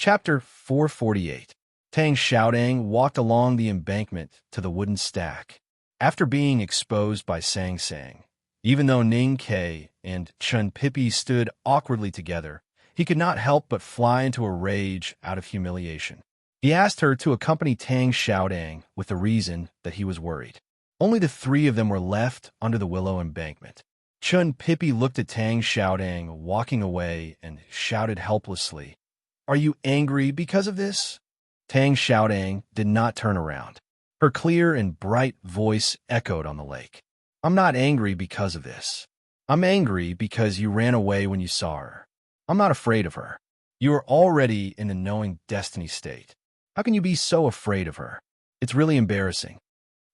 Chapter 448. Tang Xiaodang walked along the embankment to the wooden stack. After being exposed by Sang Sang, even though Ning Ke and Chun Pippi stood awkwardly together, he could not help but fly into a rage out of humiliation. He asked her to accompany Tang Xiaodang with the reason that he was worried. Only the three of them were left under the willow embankment. Chun Pippi looked at Tang Xiaodang walking away and shouted helplessly, "Are you angry because of this?" Tang Xiaodang did not turn around. Her clear and bright voice echoed on the lake. "I'm not angry because of this. I'm angry because you ran away when you saw her. I'm not afraid of her. You are already in the knowing destiny state. How can you be so afraid of her? It's really embarrassing."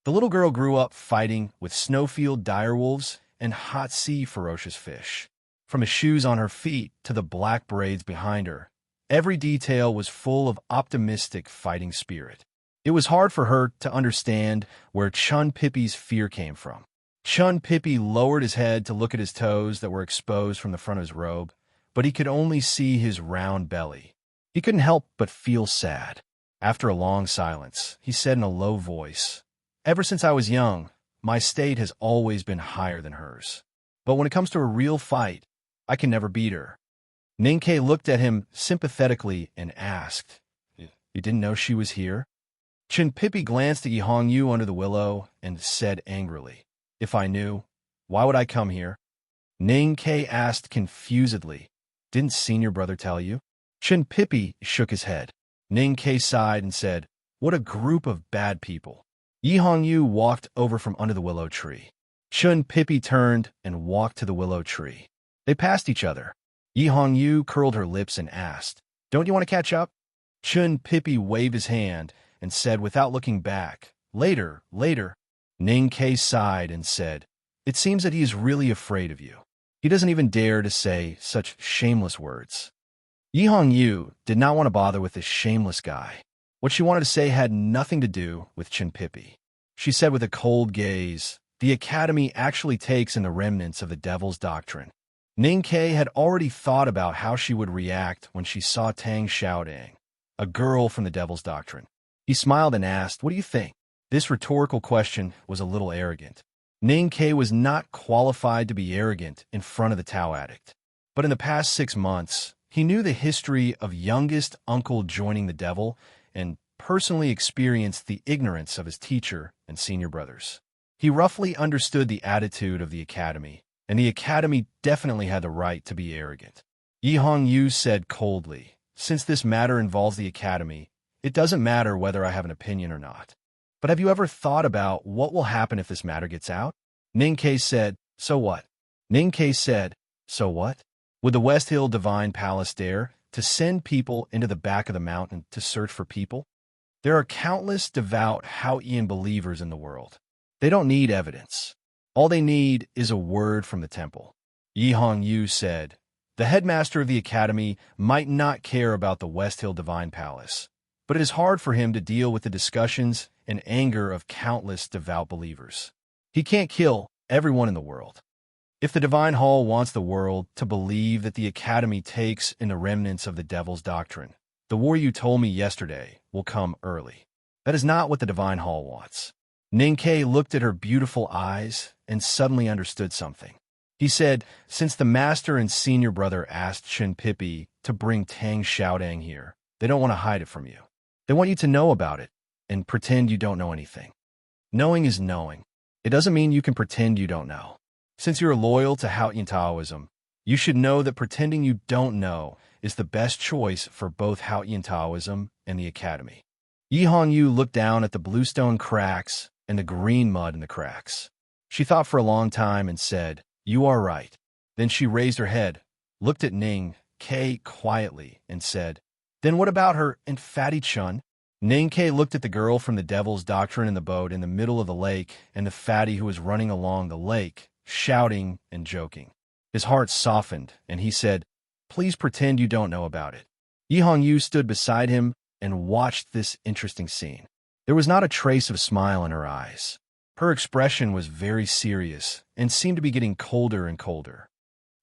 The little girl grew up fighting with snowfield direwolves and hot sea ferocious fish. From the shoes on her feet to the black braids behind her, every detail was full of optimistic fighting spirit. It was hard for her to understand where Chun Pippi's fear came from. Chun Pippi lowered his head to look at his toes that were exposed from the front of his robe, but he could only see his round belly. He couldn't help but feel sad. After a long silence, he said in a low voice, "Ever since I was young, my state has always been higher than hers. But when it comes to a real fight, I can never beat her." Ning Ke looked at him sympathetically and asked, "You didn't know she was here?" Chun Pippi glanced at Yi Hongyu under the willow and said angrily, "If I knew, why would I come here?" Ning Ke asked confusedly, "Didn't senior brother tell you?" Chun Pippi shook his head. Ning Ke sighed and said, "What a group of bad people." Yi Hongyu walked over from under the willow tree. Chun Pippi turned and walked to the willow tree. They passed each other. Yi Hongyu curled her lips and asked, "Don't you want to catch up?" Chun Pippi waved his hand and said without looking back, "Later, later." Ning Ke sighed and said, "It seems that he is really afraid of you. He doesn't even dare to say such shameless words." Yi Hongyu did not want to bother with this shameless guy. What she wanted to say had nothing to do with Chun Pippi. She said with a cold gaze, "The Academy actually takes in the remnants of the Devil's Doctrine." Ning Ke had already thought about how she would react when she saw Tang Xiaodang, a girl from the Devil's Doctrine. He smiled and asked, "What do you think?" This rhetorical question was a little arrogant. Ning Ke was not qualified to be arrogant in front of the Tao addict. But in the past 6 months, he knew the history of youngest uncle joining the devil and personally experienced the ignorance of his teacher and senior brothers. He roughly understood the attitude of the Academy, and the Academy definitely had the right to be arrogant. Yi Hongyu said coldly, "Since this matter involves the Academy, it doesn't matter whether I have an opinion or not. But have you ever thought about what will happen if this matter gets out?" Ning Ke said, "So what?" Ning Ke said, "So what? Would the West Hill Divine Palace dare to send people into the back of the mountain to search for people? There are countless devout Haotian believers in the world. They don't need evidence. All they need is a word from the temple." Yi Hongyu said, "The headmaster of the Academy might not care about the West Hill Divine Palace, but it is hard for him to deal with the discussions and anger of countless devout believers. He can't kill everyone in the world. If the Divine Hall wants the world to believe that the Academy takes in the remnants of the Devil's Doctrine, the war you told me yesterday will come early. That is not what the Divine Hall wants." Ning Ke looked at her beautiful eyes and suddenly understood something. He said, "Since the master and senior brother asked Chun Pippi to bring Tang Xiaodang here, they don't want to hide it from you. They want you to know about it and pretend you don't know anything. Knowing is knowing. It doesn't mean you can pretend you don't know. Since you're loyal to Haotian Taoism, you should know that pretending you don't know is the best choice for both Haotian Taoism and the Academy." Yi Hongyu looked down at the bluestone cracks and the green mud in the cracks. She thought for a long time and said, "You are right." Then she raised her head, looked at Ning Ke quietly, and said, "Then what about her and Fatty Chun?" Ning Ke looked at the girl from the Devil's Doctrine in the boat in the middle of the lake and the fatty who was running along the lake, shouting and joking. His heart softened, and he said, "Please pretend you don't know about it." Yi Hongyu stood beside him and watched this interesting scene. There was not a trace of smile in her eyes. Her expression was very serious and seemed to be getting colder and colder.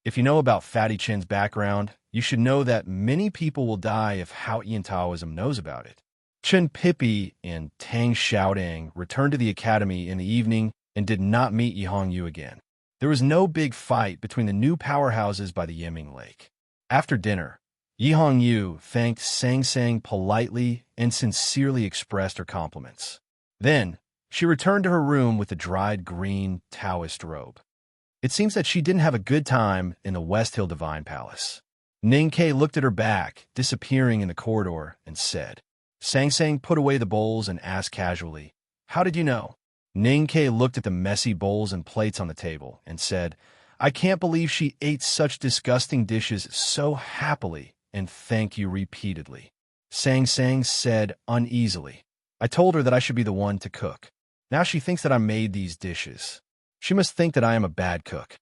"If you know about Fatty Chin's background, you should know that many people will die if Hao Ian Taoism knows about it. Chen Pippi and Tang Xiaodang returned to the academy in the evening and did not meet Yi Hongyu again. There was no big fight between the new powerhouses by the Yiming Lake. After dinner, Yi Hongyu thanked Sang Sang politely and sincerely expressed her compliments. Then, she returned to her room with the dried green Taoist robe. It seems that she didn't have a good time in the West Hill Divine Palace. Ning Ke looked at her back, disappearing in the corridor, and said. Sang Sang put away the bowls and asked casually, "How did you know?" Ning Ke looked at the messy bowls and plates on the table and said, "I can't believe she ate such disgusting dishes so happily and thanked you repeatedly." Sang Sang said uneasily, "I told her that I should be the one to cook. Now she thinks that I made these dishes. She must think that I am a bad cook."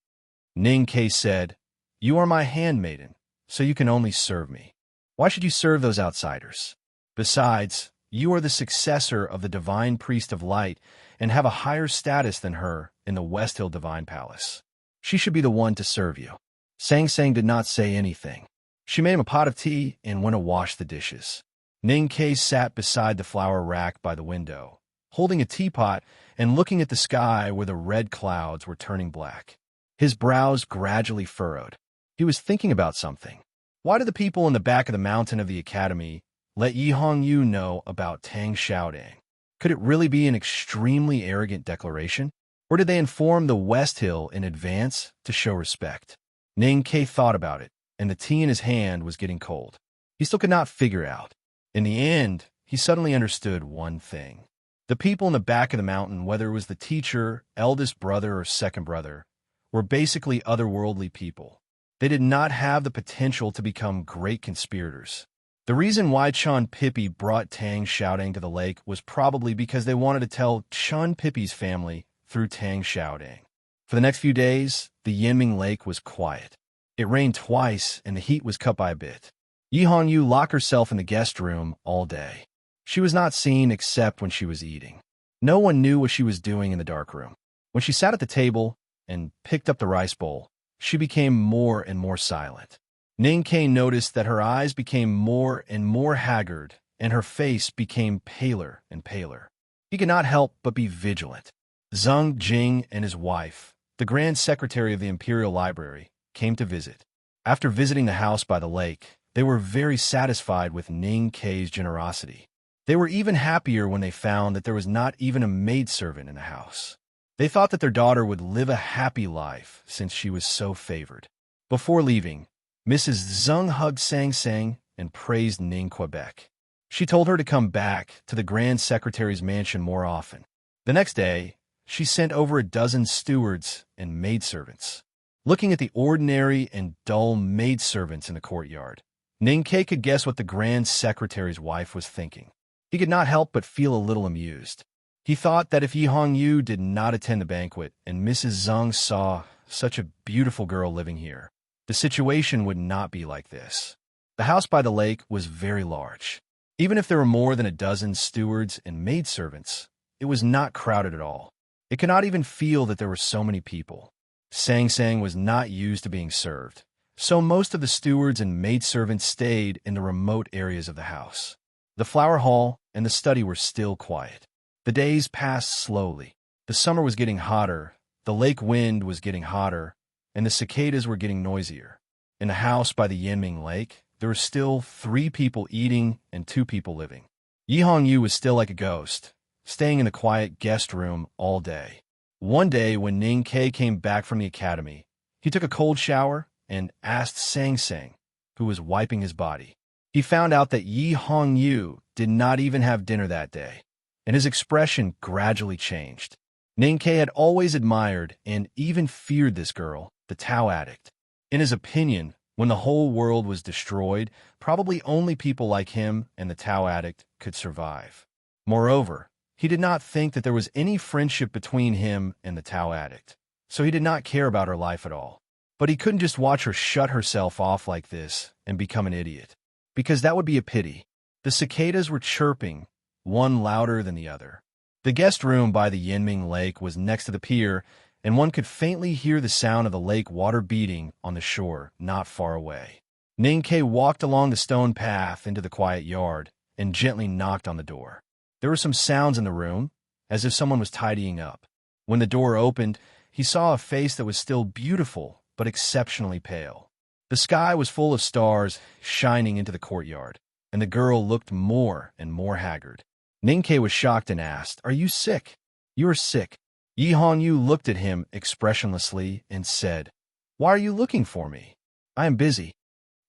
Ning Ke said, "You are my handmaiden, so you can only serve me. Why should you serve those outsiders? Besides, you are the successor of the Divine Priest of Light and have a higher status than her in the West Hill Divine Palace. She should be the one to serve you." Sang Sang did not say anything. She made him a pot of tea and went to wash the dishes. Ning Ke sat beside the flower rack by the window, holding a teapot and looking at the sky where the red clouds were turning black. His brows gradually furrowed. He was thinking about something. Why did the people in the back of the mountain of the academy let Yi Hongyu know about Tang Xiaodang? Could it really be an extremely arrogant declaration? Or did they inform the West Hill in advance to show respect? Ning Ke thought about it, and the tea in his hand was getting cold. He still could not figure out. In the end, he suddenly understood one thing. The people in the back of the mountain, whether it was the teacher, eldest brother, or second brother, were basically otherworldly people. They did not have the potential to become great conspirators. The reason why Chun Pippi brought Tang Xiaodang to the lake was probably because they wanted to tell Chun Pippi's family through Tang Xiaodang. For the next few days, the Yinming Lake was quiet. It rained twice, and the heat was cut by a bit. Yi Hongyu locked herself in the guest room all day. She was not seen except when she was eating. No one knew what she was doing in the dark room. When she sat at the table and picked up the rice bowl, she became more and more silent. Ning Ke noticed that her eyes became more and more haggard, and her face became paler and paler. He could not help but be vigilant. Zheng Jing and his wife, the Grand Secretary of the Imperial Library, came to visit. After visiting the house by the lake, they were very satisfied with Ning Ke's generosity. They were even happier when they found that there was not even a maidservant in the house. They thought that their daughter would live a happy life since she was so favored. Before leaving, Mrs. Zheng hugged Sang Sang and praised Ning Quebec. She told her to come back to the Grand Secretary's mansion more often. The next day, she sent over a dozen stewards and maidservants. Looking at the ordinary and dull maidservants in the courtyard, Ning Ke could guess what the Grand Secretary's wife was thinking. He could not help but feel a little amused. He thought that if Yi Hongyu did not attend the banquet and Mrs. Zheng saw such a beautiful girl living here, the situation would not be like this. The house by the lake was very large. Even if there were more than a dozen stewards and maidservants, it was not crowded at all. It could not even feel that there were so many people. Sang Sang was not used to being served, so most of the stewards and maidservants stayed in the remote areas of the house. The flower hall and the study were still quiet. The days passed slowly. The summer was getting hotter, the lake wind was getting hotter, and the cicadas were getting noisier. In the house by the Yinming Lake, there were still 3 people eating and 2 people living. Yi Hongyu was still like a ghost, staying in the quiet guest room all day. One day when Ning Ke came back from the academy, he took a cold shower and asked Sang Sang, who was wiping his body. He found out that Yi Hongyu did not even have dinner that day, and his expression gradually changed. Ning Ke had always admired and even feared this girl, the Tao addict. In his opinion, when the whole world was destroyed, probably only people like him and the Tao addict could survive. Moreover, he did not think that there was any friendship between him and the Tao addict, so he did not care about her life at all. But he couldn't just watch her shut herself off like this and become an idiot, because that would be a pity. The cicadas were chirping, one louder than the other. The guest room by the Yinming Lake was next to the pier, and one could faintly hear the sound of the lake water beating on the shore not far away. Ning-Ke walked along the stone path into the quiet yard and gently knocked on the door. There were some sounds in the room, as if someone was tidying up. When the door opened, he saw a face that was still beautiful but exceptionally pale. The sky was full of stars shining into the courtyard, and the girl looked more and more haggard. Ning-Ke was shocked and asked, "Are you sick?" "You are sick." Yi Hongyu looked at him expressionlessly and said, "Why are you looking for me? I am busy."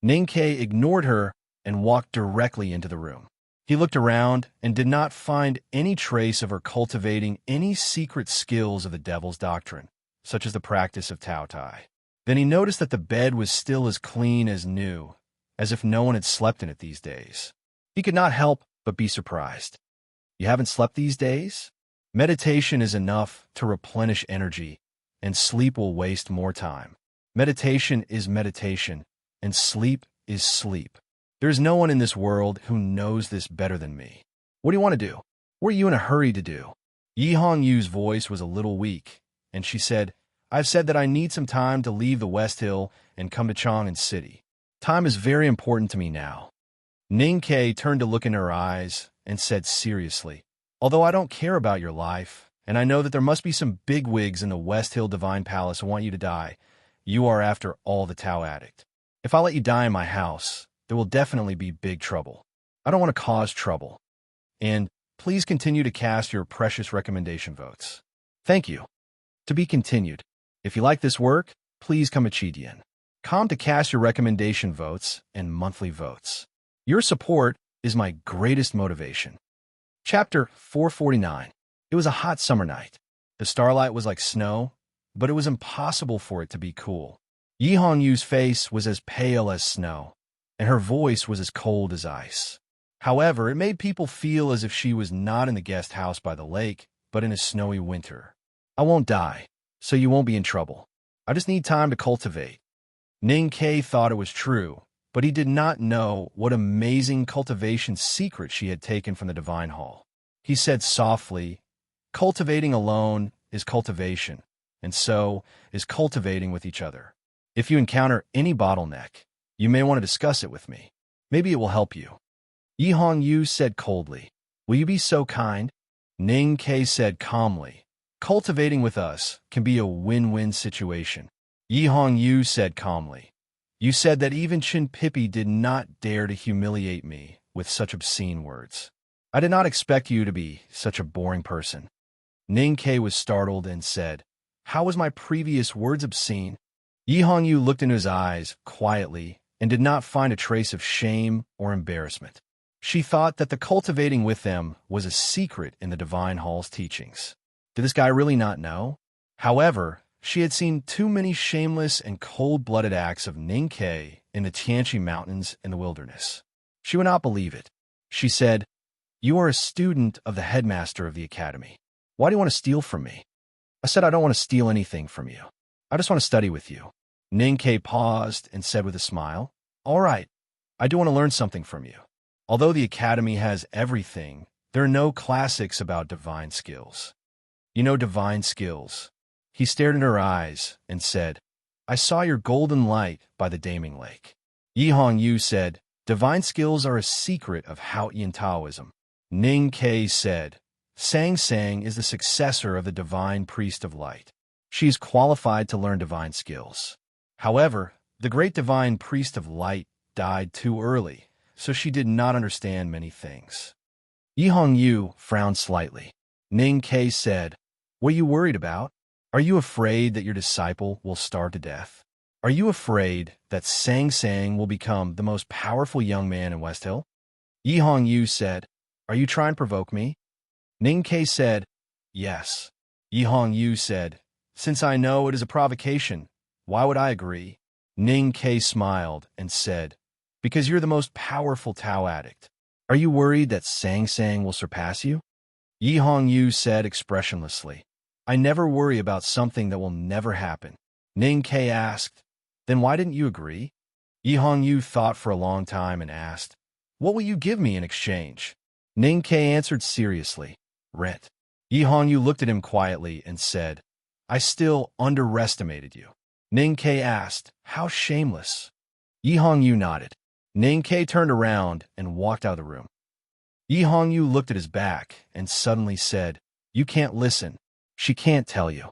Ning-Ke ignored her and walked directly into the room. He looked around and did not find any trace of her cultivating any secret skills of the devil's doctrine, such as the practice of Tao Tai. Then he noticed that the bed was still as clean as new, as if no one had slept in it these days. He could not help but be surprised. "You haven't slept these days?" Meditation is enough to replenish energy, and sleep will waste more time. Meditation is meditation, and sleep is sleep. There is no one in this world who knows this better than me. What do you want to do? What are you in a hurry to do? Yi Hongyu's voice was a little weak, and she said, "I've said that I need some time to leave the West Hill and come to Chang'an City. Time is very important to me now." Ning-Ke turned to look in her eyes and said seriously, "Although I don't care about your life, and I know that there must be some bigwigs in the West Hill Divine Palace who want you to die, you are, after all, the Tao addict. If I let you die in my house, there will definitely be big trouble. I don't want to cause trouble. And please continue to cast your precious recommendation votes. Thank you. To be continued. If you like this work, please come to Chidian. Come to cast your recommendation votes and monthly votes. Your support is my greatest motivation." Chapter 449. It was a hot summer night. The starlight was like snow, but it was impossible for it to be cool. Yi Hongyu's face was as pale as snow, and her voice was as cold as ice. However, it made people feel as if she was not in the guest house by the lake, but in a snowy winter. "I won't die, so you won't be in trouble. I just need time to cultivate." Ning-Ke thought it was true, but he did not know what amazing cultivation secret she had taken from the Divine Hall. He said softly, "Cultivating alone is cultivation, and so is cultivating with each other. If you encounter any bottleneck, you may want to discuss it with me. Maybe it will help you." Yi Hongyu said coldly, "Will you be so kind?" Ning-Ke said calmly, "Cultivating with us can be a win-win situation." Yi Hongyu said calmly, "You said that even Chin Pippi did not dare to humiliate me with such obscene words. I did not expect you to be such a boring person." Ning-Ke was startled and said, "How was my previous words obscene?" Yi Hongyu looked into his eyes quietly and did not find a trace of shame or embarrassment. She thought that the cultivating with them was a secret in the Divine Hall's teachings. Did this guy really not know? However, she had seen too many shameless and cold-blooded acts of Ning-Ke in the Tianqi Mountains in the wilderness. She would not believe it. She said, "You are a student of the headmaster of the academy. Why do you want to steal from me?" I said, "I don't want to steal anything from you. I just want to study with you." Ning-Ke paused and said with a smile, "All right, I do want to learn something from you. Although the academy has everything, there are no classics about divine skills." "You know divine skills?" He stared in her eyes and said, "I saw your golden light by the Daming Lake." Yi Hongyu said, "Divine skills are a secret of Haotian Taoism." Ning-Ke said, "Sang Sang is the successor of the divine priest of light. She is qualified to learn divine skills. However, the great divine priest of light died too early, so she did not understand many things." Yi Hongyu frowned slightly. Ning-Ke said, "What are you worried about? Are you afraid that your disciple will starve to death? Are you afraid that Sang Sang will become the most powerful young man in West Hill?" Yi Hongyu said, "Are you trying to provoke me?" Ning-Ke said, "Yes." Yi Hongyu said, "Since I know it is a provocation, why would I agree?" Ning-Ke smiled and said, "Because you're the most powerful Tao addict. Are you worried that Sang Sang will surpass you?" Yi Hongyu said expressionlessly, "I never worry about something that will never happen." Ning-Ke asked, "Then why didn't you agree?" Yi Hongyu thought for a long time and asked, "What will you give me in exchange?" Ning-Ke answered seriously, "Rent." Yi Hongyu looked at him quietly and said, "I still underestimated you." Ning-Ke asked, "How shameless." Yi Hongyu nodded. Ning Ke turned around and walked out of the room. Yi Hongyu looked at his back and suddenly said, "You can't listen. She can't tell you."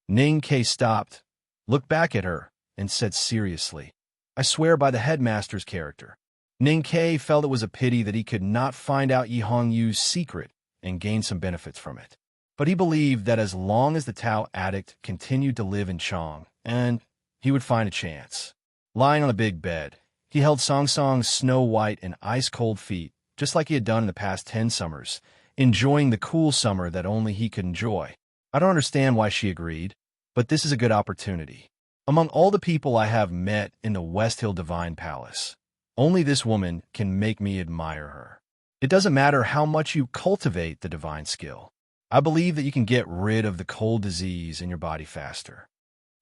Ning Ke stopped, looked back at her, and said seriously, "I swear by the headmaster's character." Ning Ke felt it was a pity that he could not find out Yi Hongyu's secret and gain some benefits from it. But he believed that as long as the Tao addict continued to live in Chong, and he would find a chance. Lying on the big bed, he held Song Song's snow-white and ice-cold feet, just like he had done in the past 10 summers, enjoying the cool summer that only he could enjoy. "I don't understand why she agreed, but this is a good opportunity. Among all the people I have met in the West Hill Divine Palace, only this woman can make me admire her. It doesn't matter how much you cultivate the divine skill. I believe that you can get rid of the cold disease in your body faster."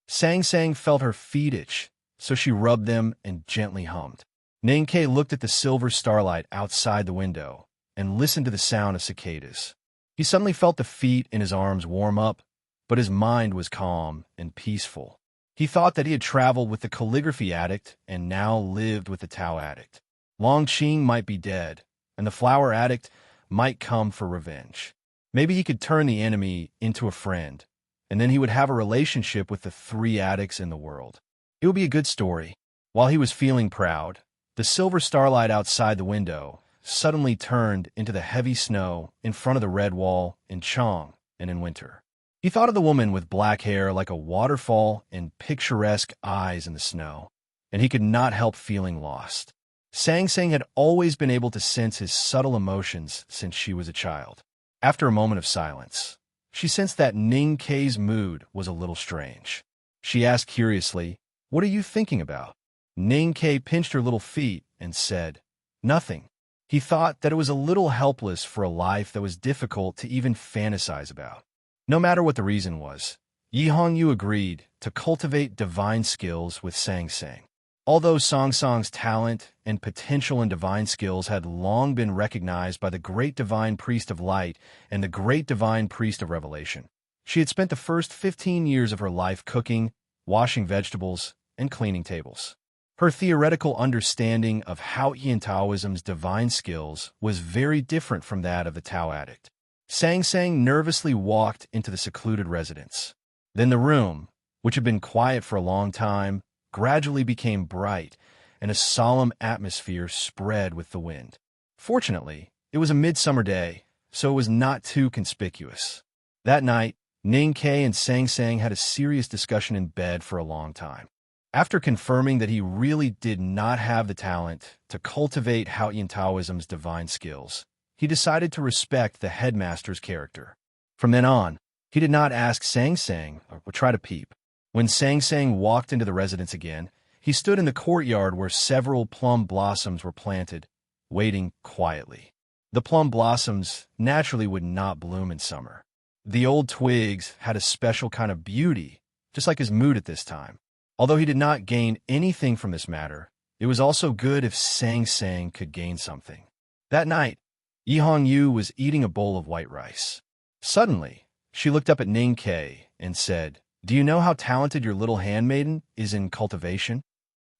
Sang Sang felt her feet itch, so she rubbed them and gently hummed. Ning Ke looked at the silver starlight outside the window and listened to the sound of cicadas. He suddenly felt the feet in his arms warm up, but his mind was calm and peaceful. He thought that he had traveled with the calligraphy addict and now lived with the Tao addict. Long Qing might be dead, and the flower addict might come for revenge. Maybe he could turn the enemy into a friend, and then he would have a relationship with the 3 addicts in the world. It would be a good story. While he was feeling proud, the silver starlight outside the window suddenly turned into the heavy snow in front of the red wall in Chong and in winter. He thought of the woman with black hair like a waterfall and picturesque eyes in the snow, and he could not help feeling lost. Sang Sang had always been able to sense his subtle emotions since she was a child. After a moment of silence, she sensed that Ning Ke's mood was a little strange. She asked curiously, "What are you thinking about?" Ning Ke pinched her little feet and said, "Nothing." He thought that it was a little helpless for a life that was difficult to even fantasize about. No matter what the reason was, Yi Hongyu agreed to cultivate divine skills with Sang Sang. Although Song Song's talent and potential in divine skills had long been recognized by the Great Divine Priest of Light and the Great Divine Priest of Revelation, she had spent the first 15 years of her life cooking, washing vegetables, and cleaning tables. Her theoretical understanding of Hao Yin Taoism's divine skills was very different from that of the Tao addict. Sang Sang nervously walked into the secluded residence. Then the room, which had been quiet for a long time, gradually became bright, and a solemn atmosphere spread with the wind. Fortunately, it was a midsummer day, so it was not too conspicuous. That night, Ning Ke and Sang Sang had a serious discussion in bed for a long time. After confirming that he really did not have the talent to cultivate Hao Yin Taoism's divine skills, he decided to respect the headmaster's character. From then on, he did not ask Sang Sang or try to peep. When Sang Sang walked into the residence again, he stood in the courtyard where several plum blossoms were planted, waiting quietly. The plum blossoms naturally would not bloom in summer. The old twigs had a special kind of beauty, just like his mood at this time. Although he did not gain anything from this matter, it was also good if Sang Sang could gain something. That night, Yi Hongyu was eating a bowl of white rice. Suddenly, she looked up at Ning Ke and said, "Do you know how talented your little handmaiden is in cultivation?"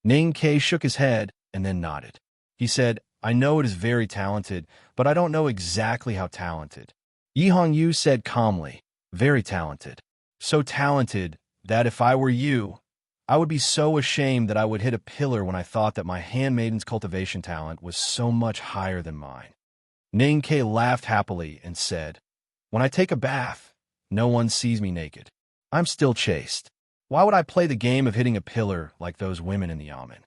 Ning Ke shook his head and then nodded. He said, "I know it is very talented, but I don't know exactly how talented." Yi Hongyu said calmly, "Very talented. So talented that if I were you, I would be so ashamed that I would hit a pillar when I thought that my handmaiden's cultivation talent was so much higher than mine." Ning Ke laughed happily and said, "When I take a bath, no one sees me naked. I'm still chaste. Why would I play the game of hitting a pillar like those women in the yamen?"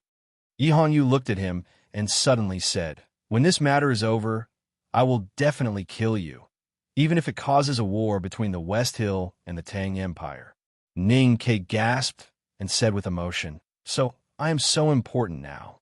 Yi Hongyu looked at him and suddenly said, "When this matter is over, I will definitely kill you, even if it causes a war between the West Hill and the Tang Empire." Ning Ke gasped and said with emotion, "So I am so important now."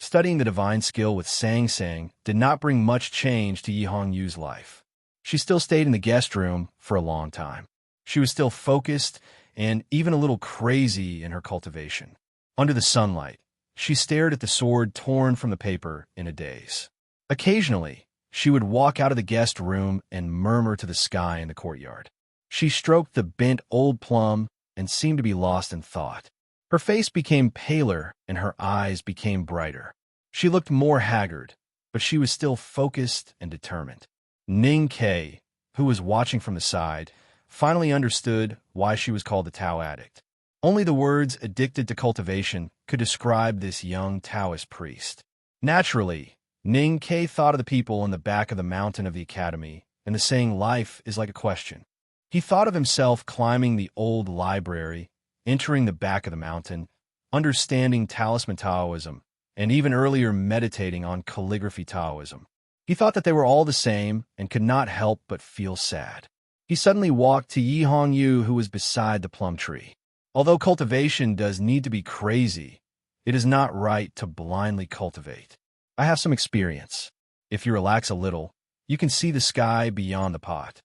Studying the divine skill with Sang Sang did not bring much change to Yi Hongyu's life. She still stayed in the guest room for a long time. She was still focused and even a little crazy in her cultivation. Under the sunlight, she stared at the sword torn from the paper in a daze. Occasionally, she would walk out of the guest room and murmur to the sky in the courtyard. She stroked the bent old plum and seemed to be lost in thought. Her face became paler and her eyes became brighter. She looked more haggard, but she was still focused and determined. Ning Ke, who was watching from the side, finally understood why she was called the Tao addict. Only the words addicted to cultivation could describe this young Taoist priest. Naturally, Ning Ke thought of the people in the back of the mountain of the academy and the saying life is like a question. He thought of himself climbing the old library, entering the back of the mountain, understanding talisman Taoism, and even earlier meditating on calligraphy Taoism. He thought that they were all the same and could not help but feel sad. He suddenly walked to Yi Hongyu, who was beside the plum tree. Although cultivation does need to be crazy, it is not right to blindly cultivate. I have some experience. If you relax a little, you can see the sky beyond the pot.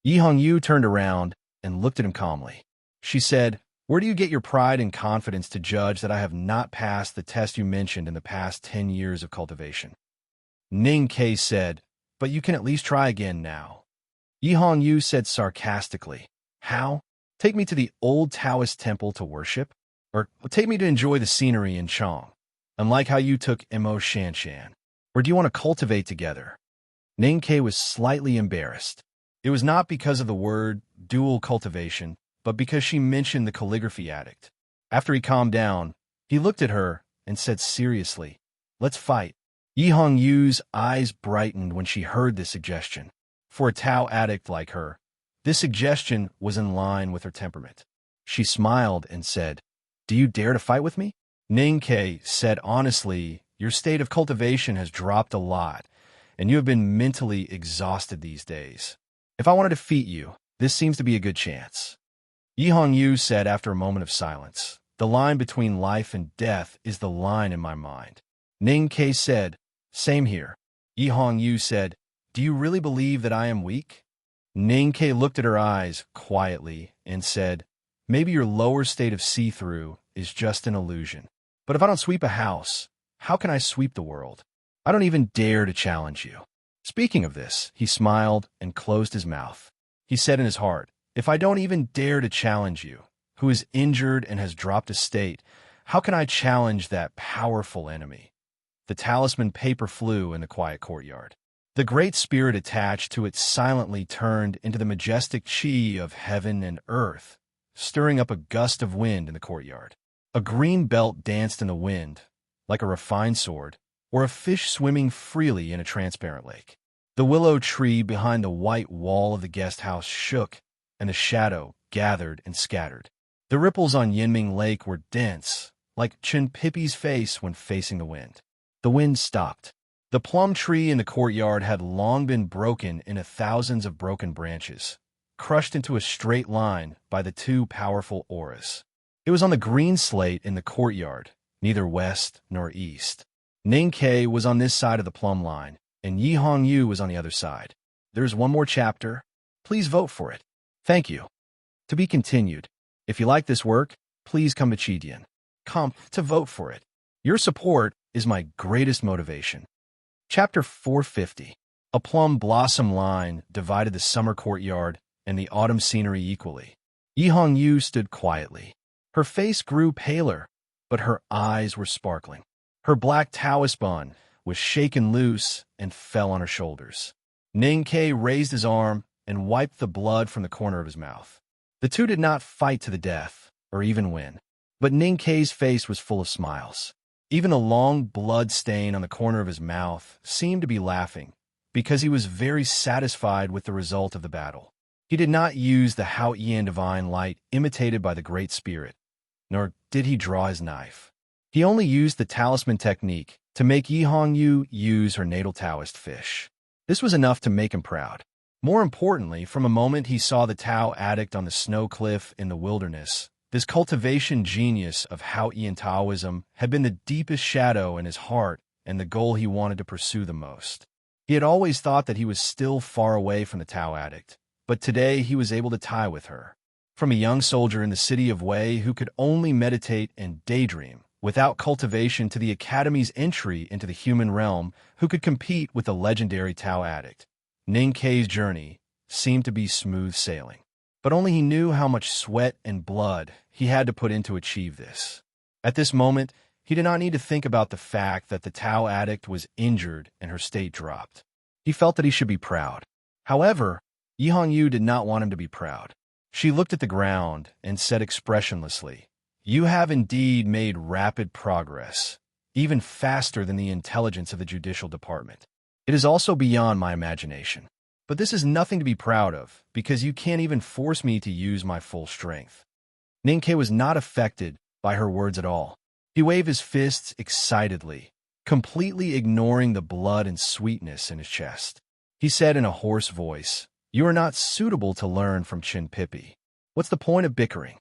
Yi Hongyu turned around and looked at him calmly. She said, "Where do you get your pride and confidence to judge that I have not passed the test you mentioned in the past 10 years of cultivation?" Ning Ke said, "But you can at least try again now." Yi Hongyu said sarcastically, "How? Take me to the old Taoist temple to worship? Or take me to enjoy the scenery in Chong, unlike how you took Mo Shanshan? Or do you want to cultivate together?" Ning Ke was slightly embarrassed. It was not because of the word dual cultivation, but because she mentioned the calligraphy addict. After he calmed down, he looked at her and said seriously, "Let's fight." Yi Hongyu's eyes brightened when she heard this suggestion. For a Tao addict like her, this suggestion was in line with her temperament. She smiled and said, "Do you dare to fight with me?" Ning Ke said honestly, "Your state of cultivation has dropped a lot, and you have been mentally exhausted these days. If I want to defeat you, this seems to be a good chance." Yi Hongyu said after a moment of silence, "The line between life and death is the line in my mind." Ning Ke said, "Same here." Yi Hongyu said, "Do you really believe that I am weak?" Ning Ke looked at her eyes quietly and said, "Maybe your lower state of see-through is just an illusion. But if I don't sweep a house, how can I sweep the world? I don't even dare to challenge you." Speaking of this, he smiled and closed his mouth. He said in his heart, "If I don't even dare to challenge you, who is injured and has dropped a state, how can I challenge that powerful enemy?" The talisman paper flew in the quiet courtyard. The great spirit attached to it silently turned into the majestic chi of heaven and earth, stirring up a gust of wind in the courtyard. A green belt danced in the wind, like a refined sword, or a fish swimming freely in a transparent lake. The willow tree behind the white wall of the guest house shook, and the shadow gathered and scattered. The ripples on Yinming Lake were dense, like Chen Pippi's face when facing the wind. The wind stopped. The plum tree in the courtyard had long been broken into thousands of broken branches, crushed into a straight line by the two powerful auras. It was on the green slate in the courtyard, neither west nor east. Ning Ke was on this side of the plumb line, and Yi Hongyu was on the other side. There's one more chapter. Please vote for it. Thank you. To be continued. If you like this work, please come to Chidian. Come to vote for it. Your support is my greatest motivation. Chapter 450. A plum blossom line divided the summer courtyard and the autumn scenery equally. Yi Hongyu stood quietly. Her face grew paler, but her eyes were sparkling. Her black Taoist bun was shaken loose and fell on her shoulders. Ning Ke raised his arm and wiped the blood from the corner of his mouth. The two did not fight to the death, or even win, but Ning Ke's face was full of smiles. Even a long blood stain on the corner of his mouth seemed to be laughing, because he was very satisfied with the result of the battle. He did not use the Hao Yan divine light imitated by the Great Spirit, nor did he draw his knife. He only used the talisman technique to make Yi Hongyu use her natal Taoist fish. This was enough to make him proud. More importantly, from a moment he saw the Tao addict on the snow cliff in the wilderness, this cultivation genius of Hao Yan Taoism had been the deepest shadow in his heart and the goal he wanted to pursue the most. He had always thought that he was still far away from the Tao addict, but today he was able to tie with her. From a young soldier in the city of Wei who could only meditate and daydream, without cultivation, to the Academy's entry into the human realm who could compete with the legendary Tao addict, Ning Ke's journey seemed to be smooth sailing. but only he knew how much sweat and blood he had to put in to achieve this. At this moment, he did not need to think about the fact that the Tao addict was injured and her state dropped. He felt that he should be proud. However, Yi Hongyu did not want him to be proud. She looked at the ground and said expressionlessly, "You have indeed made rapid progress, even faster than the intelligence of the judicial department. It is also beyond my imagination. But this is nothing to be proud of, because you can't even force me to use my full strength." Ninkei was not affected by her words at all. He waved his fists excitedly, completely ignoring the blood and sweetness in his chest. He said in a hoarse voice, "You are not suitable to learn from Chin Pippi. What's the point of bickering?"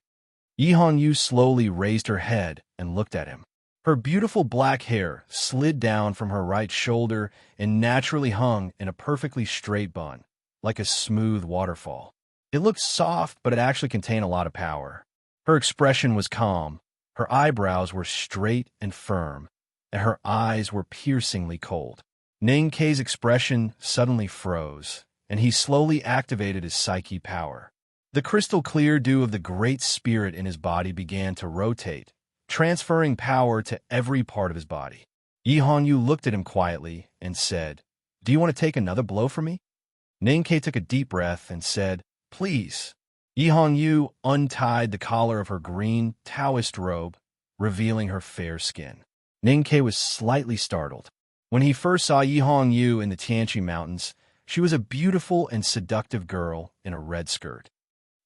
Yi Hongyu slowly raised her head and looked at him. Her beautiful black hair slid down from her right shoulder and naturally hung in a perfectly straight bun, like a smooth waterfall. It looked soft, but it actually contained a lot of power. Her expression was calm, her eyebrows were straight and firm, and her eyes were piercingly cold. Ninkei's expression suddenly froze, and he slowly activated his psyche power. The crystal-clear dew of the Great Spirit in his body began to rotate, transferring power to every part of his body. Yi Hongyu looked at him quietly and said, "Do you want to take another blow for me?" Ninkei took a deep breath and said, "Please." Yi Hongyu untied the collar of her green Taoist robe, revealing her fair skin. Ninkei was slightly startled. When he first saw Yi Hongyu in the Tianqi Mountains, she was a beautiful and seductive girl in a red skirt.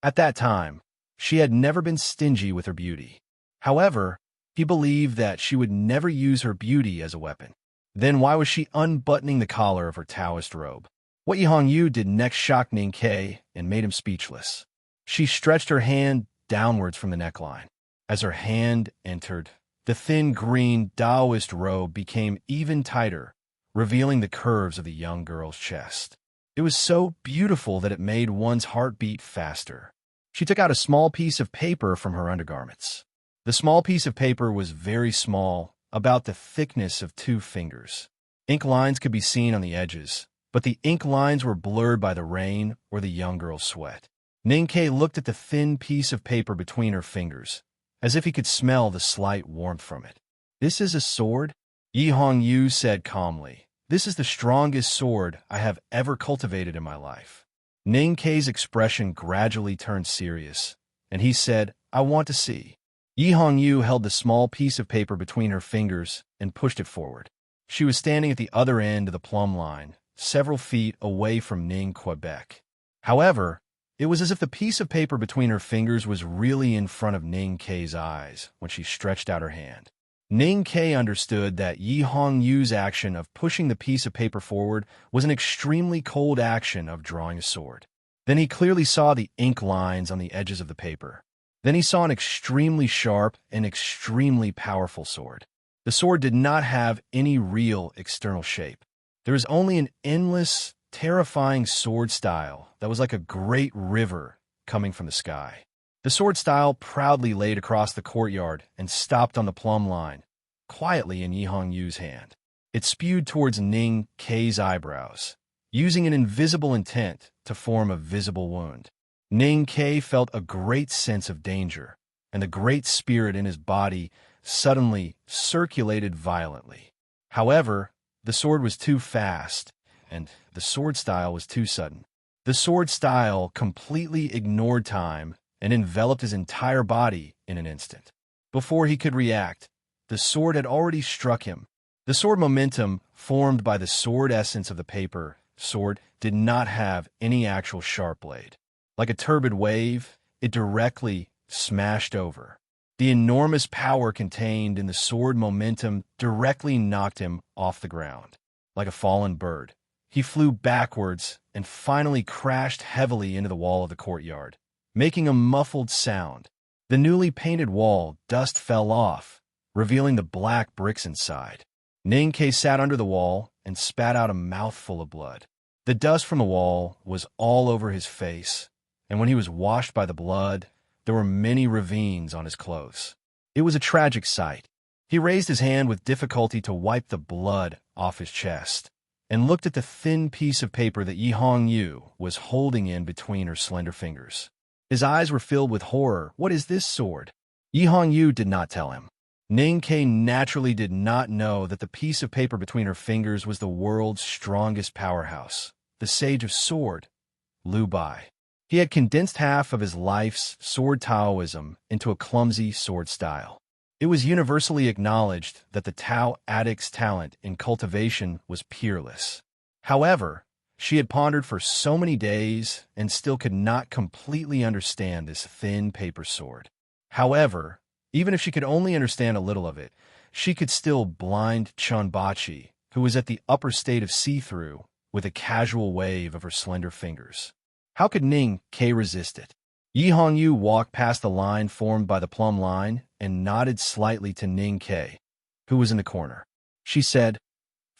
At that time, she had never been stingy with her beauty. However, he believed that she would never use her beauty as a weapon. Then why was she unbuttoning the collar of her Taoist robe? What Yi Hongyu did next shocked Ninkei and made him speechless. She stretched her hand downwards from the neckline. As her hand entered, the thin green Taoist robe became even tighter, revealing the curves of the young girl's chest. It was so beautiful that it made one's heart beat faster. She took out a small piece of paper from her undergarments. The small piece of paper was very small, about the thickness of 2 fingers. Ink lines could be seen on the edges, but the ink lines were blurred by the rain or the young girl's sweat. Ninkei looked at the thin piece of paper between her fingers, as if he could smell the slight warmth from it. "This is a sword?" Yi Hongyu said calmly. "This is the strongest sword I have ever cultivated in my life." Ninkei's expression gradually turned serious, and he said, "I want to see." Yi Hongyu held the small piece of paper between her fingers and pushed it forward. She was standing at the other end of the plumb line, several feet away from Ning, Quebec. However, it was as if the piece of paper between her fingers was really in front of Ninkei's eyes when she stretched out her hand. Ninkei understood that Yi Hongyu's action of pushing the piece of paper forward was an extremely cold action of drawing a sword. Then he clearly saw the ink lines on the edges of the paper. Then he saw an extremely sharp and extremely powerful sword. The sword did not have any real external shape. There was only an endless, terrifying sword style that was like a great river coming from the sky. The sword style proudly laid across the courtyard and stopped on the plumb line, quietly in Yi Hongyu's hand. It spewed towards Ning Kei's eyebrows, using an invisible intent to form a visible wound. Ning Kei felt a great sense of danger, and the great spirit in his body suddenly circulated violently. However, the sword was too fast, and the sword style was too sudden. The sword style completely ignored time and enveloped his entire body in an instant. Before he could react, the sword had already struck him. The sword momentum, formed by the sword essence of the paper sword, did not have any actual sharp blade. Like a turbid wave, it directly smashed over. The enormous power contained in the sword momentum directly knocked him off the ground. Like a fallen bird, he flew backwards and finally crashed heavily into the wall of the courtyard, making a muffled sound. The newly painted wall dust fell off, revealing the black bricks inside. Ninkei sat under the wall and spat out a mouthful of blood. The dust from the wall was all over his face, and when he was washed by the blood, there were many ravines on his clothes. It was a tragic sight. He raised his hand with difficulty to wipe the blood off his chest, and looked at the thin piece of paper that Yi Hongyu was holding in between her slender fingers. His eyes were filled with horror. What is this sword? Yi Hongyu did not tell him. Ning Ke naturally did not know that the piece of paper between her fingers was the world's strongest powerhouse, the Sage of Sword, Liu Bai. He had condensed half of his life's sword Taoism into a clumsy sword style. It was universally acknowledged that the Tao addict's talent in cultivation was peerless. However, she had pondered for so many days and still could not completely understand this thin paper sword. However, even if she could only understand a little of it, she could still blind Chunbachi, who was at the upper state of see-through, with a casual wave of her slender fingers. How could Ning Ke resist it? Yi Hongyu walked past the line formed by the plumb line and nodded slightly to Ning Ke, who was in the corner. She said,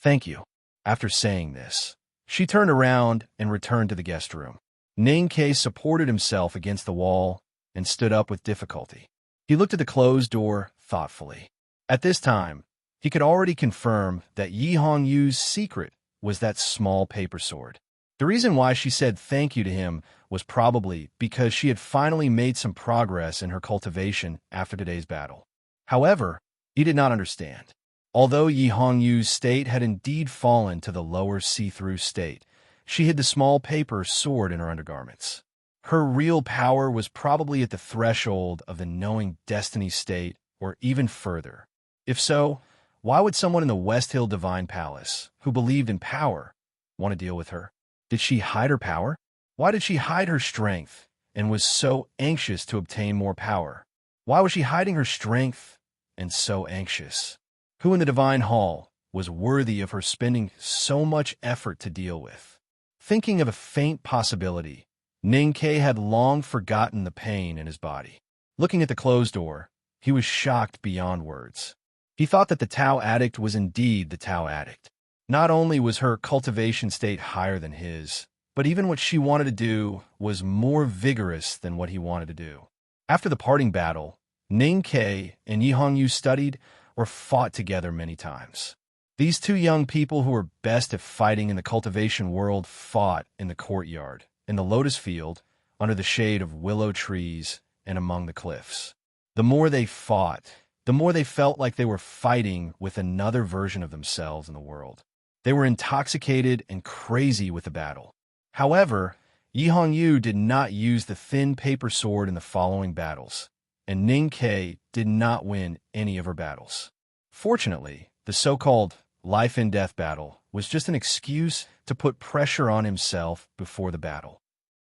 "Thank you." After saying this, she turned around and returned to the guest room. Ning Ke supported himself against the wall and stood up with difficulty. He looked at the closed door thoughtfully. At this time, he could already confirm that Yi Hongyu's secret was that small paper sword. The reason why she said thank you to him was probably because she had finally made some progress in her cultivation after today's battle. However, he did not understand. Although Yi Hongyu's state had indeed fallen to the lower see-through state, she hid the small paper sword in her undergarments. Her real power was probably at the threshold of the knowing destiny state or even further. If so, why would someone in the West Hill Divine Palace, who believed in power, want to deal with her? Did she hide her power? Why did she hide her strength and was so anxious to obtain more power? Why was she hiding her strength and so anxious? Who in the Divine Hall was worthy of her spending so much effort to deal with? Thinking of a faint possibility, Ning Ke had long forgotten the pain in his body. Looking at the closed door, he was shocked beyond words. He thought that the Tao addict was indeed the Tao addict. Not only was her cultivation state higher than his, but even what she wanted to do was more vigorous than what he wanted to do. After the parting battle, Ning Ke and Yi Hongyu studied or fought together many times. These two young people who were best at fighting in the cultivation world fought in the courtyard, in the lotus field, under the shade of willow trees, and among the cliffs. The more they fought, the more they felt like they were fighting with another version of themselves in the world. They were intoxicated and crazy with the battle. However, Yi Hongyu did not use the thin paper sword in the following battles, and Ning Ke did not win any of her battles. Fortunately, the so-called life-and-death battle was just an excuse to put pressure on himself before the battle.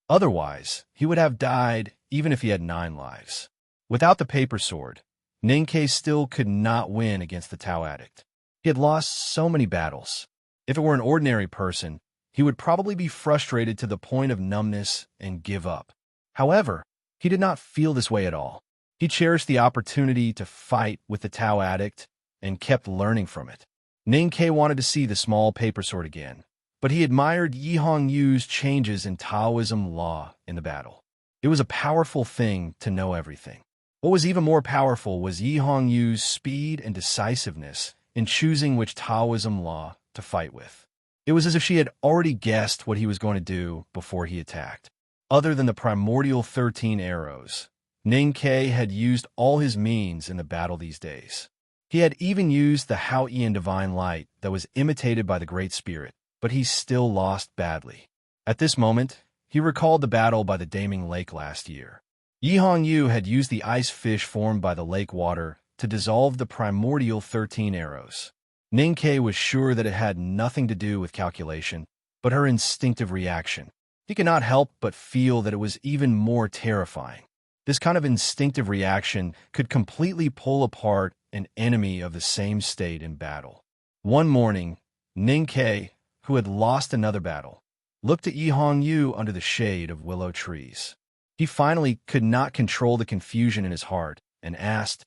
Otherwise, he would have died even if he had 9 lives. Without the paper sword, Ning Ke still could not win against the Tao addict. He had lost so many battles. If it were an ordinary person, he would probably be frustrated to the point of numbness and give up. However, he did not feel this way at all. He cherished the opportunity to fight with the Tao addict and kept learning from it. Ning Ke wanted to see the small paper sword again, but he admired Yi Hongyu's changes in Taoism law in the battle. It was a powerful thing to know everything. What was even more powerful was Yi Hongyu's speed and decisiveness in choosing which Taoism law to fight with. It was as if she had already guessed what he was going to do before he attacked. Other than the primordial 13 arrows, Ning Ke had used all his means in the battle these days. He had even used the Hao Ian Divine Light that was imitated by the Great Spirit, but he still lost badly. At this moment, he recalled the battle by the Daming Lake last year. Yi Hongyu had used the ice fish formed by the lake water to dissolve the primordial 13 arrows. Ning Ke was sure that it had nothing to do with calculation, but her instinctive reaction. He could not help but feel that it was even more terrifying. This kind of instinctive reaction could completely pull apart an enemy of the same state in battle. One morning, Ning Ke, who had lost another battle, looked at Yi Hongyu under the shade of willow trees. He finally could not control the confusion in his heart and asked,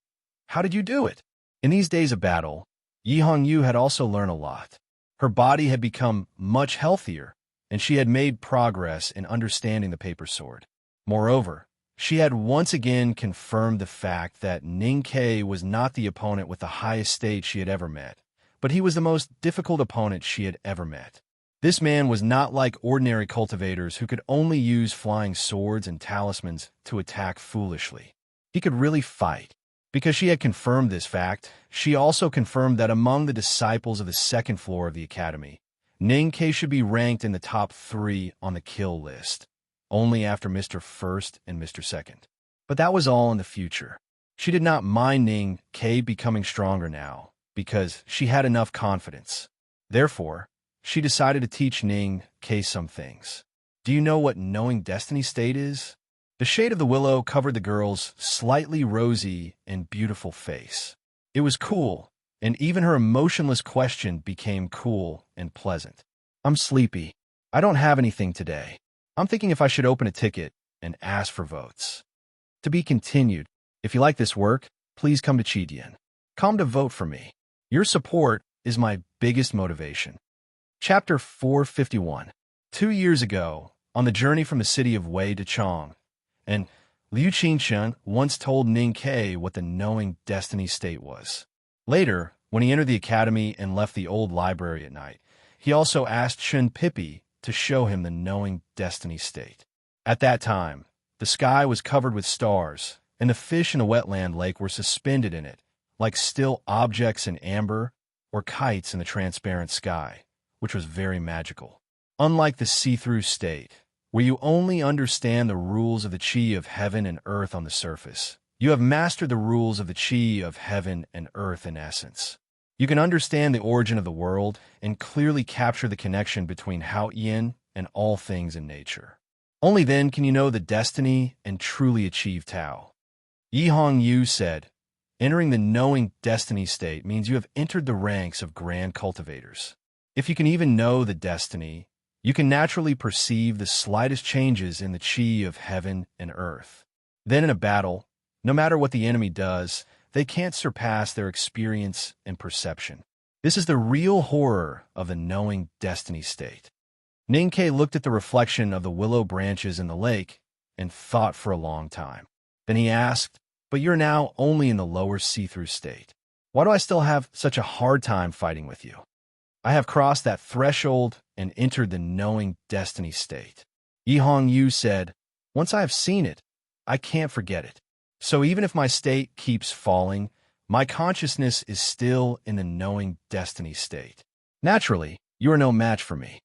"How did you do it?" In these days of battle, Yi Hongyu had also learned a lot. Her body had become much healthier, and she had made progress in understanding the paper sword. Moreover, she had once again confirmed the fact that Ning Ke was not the opponent with the highest state she had ever met, but he was the most difficult opponent she had ever met. This man was not like ordinary cultivators who could only use flying swords and talismans to attack foolishly. He could really fight. Because she had confirmed this fact, she also confirmed that among the disciples of the second floor of the academy, Ning-Ke should be ranked in the top 3 on the kill list, only after Mr. First and Mr. Second. But that was all in the future. She did not mind Ning-Ke becoming stronger now, because she had enough confidence. Therefore, she decided to teach Ning-Ke some things. Do you know what knowing destiny state is? The shade of the willow covered the girl's slightly rosy and beautiful face. It was cool, and even her emotionless question became cool and pleasant. I'm sleepy. I don't have anything today. I'm thinking if I should open a ticket and ask for votes. To be continued. If you like this work, please come to Chidian. Come to vote for me. Your support is my biggest motivation. Chapter 451. 2 years ago, on the journey from the city of Wei to Chang, and Liu Qingchen once told Ning-Ke what the knowing destiny state was. Later, when he entered the academy and left the old library at night, he also asked Chen Pippi to show him the knowing destiny state. At that time, the sky was covered with stars, and the fish in a wetland lake were suspended in it, like still objects in amber or kites in the transparent sky, which was very magical. Unlike the see-through state, where you only understand the rules of the chi of heaven and earth on the surface, you have mastered the rules of the chi of heaven and earth in essence. You can understand the origin of the world and clearly capture the connection between Hao Yin and all things in nature. Only then can you know the destiny and truly achieve Tao. Yi Hong Yu said, entering the knowing destiny state means you have entered the ranks of grand cultivators. If you can even know the destiny, you can naturally perceive the slightest changes in the chi of heaven and earth. Then in a battle, no matter what the enemy does, they can't surpass their experience and perception. This is the real horror of the knowing destiny state. Ning-Ke looked at the reflection of the willow branches in the lake and thought for a long time. Then he asked, but you're now only in the lower see-through state. Why do I still have such a hard time fighting with you? I have crossed that threshold and entered the knowing destiny state. Yi Hong Yu said, once I have seen it, I can't forget it. So even if my state keeps falling, my consciousness is still in the knowing destiny state. Naturally, you are no match for me.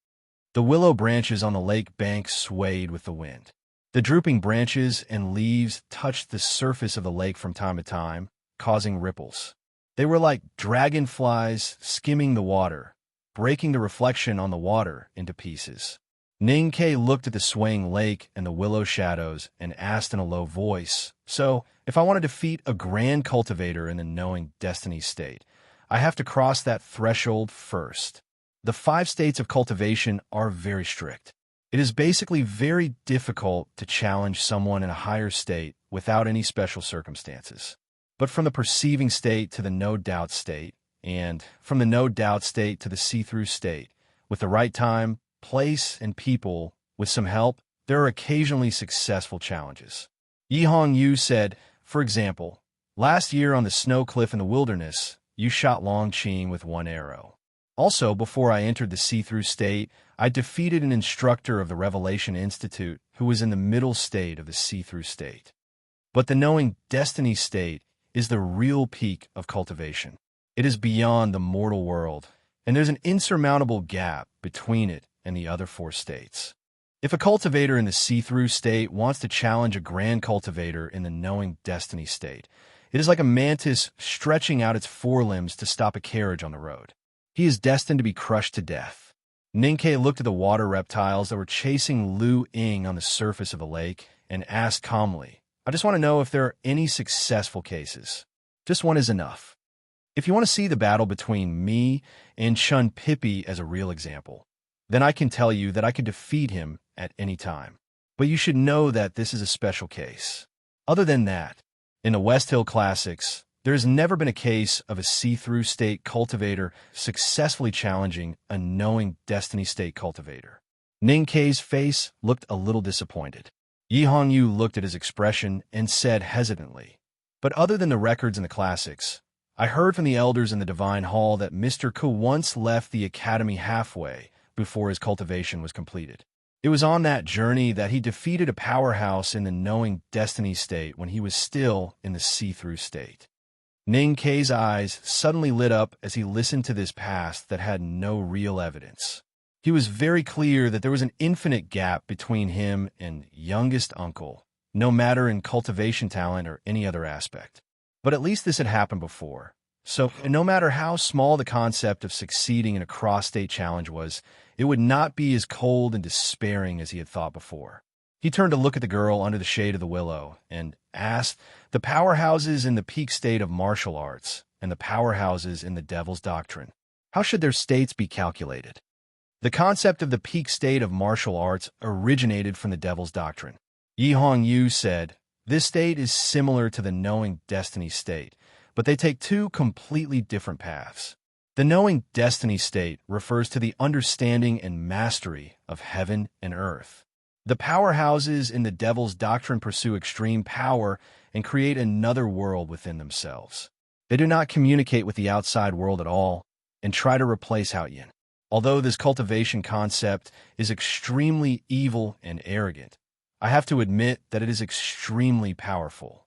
The willow branches on the lake bank swayed with the wind. The drooping branches and leaves touched the surface of the lake from time to time, causing ripples. They were like dragonflies skimming the water, breaking the reflection on the water into pieces. Ning-Ke looked at the swaying lake and the willow shadows and asked in a low voice, so, if I want to defeat a grand cultivator in the knowing destiny state, I have to cross that threshold first. The 5 states of cultivation are very strict. It is basically very difficult to challenge someone in a higher state without any special circumstances. But from the perceiving state to the no-doubt state, and from the no-doubt state to the see-through state, with the right time, place, and people, with some help, there are occasionally successful challenges. Yi Hong Yu said, for example, last year on the snow cliff in the wilderness, you shot Long Qing with 1 arrow. Also, before I entered the see-through state, I defeated an instructor of the Revelation Institute who was in the middle state of the see-through state. But the knowing destiny state is the real peak of cultivation. It is beyond the mortal world, and there's an insurmountable gap between it and the other 4 states. If a cultivator in the see-through state wants to challenge a grand cultivator in the knowing destiny state, it is like a mantis stretching out its forelimbs to stop a carriage on the road. He is destined to be crushed to death. Ning-Ke looked at the water reptiles that were chasing Lu Ying on the surface of the lake and asked calmly, I just want to know if there are any successful cases. Just one is enough. If you want to see the battle between me and Chen Pippi as a real example, then I can tell you that I could defeat him at any time. But you should know that this is a special case. Other than that, in the West Hill Classics, there has never been a case of a see-through state cultivator successfully challenging a knowing destiny state cultivator. Ning-Ke's face looked a little disappointed. Yi Hong Yu looked at his expression and said hesitantly, but other than the records in the classics, I heard from the elders in the Divine Hall that Mr. Ku once left the academy halfway before his cultivation was completed. It was on that journey that he defeated a powerhouse in the knowing destiny state when he was still in the see-through state. Ning Kei's eyes suddenly lit up as he listened to this past that had no real evidence. He was very clear that there was an infinite gap between him and youngest uncle, no matter in cultivation talent or any other aspect. But at least this had happened before. So no matter how small the concept of succeeding in a cross-state challenge was, it would not be as cold and despairing as he had thought before. He turned to look at the girl under the shade of the willow and asked, the powerhouses in the peak state of martial arts and the powerhouses in the devil's doctrine, how should their states be calculated? The concept of the peak state of martial arts originated from the devil's doctrine. Yi Hongyu said, this state is similar to the knowing destiny state, but they take two completely different paths. The knowing destiny state refers to the understanding and mastery of heaven and earth. The powerhouses in the devil's doctrine pursue extreme power and create another world within themselves. They do not communicate with the outside world at all and try to replace Haoyin. Although this cultivation concept is extremely evil and arrogant, I have to admit that it is extremely powerful.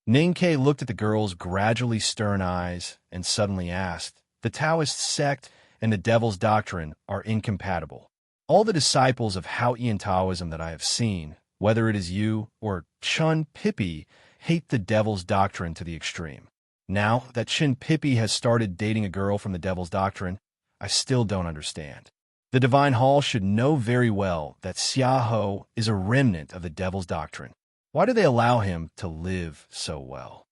Ning Kei looked at the girl's gradually stern eyes and suddenly asked, the Taoist sect and the devil's doctrine are incompatible. All the disciples of Haoyin Taoism that I have seen, whether it is you or Chun Pippi, hate the devil's doctrine to the extreme. Now that Chin Pippi has started dating a girl from the devil's doctrine, I still don't understand. The Divine Hall should know very well that Xiaoho is a remnant of the devil's doctrine. Why do they allow him to live so well?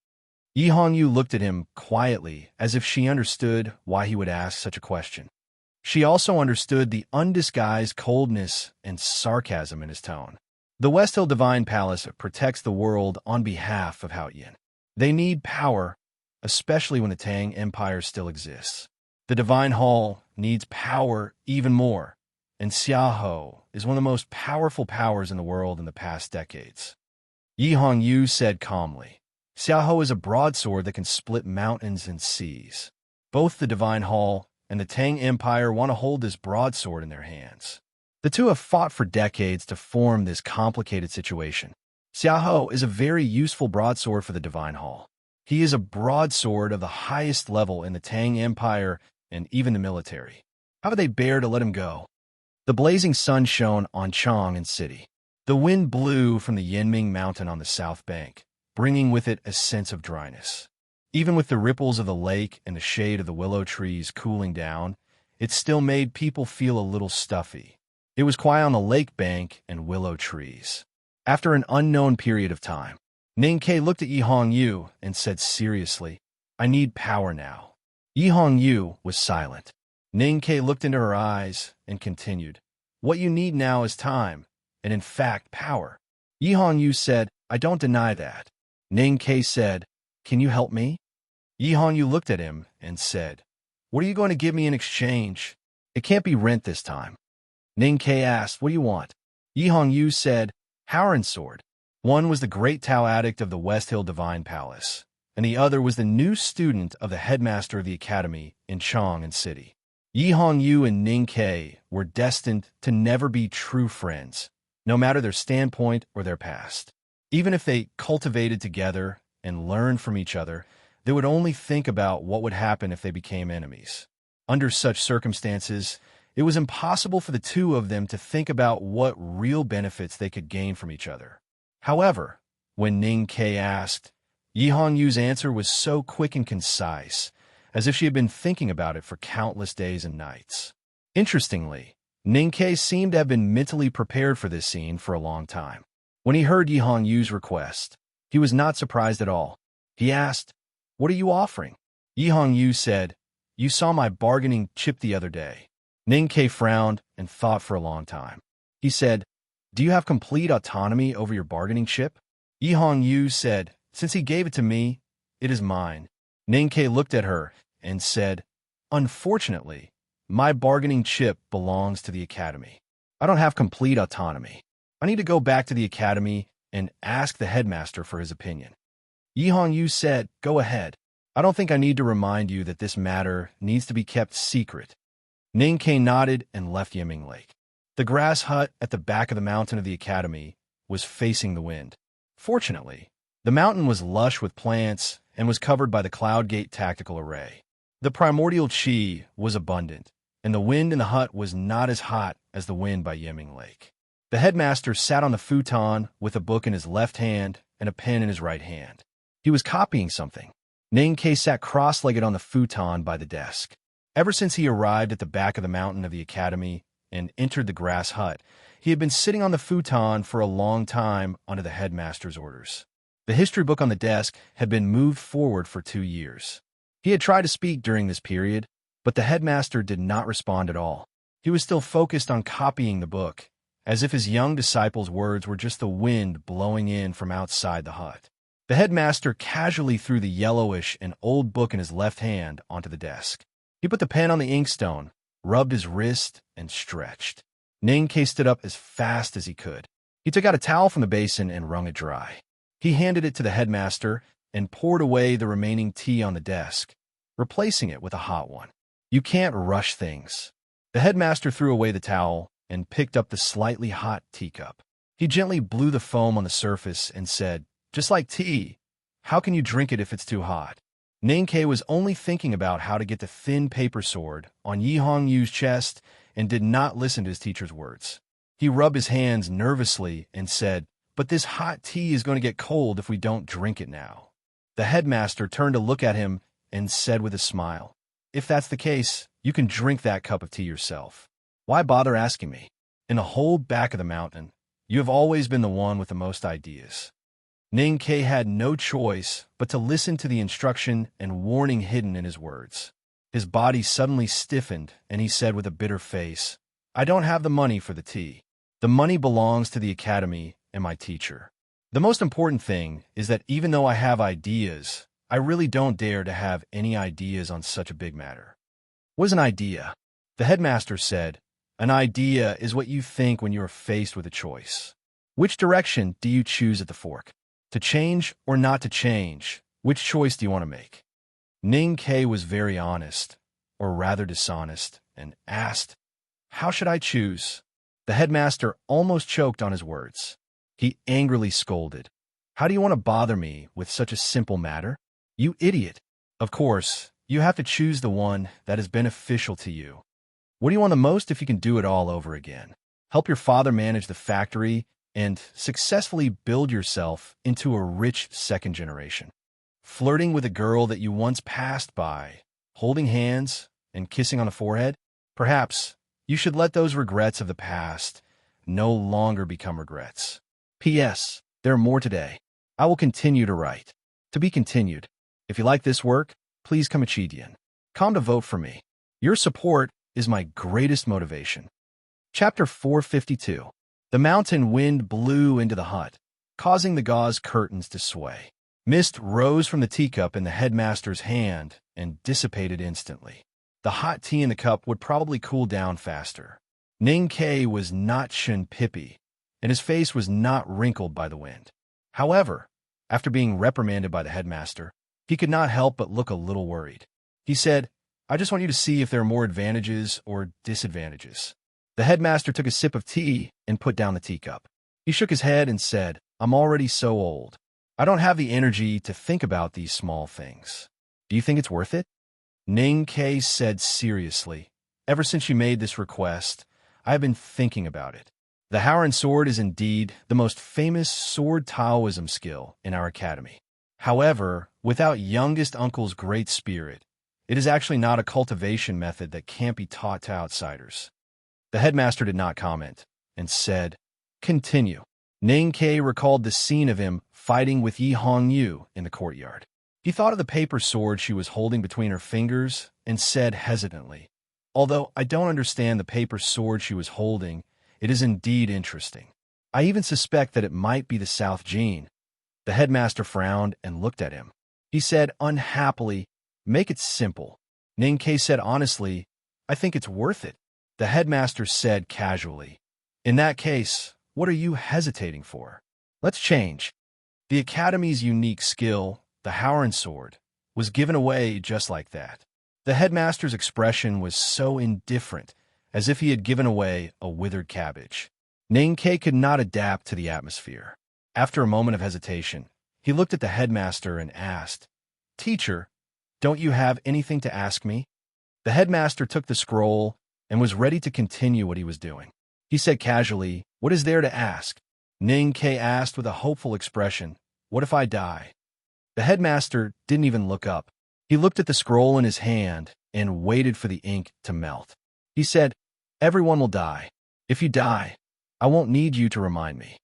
Yi Hongyu looked at him quietly as if she understood why he would ask such a question. She also understood the undisguised coldness and sarcasm in his tone. The West Hill Divine Palace protects the world on behalf of Haoyin. They need power, especially when the Tang Empire still exists. The Divine Hall needs power even more, and Xiaoho is one of the most powerful powers in the world in the past decades. Yi Hongyu said calmly, Xiaoho is a broadsword that can split mountains and seas. Both the Divine Hall and the Tang Empire want to hold this broadsword in their hands. The two have fought for decades to form this complicated situation. Xiaoho is a very useful broadsword for the Divine Hall. He is a broadsword of the highest level in the Tang Empire and even the military. How would they bear to let him go? The blazing sun shone on Chang'an City. The wind blew from the Yinming Mountain on the south bank, bringing with it a sense of dryness. Even with the ripples of the lake and the shade of the willow trees cooling down, it still made people feel a little stuffy. It was quiet on the lake bank and willow trees. After an unknown period of time, Ning Kei looked at Yi Hongyu and said seriously, I need power now. Yi Hongyu was silent. Ning Kei looked into her eyes and continued, what you need now is time, and in fact power. Yi Hongyu said, I don't deny that. Ning Kei said, can you help me? Yi Hongyu looked at him and said, what are you going to give me in exchange? It can't be rent this time. Ning Kei asked, what do you want? Yi Hongyu said, Howren sword. One was the great Tao addict of the West Hill Divine Palace, and the other was the new student of the headmaster of the academy in Chang'an City. Yi Hongyu and Ning Kei were destined to never be true friends, no matter their standpoint or their past. Even if they cultivated together and learned from each other, they would only think about what would happen if they became enemies. Under such circumstances, it was impossible for the two of them to think about what real benefits they could gain from each other. However, when Ning Kei asked, Yi Hongyu's answer was so quick and concise, as if she had been thinking about it for countless days and nights. Interestingly, Ning Kei seemed to have been mentally prepared for this scene for a long time. When he heard Yi Hongyu's request, he was not surprised at all. He asked, what are you offering? Yi Hongyu said, you saw my bargaining chip the other day. Ning Kei frowned and thought for a long time. He said, do you have complete autonomy over your bargaining chip? Yi Hongyu said, since he gave it to me, it is mine. Ning Kei looked at her and said, unfortunately, my bargaining chip belongs to the academy. I don't have complete autonomy. I need to go back to the academy and ask the headmaster for his opinion. Yi Hongyu said, go ahead. I don't think I need to remind you that this matter needs to be kept secret. Ning Ke nodded and left Yiming Lake. The grass hut at the back of the mountain of the academy was facing the wind. Fortunately, the mountain was lush with plants and was covered by the Cloud Gate tactical array. The primordial chi was abundant, and the wind in the hut was not as hot as the wind by Yiming Lake. The headmaster sat on the futon with a book in his left hand and a pen in his right hand. He was copying something. Ning Ke sat cross-legged on the futon by the desk. Ever since he arrived at the back of the mountain of the academy and entered the grass hut, he had been sitting on the futon for a long time under the headmaster's orders. The history book on the desk had been moved forward for 2 years. He had tried to speak during this period, but the headmaster did not respond at all. He was still focused on copying the book, as if his young disciple's words were just the wind blowing in from outside the hut. The headmaster casually threw the yellowish and old book in his left hand onto the desk. He put the pen on the inkstone, rubbed his wrist, and stretched. Ning Ke stood up as fast as he could. He took out a towel from the basin and wrung it dry. He handed it to the headmaster and poured away the remaining tea on the desk, replacing it with a hot one. You can't rush things. The headmaster threw away the towel and picked up the slightly hot teacup. He gently blew the foam on the surface and said, "Just like tea. How can you drink it if it's too hot?" Ning Ke was only thinking about how to get the thin paper sword on Yi Hongyu's chest and did not listen to his teacher's words. He rubbed his hands nervously and said, "But this hot tea is going to get cold if we don't drink it now." The headmaster turned to look at him and said with a smile, "If that's the case, you can drink that cup of tea yourself. Why bother asking me? In the whole back of the mountain, you have always been the one with the most ideas." Ning Ke had no choice but to listen to the instruction and warning hidden in his words. His body suddenly stiffened, and he said with a bitter face, "I don't have the money for the tea. The money belongs to the academy and my teacher. The most important thing is that even though I have ideas, I really don't dare to have any ideas on such a big matter." "What is an idea?" The headmaster said. "An idea is what you think when you are faced with a choice. Which direction do you choose at the fork? To change or not to change? Which choice do you want to make?" Ning Ke was very honest, or rather dishonest, and asked, "How should I choose?" The headmaster almost choked on his words. He angrily scolded, "How do you want to bother me with such a simple matter? You idiot! Of course, you have to choose the one that is beneficial to you. What do you want the most if you can do it all over again? Help your father manage the factory and successfully build yourself into a rich second generation. Flirting with a girl that you once passed by, holding hands and kissing on the forehead? Perhaps you should let those regrets of the past no longer become regrets. P.S. There are more today. I will continue to write. To be continued. If you like this work, please come to vote for me. Your support is my greatest motivation. Chapter 452. The mountain wind blew into the hut, causing the gauze curtains to sway. Mist rose from the teacup in the headmaster's hand and dissipated instantly. The hot tea in the cup would probably cool down faster. Ning Ke was not Shin-Pippi, and his face was not wrinkled by the wind. However, after being reprimanded by the headmaster, he could not help but look a little worried. He said, "I just want you to see if there are more advantages or disadvantages." The headmaster took a sip of tea and put down the teacup. He shook his head and said, "I'm already so old. I don't have the energy to think about these small things. Do you think it's worth it?" Ning Ke said seriously, "Ever since you made this request, I have been thinking about it. The Howren sword is indeed the most famous sword Taoism skill in our academy. However, without youngest uncle's great spirit, it is actually not a cultivation method that can't be taught to outsiders." The headmaster did not comment, and said, "Continue." Ning Ke recalled the scene of him fighting with Yi Hongyu in the courtyard. He thought of the paper sword she was holding between her fingers and said hesitantly, "Although I don't understand the paper sword she was holding, it is indeed interesting. I even suspect that it might be the South Gene." The headmaster frowned and looked at him. He said unhappily, "Make it simple." Ning Ke said honestly, "I think it's worth it." The headmaster said casually, "In that case, what are you hesitating for? Let's change." The academy's unique skill, the Howren sword, was given away just like that. The headmaster's expression was so indifferent, as if he had given away a withered cabbage. Ning-Ke could not adapt to the atmosphere. After a moment of hesitation, he looked at the headmaster and asked, "Teacher, don't you have anything to ask me?" The headmaster took the scroll and was ready to continue what he was doing. He said casually, "What is there to ask?" Ning-Ke asked with a hopeful expression, "What if I die?" The headmaster didn't even look up. He looked at the scroll in his hand and waited for the ink to melt. He said, "Everyone will die. If you die, I won't need you to remind me."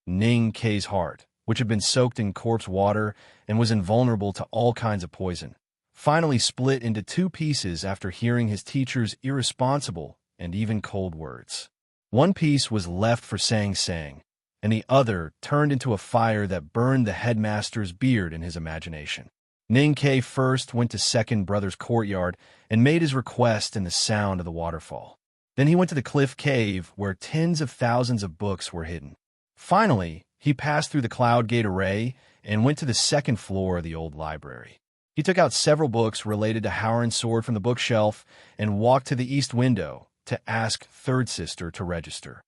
Ning-Ke's heart, which had been soaked in corpse water and was invulnerable to all kinds of poison, finally split into two pieces after hearing his teacher's irresponsible and even cold words. One piece was left for Sang-Sang, and the other turned into a fire that burned the headmaster's beard in his imagination. Ning-Ke first went to second brother's courtyard and made his request in the sound of the waterfall. Then he went to the cliff cave where tens of thousands of books were hidden. Finally, he passed through the cloud gate array and went to the second floor of the old library. He took out several books related to Howren's sword from the bookshelf and walked to the east window to ask third sister to register.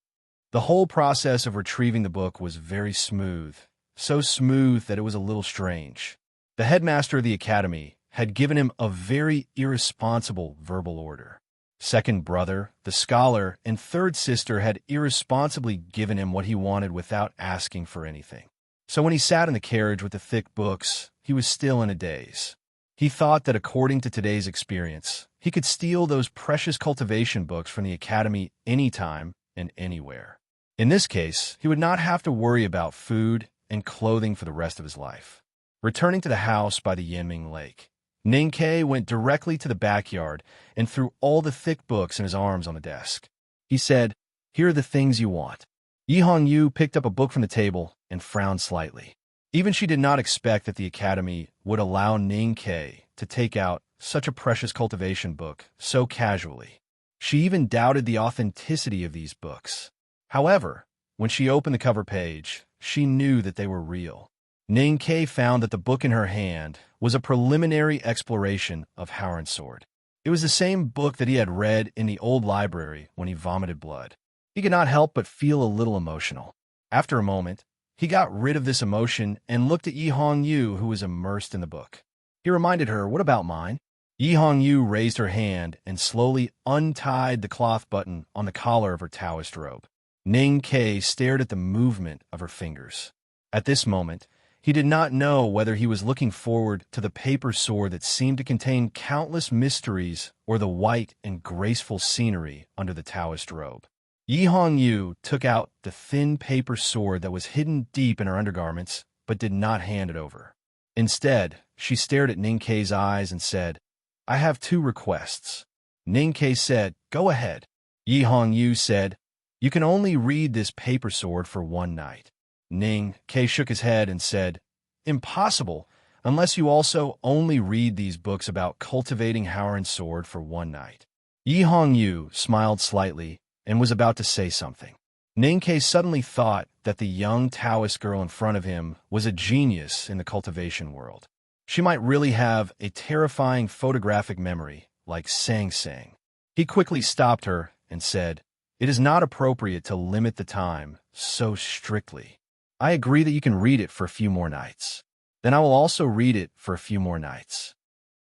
The whole process of retrieving the book was very smooth, so smooth that it was a little strange. The headmaster of the academy had given him a very irresponsible verbal order. Second brother, the scholar, and third sister had irresponsibly given him what he wanted without asking for anything. So when he sat in the carriage with the thick books, he was still in a daze. He thought that according to today's experience, he could steal those precious cultivation books from the academy anytime and anywhere. In this case, he would not have to worry about food and clothing for the rest of his life. Returning to the house by the Yanming Lake, Ning-Ke went directly to the backyard and threw all the thick books in his arms on the desk. He said, "Here are the things you want." Yi Hongyu picked up a book from the table and frowned slightly. Even she did not expect that the academy would allow Ning-Ke to take out such a precious cultivation book so casually. She even doubted the authenticity of these books. However, when she opened the cover page, she knew that they were real. Ning-Ke found that the book in her hand was a preliminary exploration of Howren's sword. It was the same book that he had read in the old library when he vomited blood. He could not help but feel a little emotional. After a moment, he got rid of this emotion and looked at Yi Hongyu, who was immersed in the book. He reminded her, "What about mine?" Yi Hongyu raised her hand and slowly untied the cloth button on the collar of her Taoist robe. Ning-Ke stared at the movement of her fingers. At this moment, he did not know whether he was looking forward to the paper sword that seemed to contain countless mysteries or the white and graceful scenery under the Taoist robe. Yi Hongyu took out the thin paper sword that was hidden deep in her undergarments, but did not hand it over. Instead, she stared at Ning-Ke's eyes and said, "I have two requests." Ning-Ke said, "Go ahead." Yi Hongyu said, "You can only read this paper sword for one night." Ning-Ke shook his head and said, "Impossible, unless you also only read these books about cultivating Howren's sword for one night." Yi Hongyu smiled slightly and was about to say something. Ning-Ke suddenly thought that the young Taoist girl in front of him was a genius in the cultivation world. She might really have a terrifying photographic memory like Sang-Sang. He quickly stopped her and said, "It is not appropriate to limit the time so strictly. I agree that you can read it for a few more nights. Then I will also read it for a few more nights."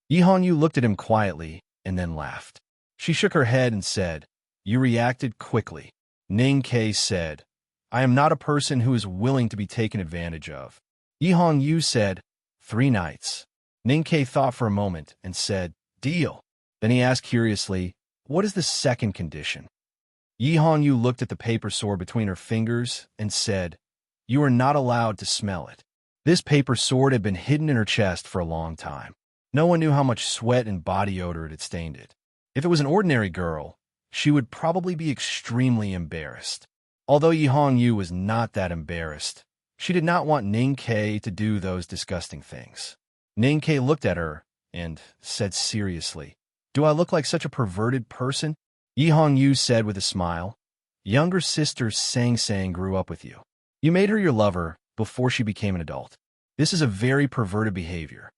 Yi Hongyu looked at him quietly and then laughed. She shook her head and said, "You reacted quickly." Ning-Ke said, "I am not a person who is willing to be taken advantage of." Yi Hongyu said, 3 nights. Ning-Ke thought for a moment and said, "Deal." Then he asked curiously, "What is the second condition?" Yi Hongyu looked at the paper sword between her fingers and said, "You are not allowed to smell it." This paper sword had been hidden in her chest for a long time. No one knew how much sweat and body odor it had stained it. If it was an ordinary girl, she would probably be extremely embarrassed. Although Yi Hongyu was not that embarrassed, she did not want Ning-Ke to do those disgusting things. Ning-Ke looked at her and said seriously, "Do I look like such a perverted person?" Yi Hongyu said with a smile, "Younger sister Sang-Sang grew up with you. You made her your lover before she became an adult. This is a very perverted behavior."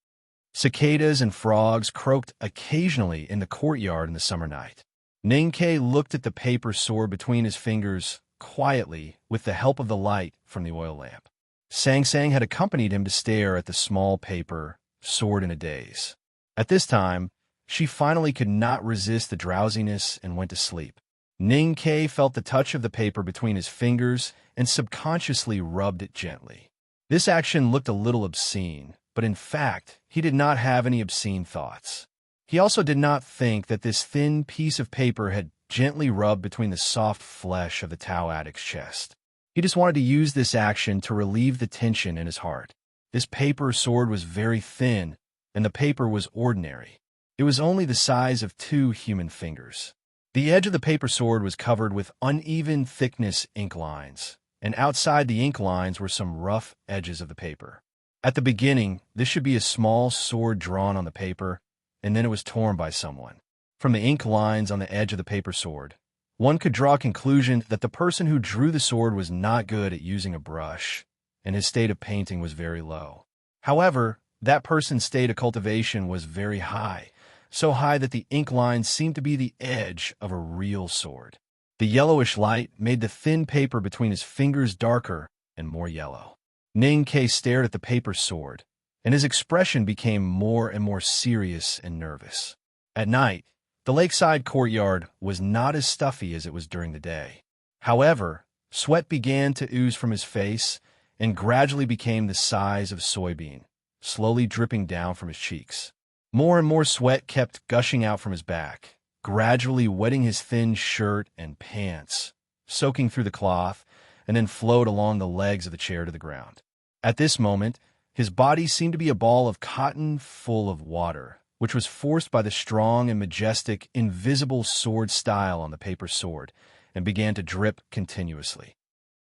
Cicadas and frogs croaked occasionally in the courtyard in the summer night. Ninkei looked at the paper sword between his fingers quietly with the help of the light from the oil lamp. Sang Sang had accompanied him to stare at the small paper sword in a daze. At this time, she finally could not resist the drowsiness and went to sleep. Ninkei felt the touch of the paper between his fingers and subconsciously rubbed it gently. This action looked a little obscene, but in fact, he did not have any obscene thoughts. He also did not think that this thin piece of paper had gently rubbed between the soft flesh of the Tao addict's chest. He just wanted to use this action to relieve the tension in his heart. This paper sword was very thin, and the paper was ordinary. It was only the size of 2 human fingers. The edge of the paper sword was covered with uneven thickness ink lines, and outside the ink lines were some rough edges of the paper. At the beginning, this should be a small sword drawn on the paper, and then it was torn by someone. From the ink lines on the edge of the paper sword, one could draw a conclusion that the person who drew the sword was not good at using a brush, and his state of painting was very low. However, that person's state of cultivation was very high, so high that the ink lines seemed to be the edge of a real sword. The yellowish light made the thin paper between his fingers darker and more yellow. Ninkei stared at the paper sword, and his expression became more and more serious and nervous. At night, the lakeside courtyard was not as stuffy as it was during the day. However, sweat began to ooze from his face and gradually became the size of a soybean, slowly dripping down from his cheeks. More and more sweat kept gushing out from his back, gradually wetting his thin shirt and pants, soaking through the cloth, and then flowed along the legs of the chair to the ground. At this moment, his body seemed to be a ball of cotton full of water, which was forced by the strong and majestic, invisible sword style on the paper sword, and began to drip continuously.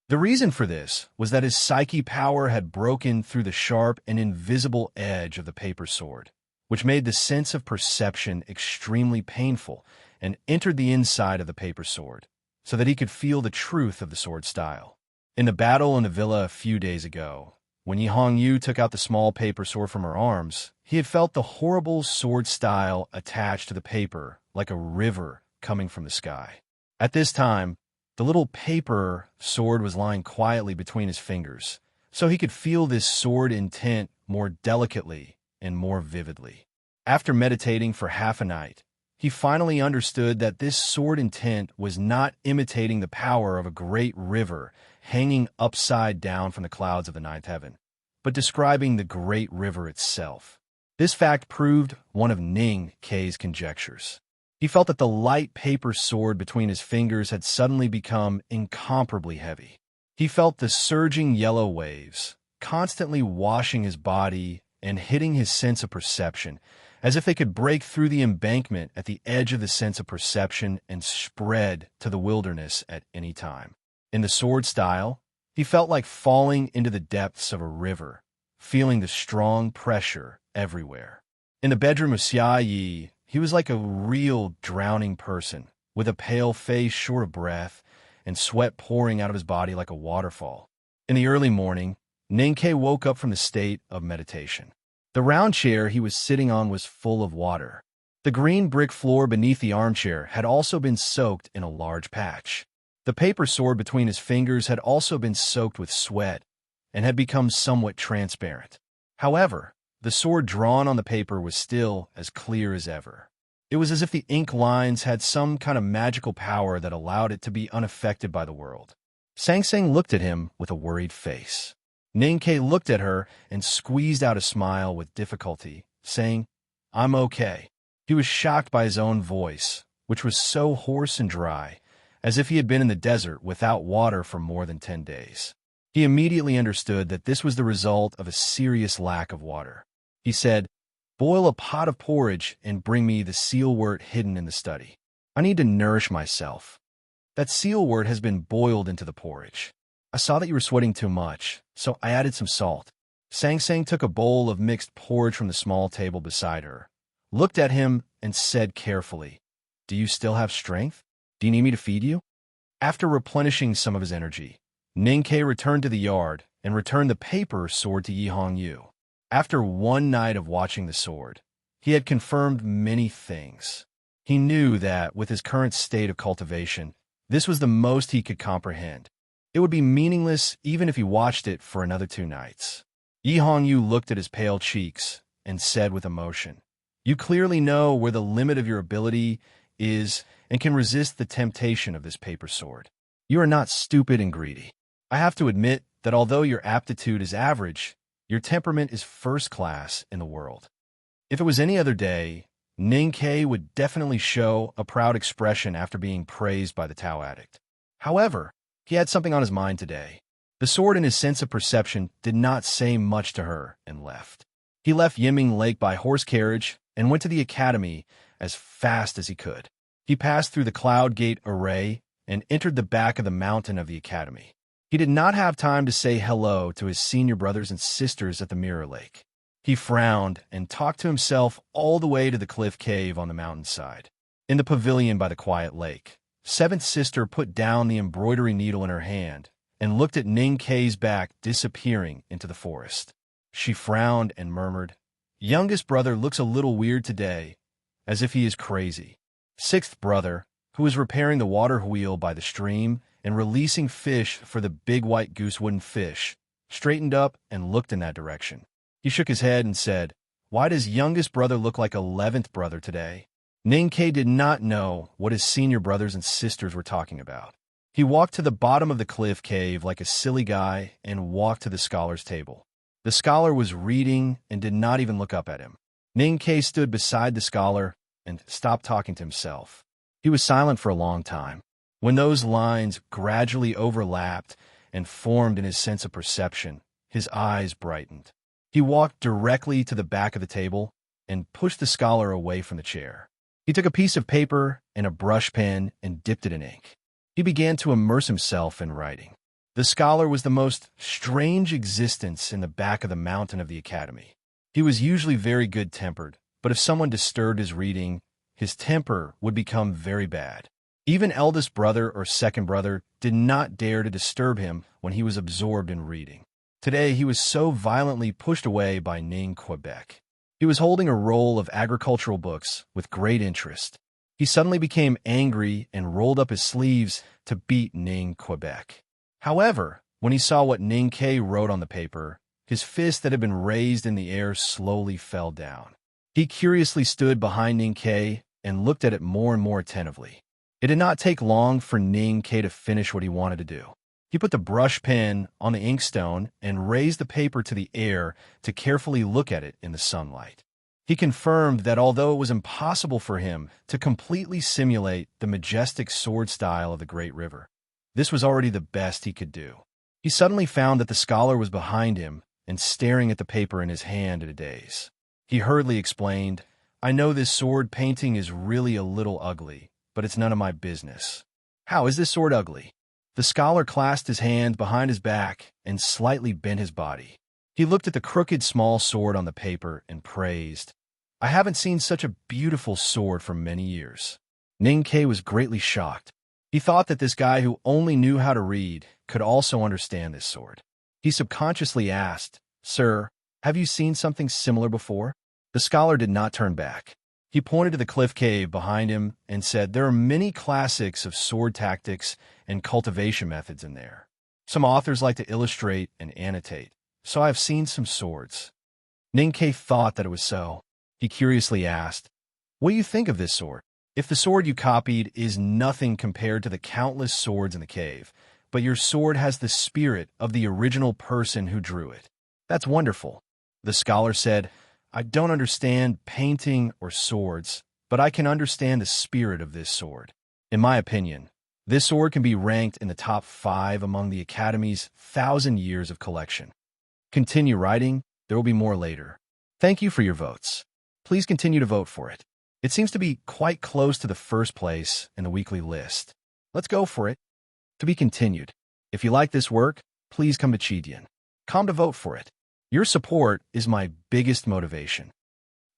The reason for this was that his psyche power had broken through the sharp and invisible edge of the paper sword, which made the sense of perception extremely painful, and entered the inside of the paper sword, so that he could feel the truth of the sword style. In the battle in the villa a few days ago, when Yi Hongyu took out the small paper sword from her arms, he had felt the horrible sword style attached to the paper like a river coming from the sky. At this time, the little paper sword was lying quietly between his fingers, so he could feel this sword intent more delicately and more vividly. After meditating for half a night, he finally understood that this sword intent was not imitating the power of a great river hanging upside down from the clouds of the ninth heaven, but describing the great river itself. This fact proved one of Ning Kei's conjectures. He felt that the light paper sword between his fingers had suddenly become incomparably heavy. He felt the surging yellow waves, constantly washing his body and hitting his sense of perception, as if they could break through the embankment at the edge of the sense of perception and spread to the wilderness at any time. In the sword style, he felt like falling into the depths of a river, feeling the strong pressure everywhere. In the bedroom of Xia Yi, he was like a real drowning person, with a pale face short of breath, and sweat pouring out of his body like a waterfall. In the early morning, Ninkei woke up from the state of meditation. The round chair he was sitting on was full of water. The green brick floor beneath the armchair had also been soaked in a large patch. The paper sword between his fingers had also been soaked with sweat and had become somewhat transparent. However, the sword drawn on the paper was still as clear as ever. It was as if the ink lines had some kind of magical power that allowed it to be unaffected by the world. Sang Sang looked at him with a worried face. Ninkei looked at her and squeezed out a smile with difficulty, saying, "I'm okay." He was shocked by his own voice, which was so hoarse and dry, as if he had been in the desert without water for more than 10 days. He immediately understood that this was the result of a serious lack of water. He said, "Boil a pot of porridge and bring me the sealwort hidden in the study. I need to nourish myself. That sealwort has been boiled into the porridge. I saw that you were sweating too much, so I added some salt." Sang Sang took a bowl of mixed porridge from the small table beside her, looked at him, and said carefully, "Do you still have strength? Do you need me to feed you?" After replenishing some of his energy, Ninkei returned to the yard and returned the paper sword to Yi Hongyu. After one night of watching the sword, he had confirmed many things. He knew that, with his current state of cultivation, this was the most he could comprehend. It would be meaningless even if he watched it for another 2 nights. Yi Hongyu looked at his pale cheeks and said with emotion, "You clearly know where the limit of your ability is and can resist the temptation of this paper sword. You are not stupid and greedy. I have to admit that although your aptitude is average, your temperament is first class in the world." If it was any other day, Ning Ke would definitely show a proud expression after being praised by the Tao addict. However, he had something on his mind today. The sword in his sense of perception did not say much to her and left. He left Yinming Lake by horse carriage and went to the academy as fast as he could. He passed through the Cloud Gate array and entered the back of the mountain of the academy. He did not have time to say hello to his senior brothers and sisters at the Mirror Lake. He frowned and talked to himself all the way to the cliff cave on the mountainside. In the pavilion by the quiet lake, Seventh Sister put down the embroidery needle in her hand and looked at Ning Ke's back disappearing into the forest. She frowned and murmured, "Youngest brother looks a little weird today, as if he is crazy." Sixth brother, who was repairing the water wheel by the stream and releasing fish for the big white goose wooden fish, straightened up and looked in that direction. He shook his head and said, "Why does youngest brother look like 11th brother today?" Ning Ke did not know what his senior brothers and sisters were talking about. He walked to the bottom of the cliff cave like a silly guy and walked to the scholar's table. The scholar was reading and did not even look up at him. Ning Ke stood beside the scholar and stopped talking to himself. He was silent for a long time. When those lines gradually overlapped and formed in his sense of perception, his eyes brightened. He walked directly to the back of the table and pushed the scholar away from the chair. He took a piece of paper and a brush pen and dipped it in ink. He began to immerse himself in writing. The scholar was the most strange existence in the back of the mountain of the academy. He was usually very good-tempered, but if someone disturbed his reading, his temper would become very bad. Even eldest brother or second brother did not dare to disturb him when he was absorbed in reading. Today, he was so violently pushed away by Ning Quebec. He was holding a roll of agricultural books with great interest. He suddenly became angry and rolled up his sleeves to beat Ning Quebec. However, when he saw what Ning Ke wrote on the paper, his fist that had been raised in the air slowly fell down. He curiously stood behind Ning Ke and looked at it more and more attentively. It did not take long for Ning Ke to finish what he wanted to do. He put the brush pen on the inkstone and raised the paper to the air to carefully look at it in the sunlight. He confirmed that although it was impossible for him to completely simulate the majestic sword style of the Great River, this was already the best he could do. He suddenly found that the scholar was behind him and staring at the paper in his hand in a daze. He hurriedly explained, "I know this sword painting is really a little ugly, but it's none of my business." "How is this sword ugly?" The scholar clasped his hands behind his back and slightly bent his body. He looked at the crooked small sword on the paper and praised, "I haven't seen such a beautiful sword for many years." Ning Ke was greatly shocked. He thought that this guy who only knew how to read could also understand this sword. He subconsciously asked, "Sir, have you seen something similar before?" The scholar did not turn back. He pointed to the cliff cave behind him and said, "There are many classics of sword tactics and cultivation methods in there. Some authors like to illustrate and annotate, so I have seen some swords." Ning Ke thought that it was so. He curiously asked, "What do you think of this sword? If the sword you copied is nothing compared to the countless swords in the cave, but your sword has the spirit of the original person who drew it, that's wonderful." The scholar said, "I don't understand painting or swords, but I can understand the spirit of this sword. In my opinion, this sword can be ranked in the top 5 among the Academy's 1,000 years of collection." Continue writing. There will be more later. Thank you for your votes. Please continue to vote for it. It seems to be quite close to the first place in the weekly list. Let's go for it. To be continued. If you like this work, please come to Chidian. Come to vote for it. Your support is my biggest motivation.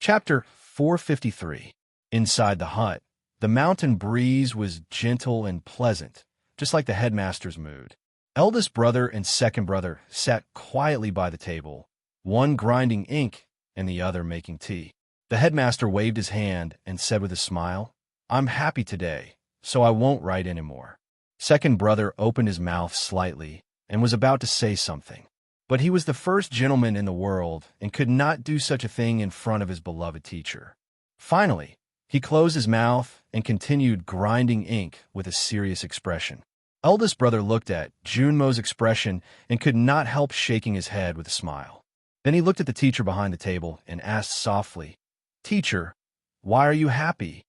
Chapter 453. Inside the hut, the mountain breeze was gentle and pleasant, just like the headmaster's mood. Eldest brother and second brother sat quietly by the table, one grinding ink and the other making tea. The headmaster waved his hand and said with a smile, "I'm happy today, so I won't write anymore." Second brother opened his mouth slightly and was about to say something. But he was the first gentleman in the world and could not do such a thing in front of his beloved teacher. Finally, he closed his mouth and continued grinding ink with a serious expression. Eldest brother looked at Junmo's expression and could not help shaking his head with a smile. Then he looked at the teacher behind the table and asked softly, "Teacher, why are you happy?"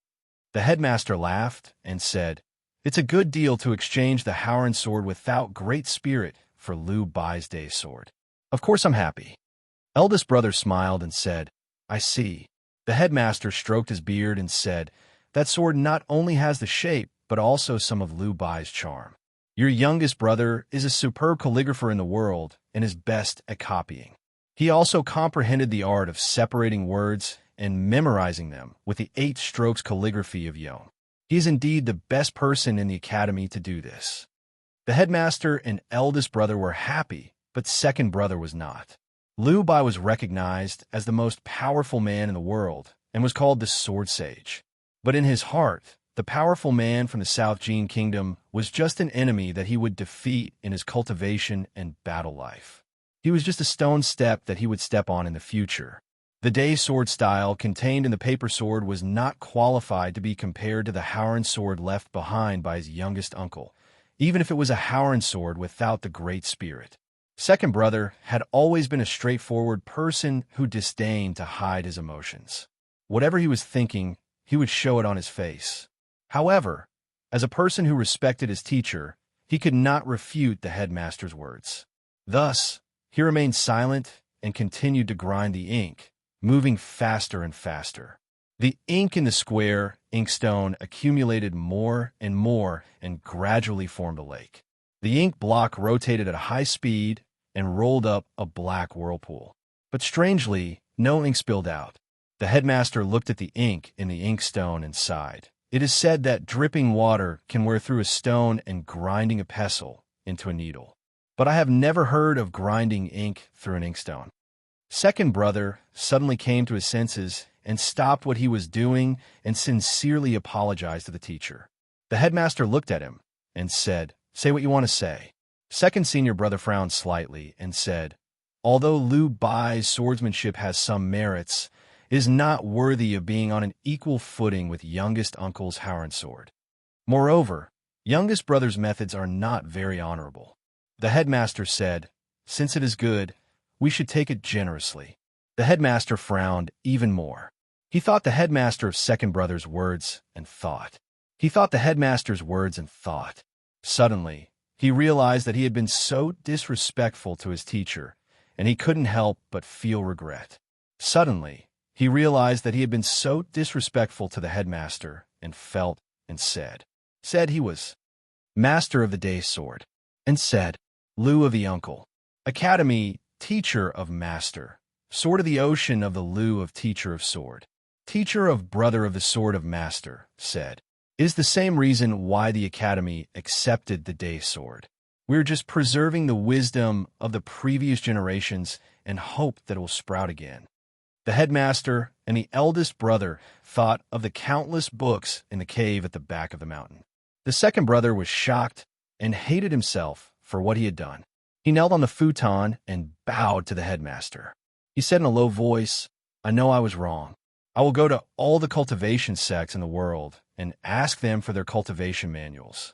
The headmaster laughed and said, "It's a good deal to exchange the Howren sword without great spirit for Liu Bai's day sword. Of course I'm happy." Eldest brother smiled and said, "I see." The headmaster stroked his beard and said, "That sword not only has the shape, but also some of Liu Bai's charm. Your youngest brother is a superb calligrapher in the world and is best at copying. He also comprehended the art of separating words and memorizing them with the 8 strokes calligraphy of Yom. He is indeed the best person in the academy to do this." The headmaster and eldest brother were happy, but second brother was not. Liu Bai was recognized as the most powerful man in the world and was called the Sword Sage. But in his heart, the powerful man from the South Jin Kingdom was just an enemy that he would defeat in his cultivation and battle life. He was just a stone step that he would step on in the future. The day sword style contained in the paper sword was not qualified to be compared to the Howren sword left behind by his youngest uncle, even if it was a Howren sword without the great spirit. Second brother had always been a straightforward person who disdained to hide his emotions. Whatever he was thinking, he would show it on his face. However, as a person who respected his teacher, he could not refute the headmaster's words. Thus, he remained silent and continued to grind the ink, moving faster and faster. The ink in the square inkstone accumulated more and gradually formed a lake. The ink block rotated at a high speed and rolled up a black whirlpool. But strangely, no ink spilled out. The headmaster looked at the ink in the inkstone and sighed. It is said that dripping water can wear through a stone and grinding a pestle into a needle. But I have never heard of grinding ink through an inkstone. Second brother suddenly came to his senses and stopped what he was doing and sincerely apologized to the teacher. The headmaster looked at him and said, "Say what you want to say." Second senior brother frowned slightly and said, "Although Liu Bai's swordsmanship has some merits, it is not worthy of being on an equal footing with youngest uncle's Howren sword. Moreover, youngest brother's methods are not very honorable." The headmaster said, "Since it is good, we should take it generously." The headmaster frowned even more. He thought the headmaster of second brother's words and thought. Suddenly, he realized that he had been so disrespectful to his teacher, and he couldn't help but feel regret. Suddenly, he realized that he had been so disrespectful to the headmaster and felt and said he was master of the day sword, and said, Liu of the uncle, academy, teacher of master, sword of the ocean of the Liu of teacher of sword, teacher of brother of the sword of master, said. It is the same reason why the academy accepted the day sword. We are just preserving the wisdom of the previous generations and hope that it will sprout again. The headmaster and the eldest brother thought of the countless books in the cave at the back of the mountain. The second brother was shocked and hated himself for what he had done. He knelt on the futon and bowed to the headmaster. He said in a low voice, "I know I was wrong. I will go to all the cultivation sects in the world and ask them for their cultivation manuals."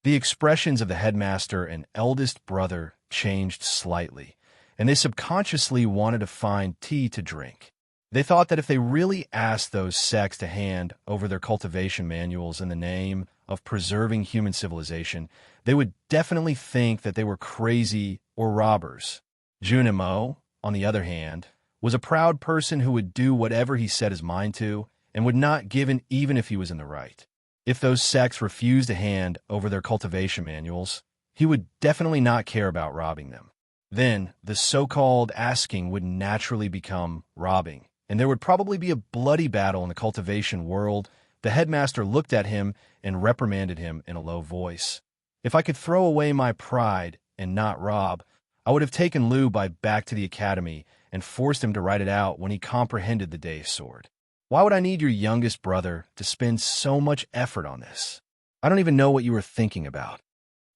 The expressions of the headmaster and eldest brother changed slightly, and they subconsciously wanted to find tea to drink. They thought that if they really asked those sects to hand over their cultivation manuals in the name of preserving human civilization, they would definitely think that they were crazy or robbers. Junimo, on the other hand, was a proud person who would do whatever he set his mind to and would not give in even if he was in the right. If those sects refused to hand over their cultivation manuals, he would definitely not care about robbing them. Then, the so-called asking would naturally become robbing, and there would probably be a bloody battle in the cultivation world. The headmaster looked at him and reprimanded him in a low voice. If I could throw away my pride and not rob, I would have taken Liu Bai back to the academy and forced him to write it out when he comprehended the day's sword. Why would I need your youngest brother to spend so much effort on this? I don't even know what you were thinking about.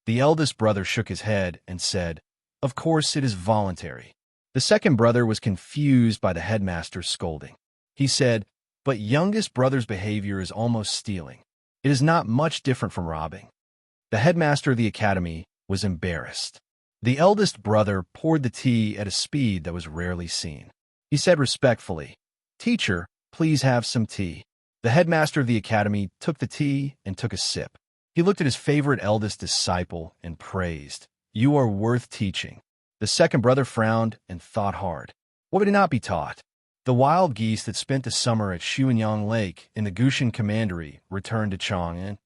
The eldest brother shook his head and said, Of course it is voluntary. The second brother was confused by the headmaster's scolding. He said, But youngest brother's behavior is almost stealing. It is not much different from robbing. The headmaster of the academy was embarrassed. The eldest brother poured the tea at a speed that was rarely seen. He said respectfully, Teacher, please have some tea. The headmaster of the academy took the tea and took a sip. He looked at his favorite eldest disciple and praised, You are worth teaching. The second brother frowned and thought hard. What would he not be taught? The wild geese that spent the summer at Shuanyang Lake in the Gushan Commandery returned to Chang'an.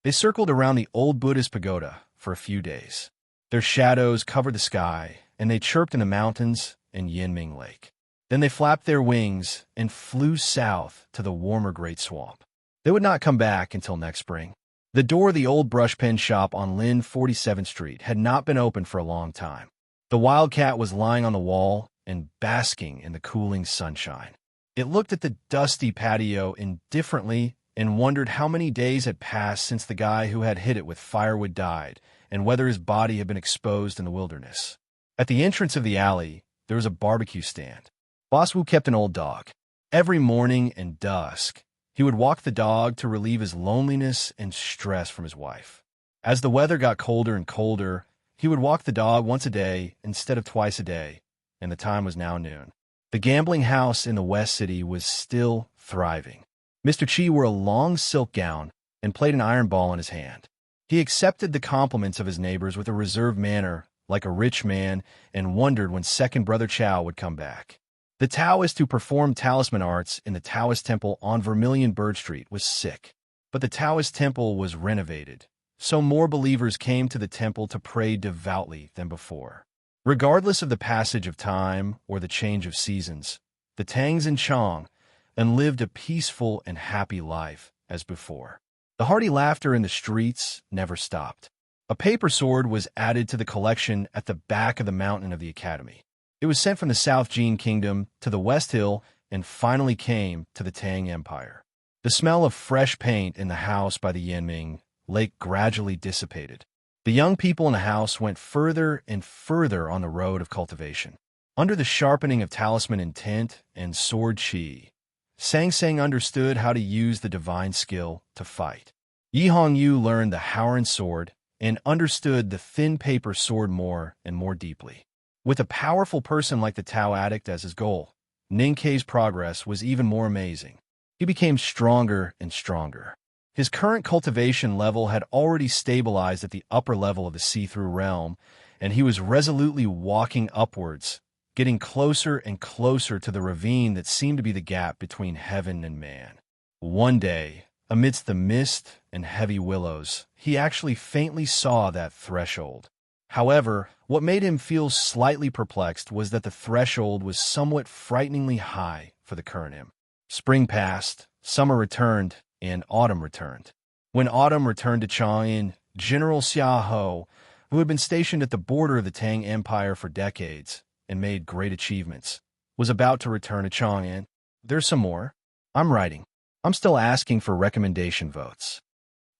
They circled around the old Buddhist pagoda for a few days. Their shadows covered the sky, and they chirped in the mountains and Yinming Lake. Then they flapped their wings and flew south to the warmer Great Swamp. They would not come back until next spring. The door of the old brush pen shop on Lin 47th Street had not been open for a long time. The wildcat was lying on the wall and basking in the cooling sunshine. It looked at the dusty patio indifferently and wondered how many days had passed since the guy who had hit it with firewood died, and whether his body had been exposed in the wilderness. At the entrance of the alley, there was a barbecue stand. Boss Wu kept an old dog. Every morning and dusk, he would walk the dog to relieve his loneliness and stress from his wife. As the weather got colder and colder, he would walk the dog once a day instead of twice a day, and the time was now noon. The gambling house in the West City was still thriving. Mr. Chi wore a long silk gown and played an iron ball in his hand. He accepted the compliments of his neighbors with a reserved manner, like a rich man, and wondered when second brother Chow would come back. The Taoist who performed talisman arts in the Taoist temple on Vermilion Bird Street was sick, but the Taoist temple was renovated, so more believers came to the temple to pray devoutly than before. Regardless of the passage of time or the change of seasons, the Tangs in Chang and lived a peaceful and happy life as before. The hearty laughter in the streets never stopped. A paper sword was added to the collection at the back of the mountain of the academy. It was sent from the South Jin Kingdom to the West Hill and finally came to the Tang Empire. The smell of fresh paint in the house by the Yinming Lake gradually dissipated. The young people in the house went further and further on the road of cultivation. Under the sharpening of talisman intent and sword chi, Sang Sang understood how to use the divine skill to fight. Yi Hongyu learned the Howren sword and understood the thin paper sword more and more deeply. With a powerful person like the Tao addict as his goal, Ning Kei's progress was even more amazing. He became stronger and stronger. His current cultivation level had already stabilized at the upper level of the see-through realm, and he was resolutely walking upwards, getting closer and closer to the ravine that seemed to be the gap between heaven and man. One day, amidst the mist and heavy willows, he actually faintly saw that threshold. However, what made him feel slightly perplexed was that the threshold was somewhat frighteningly high for the current him. Spring passed, summer returned, and autumn returned. When autumn returned to Chang'an, General Xia Ho, who had been stationed at the border of the Tang Empire for decades and made great achievements, was about to return to Chang'an. There's some more. I'm writing. I'm still asking for recommendation votes.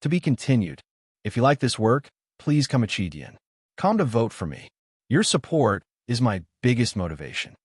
To be continued. If you like this work, please come Chidian. Come to vote for me. Your support is my biggest motivation.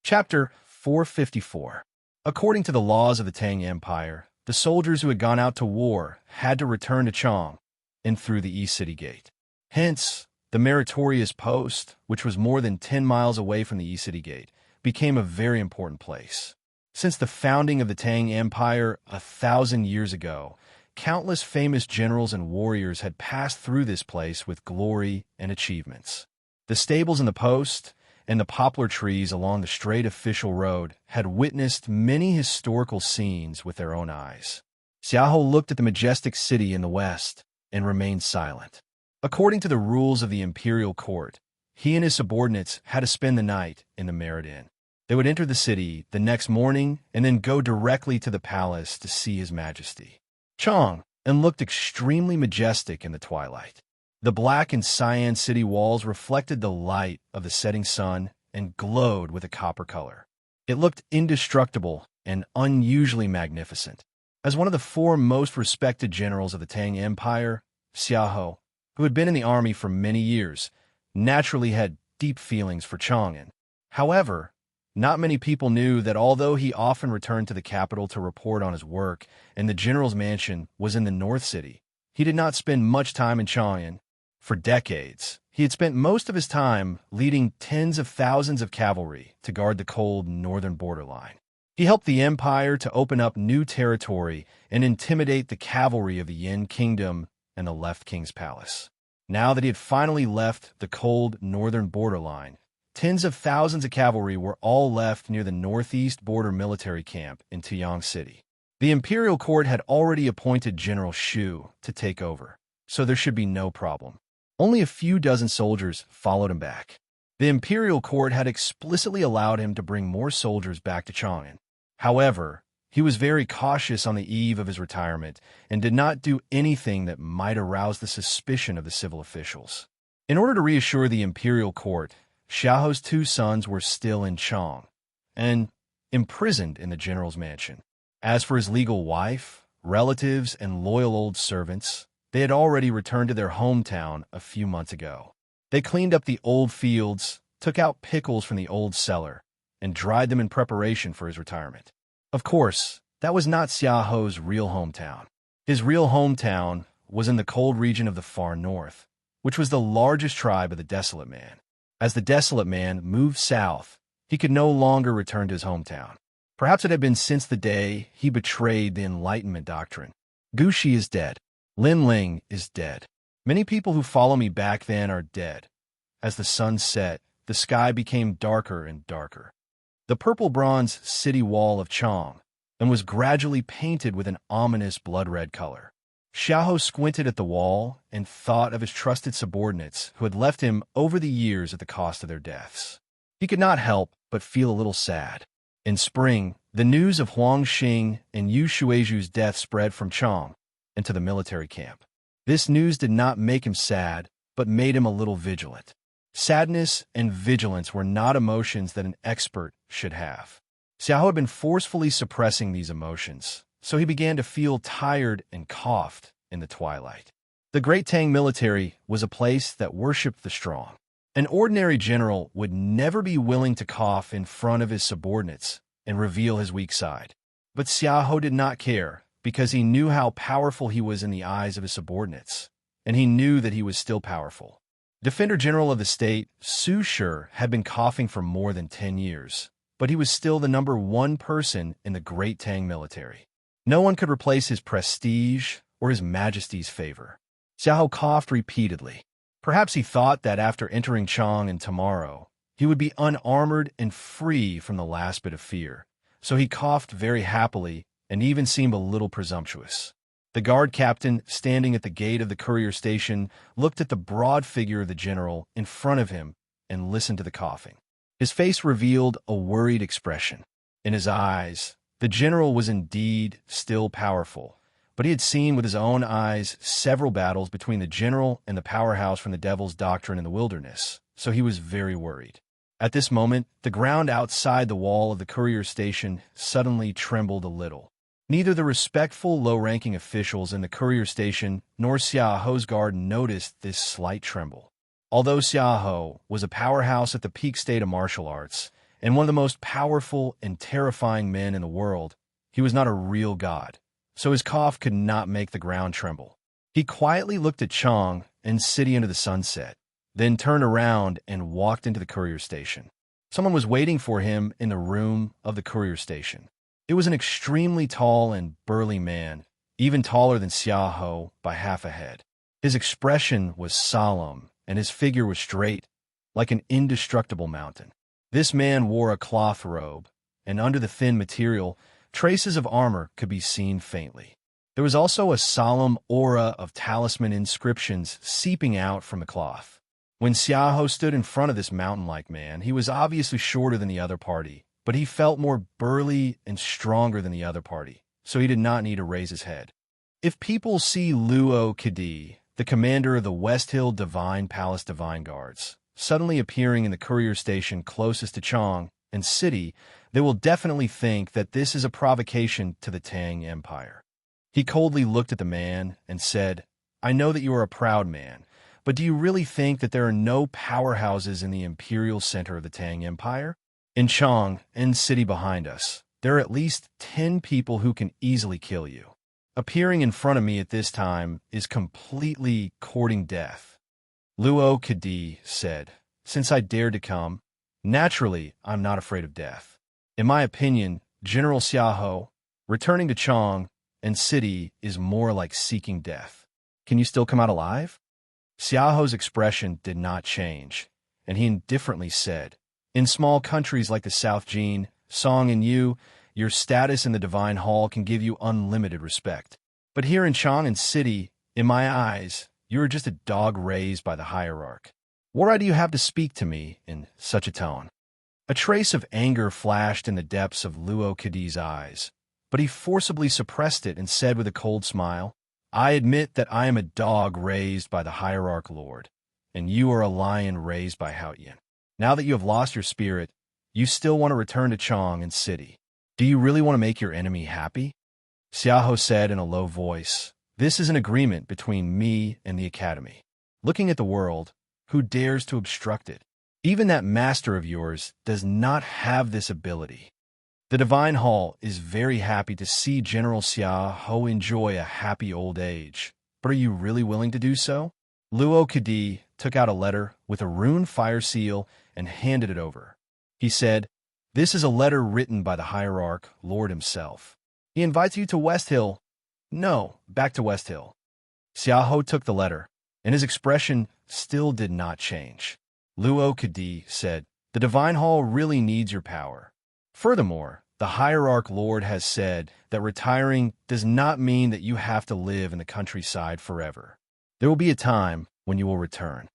Chapter 454. According to the laws of the Tang Empire, the soldiers who had gone out to war had to return to Chang and through the East City Gate. Hence, the meritorious post, which was more than 10 miles away from the East City Gate, became a very important place. Since the founding of the Tang Empire 1,000 years ago, countless famous generals and warriors had passed through this place with glory and achievements. The stables in the post and the poplar trees along the straight official road had witnessed many historical scenes with their own eyes. Xiaoho looked at the majestic city in the west and remained silent. According to the rules of the imperial court, he and his subordinates had to spend the night in the Merit Inn. They would enter the city the next morning and then go directly to the palace to see His Majesty. Chang and looked extremely majestic in the twilight. The black and cyan city walls reflected the light of the setting sun and glowed with a copper color. It looked indestructible and unusually magnificent. As one of the four most respected generals of the Tang Empire, Xiahou, who had been in the army for many years, naturally had deep feelings for Chang'an. However, not many people knew that although he often returned to the capital to report on his work, and the general's mansion was in the North City, he did not spend much time in Chang'an. For decades, he had spent most of his time leading tens of thousands of cavalry to guard the cold northern borderline. He helped the empire to open up new territory and intimidate the cavalry of the Yin Kingdom and the Left King's palace. Now that he had finally left the cold northern borderline, tens of thousands of cavalry were all left near the northeast border military camp in Tuyang City. The imperial court had already appointed General Shu to take over, so there should be no problem. Only a few dozen soldiers followed him back. The imperial court had explicitly allowed him to bring more soldiers back to Chang'an. However, he was very cautious on the eve of his retirement and did not do anything that might arouse the suspicion of the civil officials. In order to reassure the imperial court, Xiaohu's two sons were still in Chang and imprisoned in the general's mansion. As for his legal wife, relatives, and loyal old servants, they had already returned to their hometown a few months ago. They cleaned up the old fields, took out pickles from the old cellar, and dried them in preparation for his retirement. Of course, that was not Xiaohu's real hometown. His real hometown was in the cold region of the far north, which was the largest tribe of the Desolate Man. As the Desolate Man moved south, he could no longer return to his hometown. Perhaps it had been since the day he betrayed the Enlightenment doctrine. Gushi is dead. Lin Ling is dead. Many people who follow me back then are dead. As the sun set, the sky became darker and darker. The purple bronze city wall of Chang and was gradually painted with an ominous blood-red color. Xiahou squinted at the wall and thought of his trusted subordinates who had left him over the years at the cost of their deaths. He could not help but feel a little sad. In spring, the news of Huang Xing and Yu Shuizhu's death spread from Chang into the military camp. This news did not make him sad, but made him a little vigilant. Sadness and vigilance were not emotions that an expert should have. Xiahou had been forcefully suppressing these emotions, so he began to feel tired and coughed in the twilight. The Great Tang military was a place that worshipped the strong. An ordinary general would never be willing to cough in front of his subordinates and reveal his weak side. But Xiahou did not care, because he knew how powerful he was in the eyes of his subordinates, and he knew that he was still powerful. Defender General of the state, Su Shi, had been coughing for more than 10 years, but he was still the number one person in the Great Tang military. No one could replace his prestige or his majesty's favor. Xiahou coughed repeatedly. Perhaps he thought that after entering Chang'an tomorrow, he would be unarmored and free from the last bit of fear, so he coughed very happily and even seemed a little presumptuous. The guard captain, standing at the gate of the courier station, looked at the broad figure of the general in front of him and listened to the coughing. His face revealed a worried expression. In his eyes, the general was indeed still powerful, but he had seen with his own eyes several battles between the general and the powerhouse from the Devil's Doctrine in the wilderness, so he was very worried. At this moment, the ground outside the wall of the courier station suddenly trembled a little. Neither the respectful, low-ranking officials in the courier station nor Xiahou's guard noticed this slight tremble. Although Xiahou was a powerhouse at the peak state of martial arts and one of the most powerful and terrifying men in the world, he was not a real god, so his cough could not make the ground tremble. He quietly looked at Chang and City into the sunset, then turned around and walked into the courier station. Someone was waiting for him in the room of the courier station. It was an extremely tall and burly man, even taller than Xiahou by half a head. His expression was solemn, and his figure was straight, like an indestructible mountain. This man wore a cloth robe, and under the thin material, traces of armor could be seen faintly. There was also a solemn aura of talisman inscriptions seeping out from the cloth. When Xiahou stood in front of this mountain-like man, he was obviously shorter than the other party, but he felt more burly and stronger than the other party, so he did not need to raise his head. If people see Luo Kadi, the commander of the West Hill Divine Palace Divine Guards, suddenly appearing in the courier station closest to Chang and city, they will definitely think that this is a provocation to the Tang Empire. He coldly looked at the man and said, I know that you are a proud man, but do you really think that there are no powerhouses in the imperial center of the Tang Empire? In Chang and city behind us, there are at least 10 people who can easily kill you. Appearing in front of me at this time is completely courting death. Luo Kadi said, since I dared to come, naturally I'm not afraid of death. In my opinion, General Xiaoho, returning to Chang and city is more like seeking death. Can you still come out alive? Xiaoho's expression did not change, and he indifferently said, in small countries like the South Jin, Song and you, your status in the Divine Hall can give you unlimited respect. But here in Chang'an City, in my eyes, you are just a dog raised by the hierarch. What right do you have to speak to me in such a tone? A trace of anger flashed in the depths of Luo Kadi's eyes, but he forcibly suppressed it and said with a cold smile, I admit that I am a dog raised by the hierarch lord, and you are a lion raised by Haoyan. Now that you have lost your spirit, you still want to return to Chang and city. Do you really want to make your enemy happy? Xiaoho said in a low voice, this is an agreement between me and the academy. Looking at the world, who dares to obstruct it? Even that master of yours does not have this ability. The Divine Hall is very happy to see General Xiaoho enjoy a happy old age. But are you really willing to do so? Luo Kadi took out a letter with a rune fire seal and handed it over. He said, this is a letter written by the hierarch, Lord himself. He invites you to West Hill. No, back to West Hill. Xiaoho took the letter, and his expression still did not change. Luo Kadi said, the Divine Hall really needs your power. Furthermore, the hierarch Lord has said that retiring does not mean that you have to live in the countryside forever. There will be a time when you will return.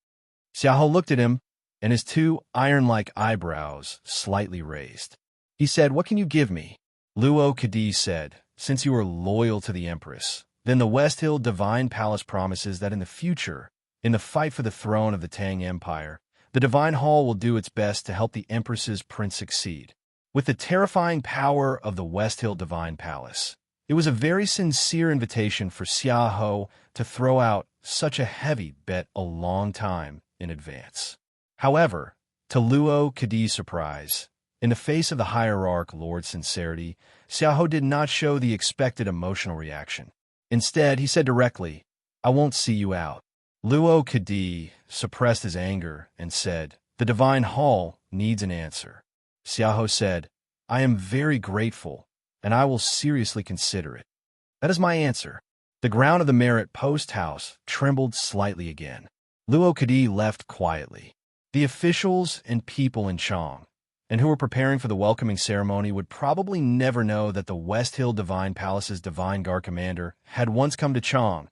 Xiaoho looked at him, and his two iron-like eyebrows slightly raised. He said, what can you give me? Luo Kadi said, since you are loyal to the Empress, then the West Hill Divine Palace promises that in the future, in the fight for the throne of the Tang Empire, the Divine Hall will do its best to help the Empress's prince succeed. With the terrifying power of the West Hill Divine Palace, it was a very sincere invitation for Xiaoho to throw out such a heavy bet a long time in advance. However, to Luo Kadi's surprise, in the face of the hierarch Lord's sincerity, Xiaoho did not show the expected emotional reaction. Instead, he said directly, I won't see you out. Luo Kadi suppressed his anger and said, the Divine Hall needs an answer. Xiaoho said, I am very grateful, and I will seriously consider it. That is my answer. The ground of the Merit Post House trembled slightly again. Luo Kadi left quietly. The officials and people in Chang, and who were preparing for the welcoming ceremony, would probably never know that the West Hill Divine Palace's Divine Guard commander had once come to Chang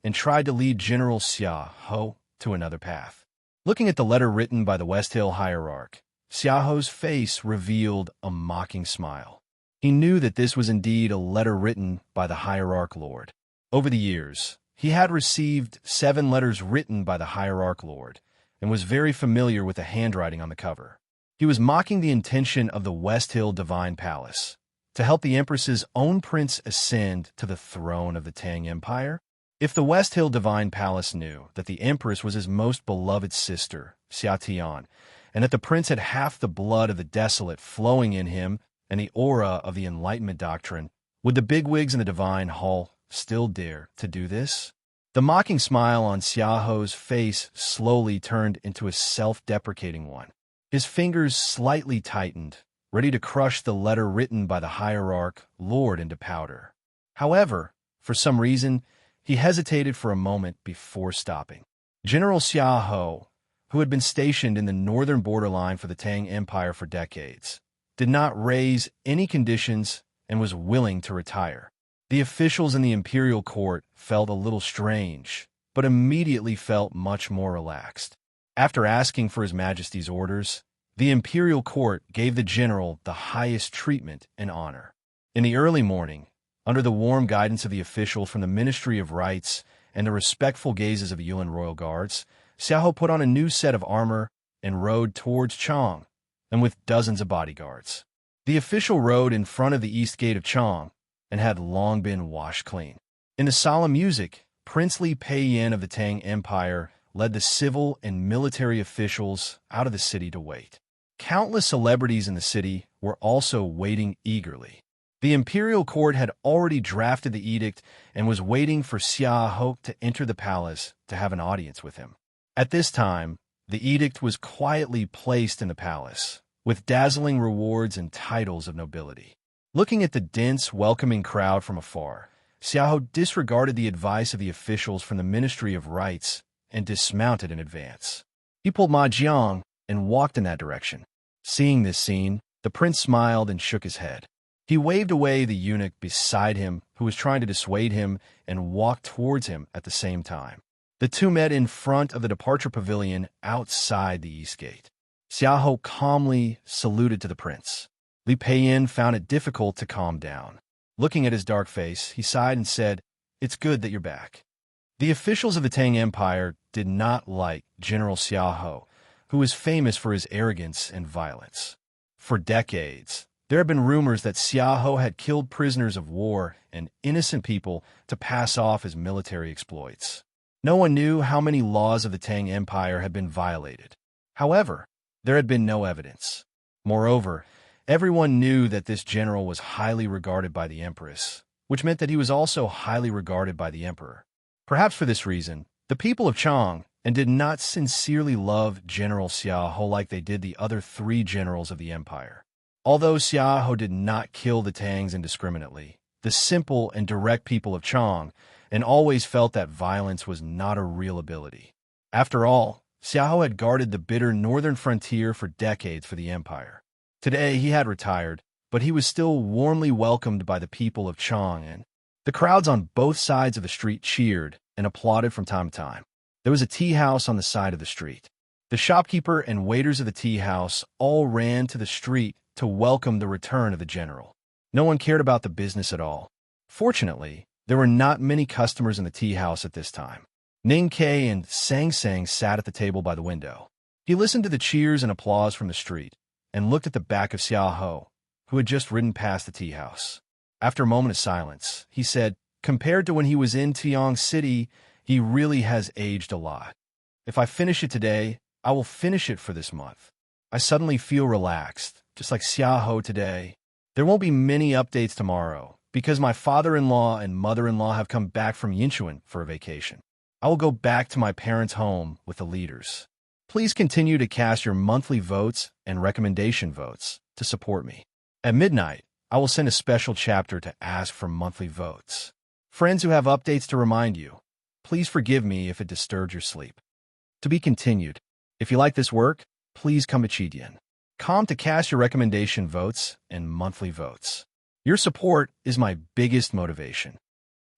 and tried to lead General Xiaoho to another path. Looking at the letter written by the West Hill hierarch, Xiaoho's face revealed a mocking smile. He knew that this was indeed a letter written by the hierarch lord. Over the years, he had received 7 letters written by the hierarch lord, and was very familiar with the handwriting on the cover. He was mocking the intention of the West Hill Divine Palace to help the Empress's own prince ascend to the throne of the Tang Empire. If the West Hill Divine Palace knew that the Empress was his most beloved sister, Xiatian, and that the prince had half the blood of the desolate flowing in him and the aura of the Enlightenment doctrine, would the bigwigs in the Divine Hall still dare to do this? The mocking smile on Xiaoho's face slowly turned into a self-deprecating one. His fingers slightly tightened, ready to crush the letter written by the hierarch Lord into powder. However, for some reason, he hesitated for a moment before stopping. General Xiaoho, who had been stationed in the northern borderline for the Tang Empire for decades, did not raise any conditions and was willing to retire. The officials in the imperial court felt a little strange, but immediately felt much more relaxed. After asking for His Majesty's orders, the imperial court gave the general the highest treatment and honor. In the early morning, under the warm guidance of the officials from the Ministry of Rights and the respectful gazes of the Yulin Royal Guards, Xiaohou put on a new set of armor and rode towards Chang, and with dozens of bodyguards. The official rode in front of the east gate of Chang and had long been washed clean. In the solemn music, Prince Li Peiyan of the Tang Empire led the civil and military officials out of the city to wait. Countless celebrities in the city were also waiting eagerly. The imperial court had already drafted the edict and was waiting for Xiaohou to enter the palace to have an audience with him. At this time, the edict was quietly placed in the palace, with dazzling rewards and titles of nobility. Looking at the dense, welcoming crowd from afar, Xiaohou disregarded the advice of the officials from the Ministry of Rites and dismounted in advance. He pulled Ma Jiang and walked in that direction. Seeing this scene, the prince smiled and shook his head. He waved away the eunuch beside him, who was trying to dissuade him, and walked towards him at the same time. The two met in front of the departure pavilion outside the east gate. Xiaohou calmly saluted to the prince. Li Peiyan found it difficult to calm down. Looking at his dark face, he sighed and said, "It's good that you're back." The officials of the Tang Empire did not like General Xiaohou, who was famous for his arrogance and violence. For decades, there had been rumors that Xiaohou had killed prisoners of war and innocent people to pass off as military exploits. No one knew how many laws of the Tang Empire had been violated. However, there had been no evidence. Moreover, everyone knew that this general was highly regarded by the empress, which meant that he was also highly regarded by the emperor. Perhaps for this reason, the people of Chang and did not sincerely love General Xiaohou like they did the other three generals of the empire. Although Xiaohou did not kill the Tangs indiscriminately, the simple and direct people of Chang and always felt that violence was not a real ability. After all, Xiaohou had guarded the bitter northern frontier for decades for the empire. Today he had retired, but he was still warmly welcomed by the people of Chang, and the crowds on both sides of the street cheered and applauded from time to time. There was a tea house on the side of the street. The shopkeeper and waiters of the tea house all ran to the street to welcome the return of the general. No one cared about the business at all. Fortunately, there were not many customers in the tea house at this time. Ning Ke and Sang Sang sat at the table by the window. He listened to the cheers and applause from the street and looked at the back of Xiaohou, who had just ridden past the tea house. After a moment of silence, he said, "Compared to when he was in Tiang City, he really has aged a lot. If I finish it today, I will finish it for this month. I suddenly feel relaxed, just like Xiaohou today. There won't be many updates tomorrow, because my father-in-law and mother-in-law have come back from Yinchuan for a vacation. I will go back to my parents' home with the leaders. Please continue to cast your monthly votes and recommendation votes to support me. At midnight, I will send a special chapter to ask for monthly votes. Friends who have updates to remind you, please forgive me if it disturbed your sleep." To be continued. If you like this work, please come to Chidian.com to cast your recommendation votes and monthly votes. Your support is my biggest motivation.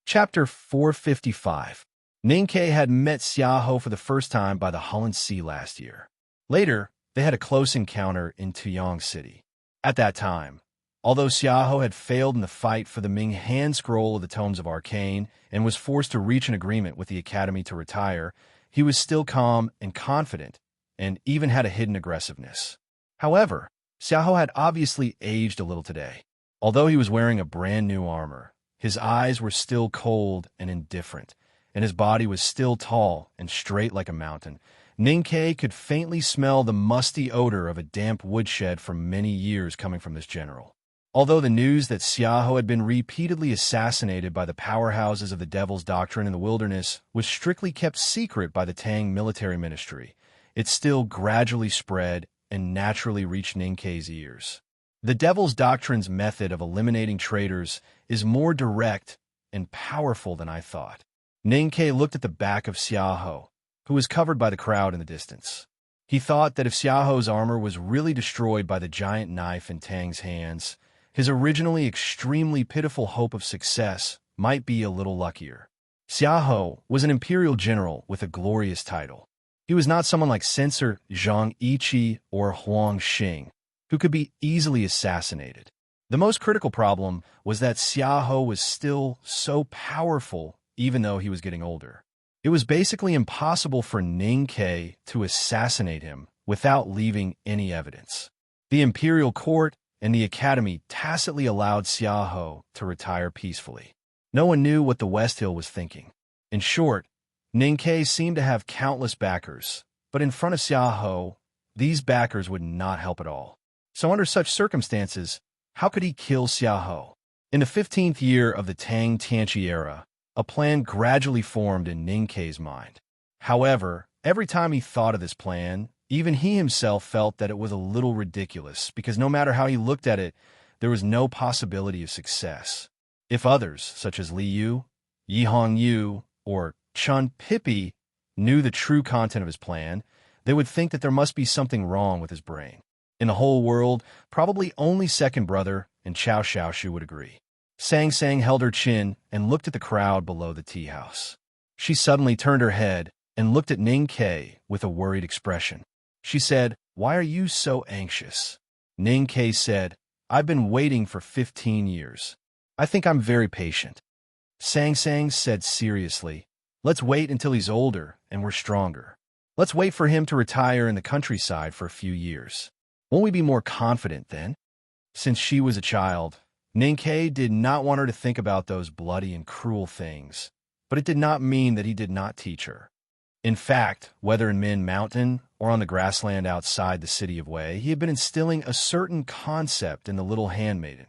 Chapter 455. Ning Ke had met Xiaohou for the first time by the Hulun Sea last year. Later, they had a close encounter in Tuyang City. At that time, although Xiaohou had failed in the fight for the Ming hand scroll of the Tomes of Arcane and was forced to reach an agreement with the Academy to retire, he was still calm and confident, and even had a hidden aggressiveness. However, Xiaohou had obviously aged a little today. Although he was wearing a brand new armor, his eyes were still cold and indifferent, and his body was still tall and straight like a mountain. Ning Ke could faintly smell the musty odor of a damp woodshed for many years coming from this general. Although the news that Xiaohou had been repeatedly assassinated by the powerhouses of the Devil's Doctrine in the wilderness was strictly kept secret by the Tang military ministry, it still gradually spread and naturally reached Ning Ke's ears. The Devil's Doctrine's method of eliminating traitors is more direct and powerful than I thought. Ning Ke looked at the back of Xiaohou, who was covered by the crowd in the distance. He thought that if Xiaohou's armor was really destroyed by the giant knife in Tang's hands, his originally extremely pitiful hope of success might be a little luckier. Xiaohou was an imperial general with a glorious title. He was not someone like Censor Zhang Yiqi or Huang Xing, who could be easily assassinated. The most critical problem was that Xiaohou was still so powerful even though he was getting older. It was basically impossible for Ning Ke to assassinate him without leaving any evidence. The imperial court and the academy tacitly allowed Xiahou to retire peacefully. No one knew what the West Hill was thinking. In short, Ning Ke seemed to have countless backers, but in front of Xiahou, these backers would not help at all. So under such circumstances, how could he kill Xiahou? In the 15th year of the Tang Tianqi era, a plan gradually formed in Ning Ke's mind. However, every time he thought of this plan, even he himself felt that it was a little ridiculous, because no matter how he looked at it, there was no possibility of success. If others, such as Li Yu, Yi Hongyu, or Chun Pippi, knew the true content of his plan, they would think that there must be something wrong with his brain. In the whole world, probably only second brother and Chao Xiaoshu would agree. Sang Sang held her chin and looked at the crowd below the tea house. She suddenly turned her head and looked at Ning Ke with a worried expression. She said, "Why are you so anxious?" Ning Ke said, "I've been waiting for 15 years. I think I'm very patient." Sang Sang said seriously, "Let's wait until he's older and we're stronger. Let's wait for him to retire in the countryside for a few years. Won't we be more confident then?" Since she was a child, Ning Ke did not want her to think about those bloody and cruel things, but it did not mean that he did not teach her. In fact, whether in Min Mountain or on the grassland outside the city of Wei, he had been instilling a certain concept in the little handmaiden.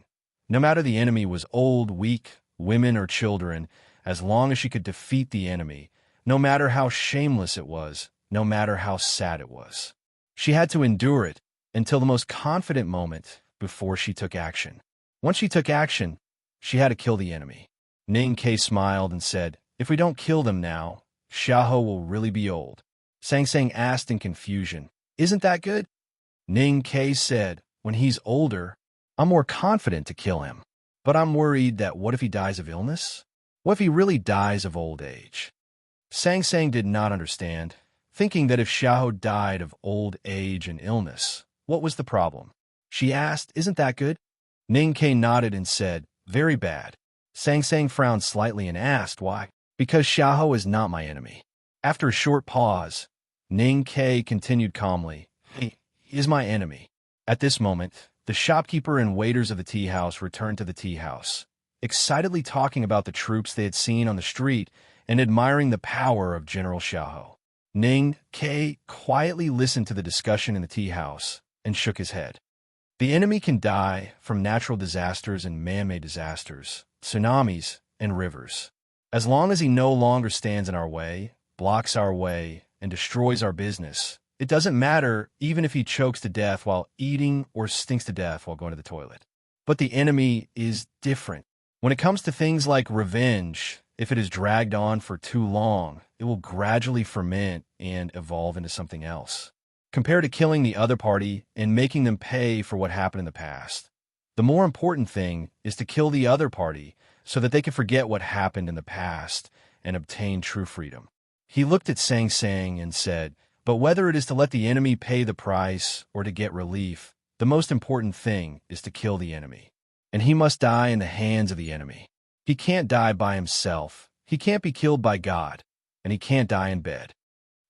No matter the enemy was old, weak, women, or children, as long as she could defeat the enemy, no matter how shameless it was, no matter how sad it was, she had to endure it until the most confident moment before she took action. Once she took action, she had to kill the enemy. Ning Ke smiled and said, "If we don't kill them now, Xiahou will really be old." Sang Sang asked in confusion, "Isn't that good?" Ning Ke said, "When he's older, I'm more confident to kill him. But I'm worried that what if he dies of illness? What if he really dies of old age?" Sang Sang did not understand, thinking that if Xiahou died of old age and illness, what was the problem? She asked, "Isn't that good?" Ning Ke nodded and said, "Very bad." Sang Sang frowned slightly and asked, "Why?" "Because Xiahou is not my enemy." After a short pause, Ning Ke continued calmly, He is my enemy." At this moment, the shopkeeper and waiters of the tea house returned to the tea house, excitedly talking about the troops they had seen on the street and admiring the power of General Xiahou. Ning Ke quietly listened to the discussion in the tea house and shook his head. The enemy can die from natural disasters and man-made disasters, tsunamis, and rivers. As long as he no longer stands in our way, blocks our way, and destroys our business, it doesn't matter even if he chokes to death while eating or stinks to death while going to the toilet. But the enemy is different. When it comes to things like revenge, if it is dragged on for too long, it will gradually ferment and evolve into something else. Compared to killing the other party and making them pay for what happened in the past, the more important thing is to kill the other party so that they can forget what happened in the past and obtain true freedom. He looked at Sang Sang and said, "But whether it is to let the enemy pay the price or to get relief, the most important thing is to kill the enemy. And he must die in the hands of the enemy. He can't die by himself. He can't be killed by God. And he can't die in bed."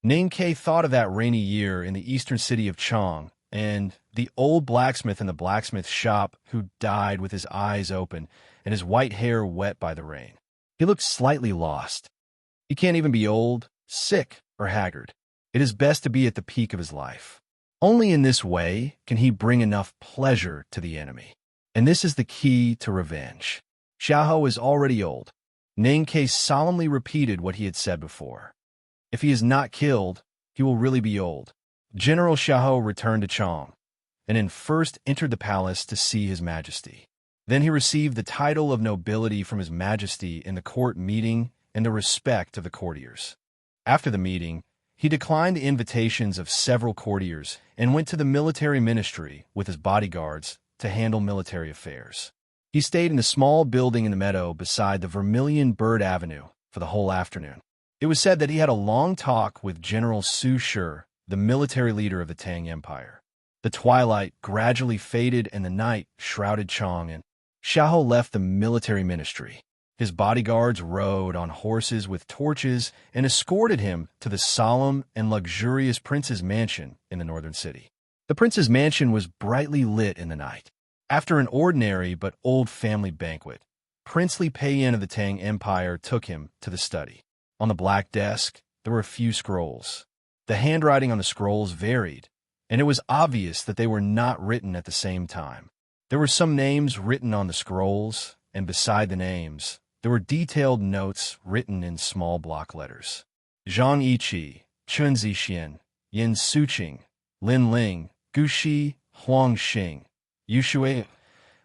Ning Ke thought of that rainy year in the eastern city of Chang, and the old blacksmith in the blacksmith shop who died with his eyes open and his white hair wet by the rain. He looked slightly lost. He can't even be old, sick, or haggard. It is best to be at the peak of his life. Only in this way can he bring enough pleasure to the enemy. And this is the key to revenge. Xiahou is already old. Ning Ke solemnly repeated what he had said before. If he is not killed, he will really be old. General Xiahou returned to Chang, and then first entered the palace to see his majesty. Then he received the title of nobility from his majesty in the court meeting and the respect of the courtiers. After the meeting, he declined the invitations of several courtiers and went to the military ministry with his bodyguards to handle military affairs. He stayed in a small building in the meadow beside the Vermilion Bird Avenue for the whole afternoon. It was said that he had a long talk with General Su Shi, the military leader of the Tang Empire. The twilight gradually faded and the night shrouded Chang, and Xiahou left the military ministry. His bodyguards rode on horses with torches and escorted him to the solemn and luxurious prince's mansion in the northern city. The prince's mansion was brightly lit in the night. After an ordinary but old family banquet, Prince Li Peiyan of the Tang Empire took him to the study. On the black desk, there were a few scrolls. The handwriting on the scrolls varied, and it was obvious that they were not written at the same time. There were some names written on the scrolls, and beside the names, there were detailed notes written in small block letters. Zhang Yiqi, Chun Zixian, Yin Suqing, Lin Ling, Gu Shi, Huang Xing, Yu Shui.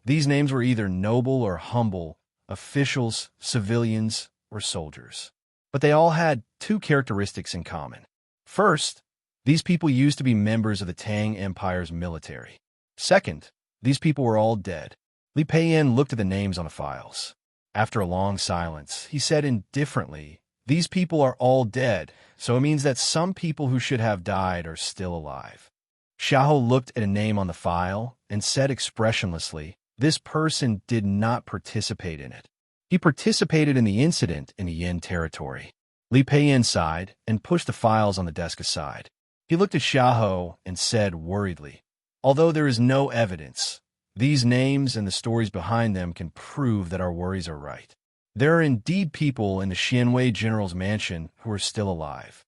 These names were either noble or humble, officials, civilians, or soldiers. But they all had two characteristics in common. First, these people used to be members of the Tang Empire's military. Second, these people were all dead. Li Peiyan looked at the names on the files. After a long silence, he said indifferently, "These people are all dead, so it means that some people who should have died are still alive." Xiahou looked at a name on the file and said expressionlessly, "This person did not participate in it. He participated in the incident in the Yin territory." Li Peiyan sighed and pushed the files on the desk aside. He looked at Xiahou and said worriedly, "Although there is no evidence, these names and the stories behind them can prove that our worries are right. There are indeed people in the Xianwei general's mansion who are still alive."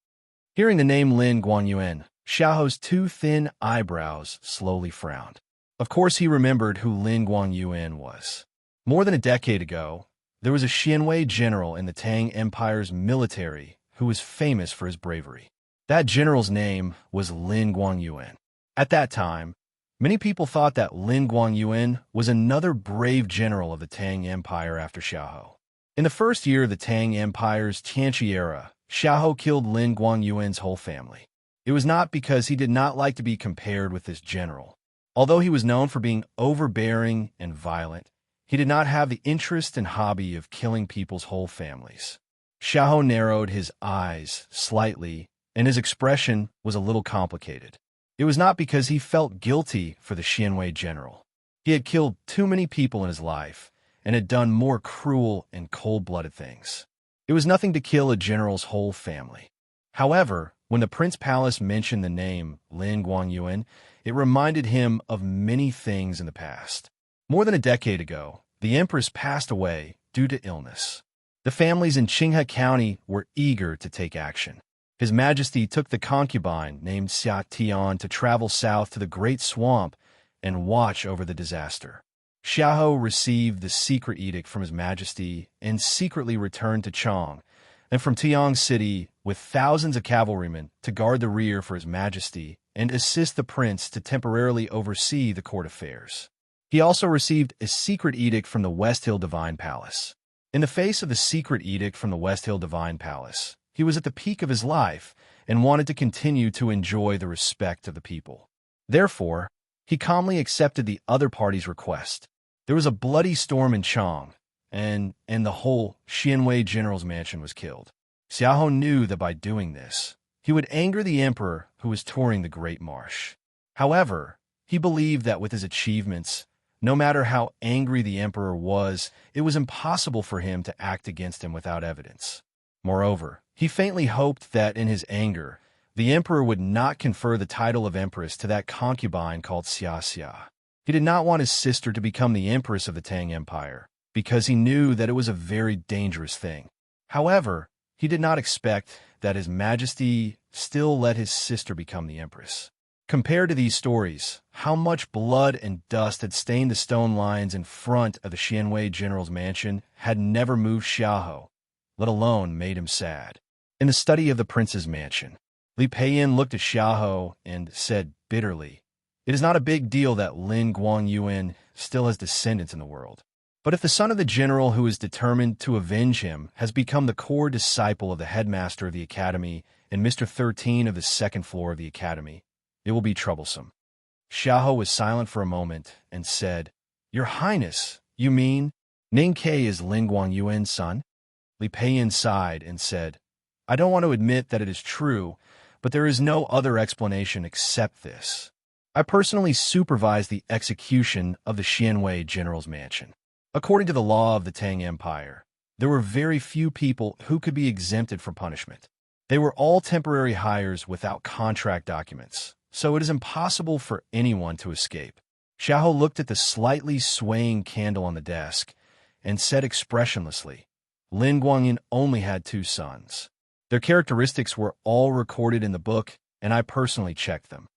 Hearing the name Lin Guanyuan, Xiaohou's two thin eyebrows slowly frowned. Of course he remembered who Lin Guanyuan was. More than a decade ago, there was a Xianwei general in the Tang Empire's military who was famous for his bravery. That general's name was Lin Guanyuan. At that time, many people thought that Lin Guanyuan was another brave general of the Tang Empire after Xiahou. In the first year of the Tang Empire's Tianqi era, Xiahou killed Lin Guanyuan's whole family. It was not because he did not like to be compared with this general. Although he was known for being overbearing and violent, he did not have the interest and hobby of killing people's whole families. Xiahou narrowed his eyes slightly, and his expression was a little complicated. It was not because he felt guilty for the Xianwei general. He had killed too many people in his life and had done more cruel and cold-blooded things. It was nothing to kill a general's whole family. However, when the Prince Palace mentioned the name Lin Guanyuan, it reminded him of many things in the past. More than a decade ago, the Empress passed away due to illness. The families in Qinghe County were eager to take action. His Majesty took the concubine named Xia Tian to travel south to the Great Swamp and watch over the disaster. Xiahou received the secret edict from His Majesty and secretly returned to Chang, and from Tiang City with thousands of cavalrymen to guard the rear for His Majesty and assist the prince to temporarily oversee the court affairs. He also received a secret edict from the West Hill Divine Palace. In the face of the secret edict from the West Hill Divine Palace, he was at the peak of his life and wanted to continue to enjoy the respect of the people. Therefore, he calmly accepted the other party's request. There was a bloody storm in Chang, and the whole Xianwei general's mansion was killed. Xiahou knew that by doing this, he would anger the emperor who was touring the Great Marsh. However, he believed that with his achievements, no matter how angry the emperor was, it was impossible for him to act against him without evidence. Moreover, he faintly hoped that in his anger, the emperor would not confer the title of empress to that concubine called Xia Xia. He did not want his sister to become the empress of the Tang Empire, because he knew that it was a very dangerous thing. However, he did not expect that His Majesty still let his sister become the empress. Compared to these stories, how much blood and dust had stained the stone lions in front of the Xianwei general's mansion had never moved Xiahou, let alone made him sad. In the study of the prince's mansion, Li Peiyan looked at Xiahou and said bitterly, "It is not a big deal that Lin Guanyuan still has descendants in the world. But if the son of the general who is determined to avenge him has become the core disciple of the headmaster of the academy and Mr. 13 of the second floor of the academy, it will be troublesome." Xiahou was silent for a moment and said, "Your Highness, you mean Ning Ke is Lin Guanyuan's son?" Li Peiyan sighed and said, "I don't want to admit that it is true, but there is no other explanation except this. I personally supervised the execution of the Xianwei general's mansion. According to the law of the Tang Empire, There were very few people who could be exempted from punishment. They were all temporary hires without contract documents, so it is impossible for anyone to escape. Xiaohou looked at the slightly swaying candle on the desk and said expressionlessly, Lin Guangyin only had 2 sons. Their characteristics were all recorded in the book, and I personally checked them.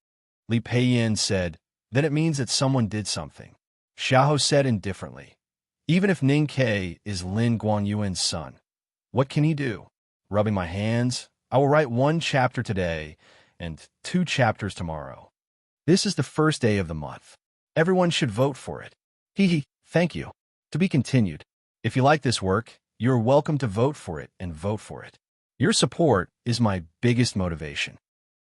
Li Peiyin said, then it means that someone did something. Xiaohou said indifferently, even if Ning Ke is Lin Guangyuan's son, what can he do? Rubbing my hands, I will write 1 chapter today and 2 chapters tomorrow. This is the first day of the month. Everyone should vote for it. Thank you. To be continued. If you like this work, you are welcome to vote for it and vote for it. Your support is my biggest motivation.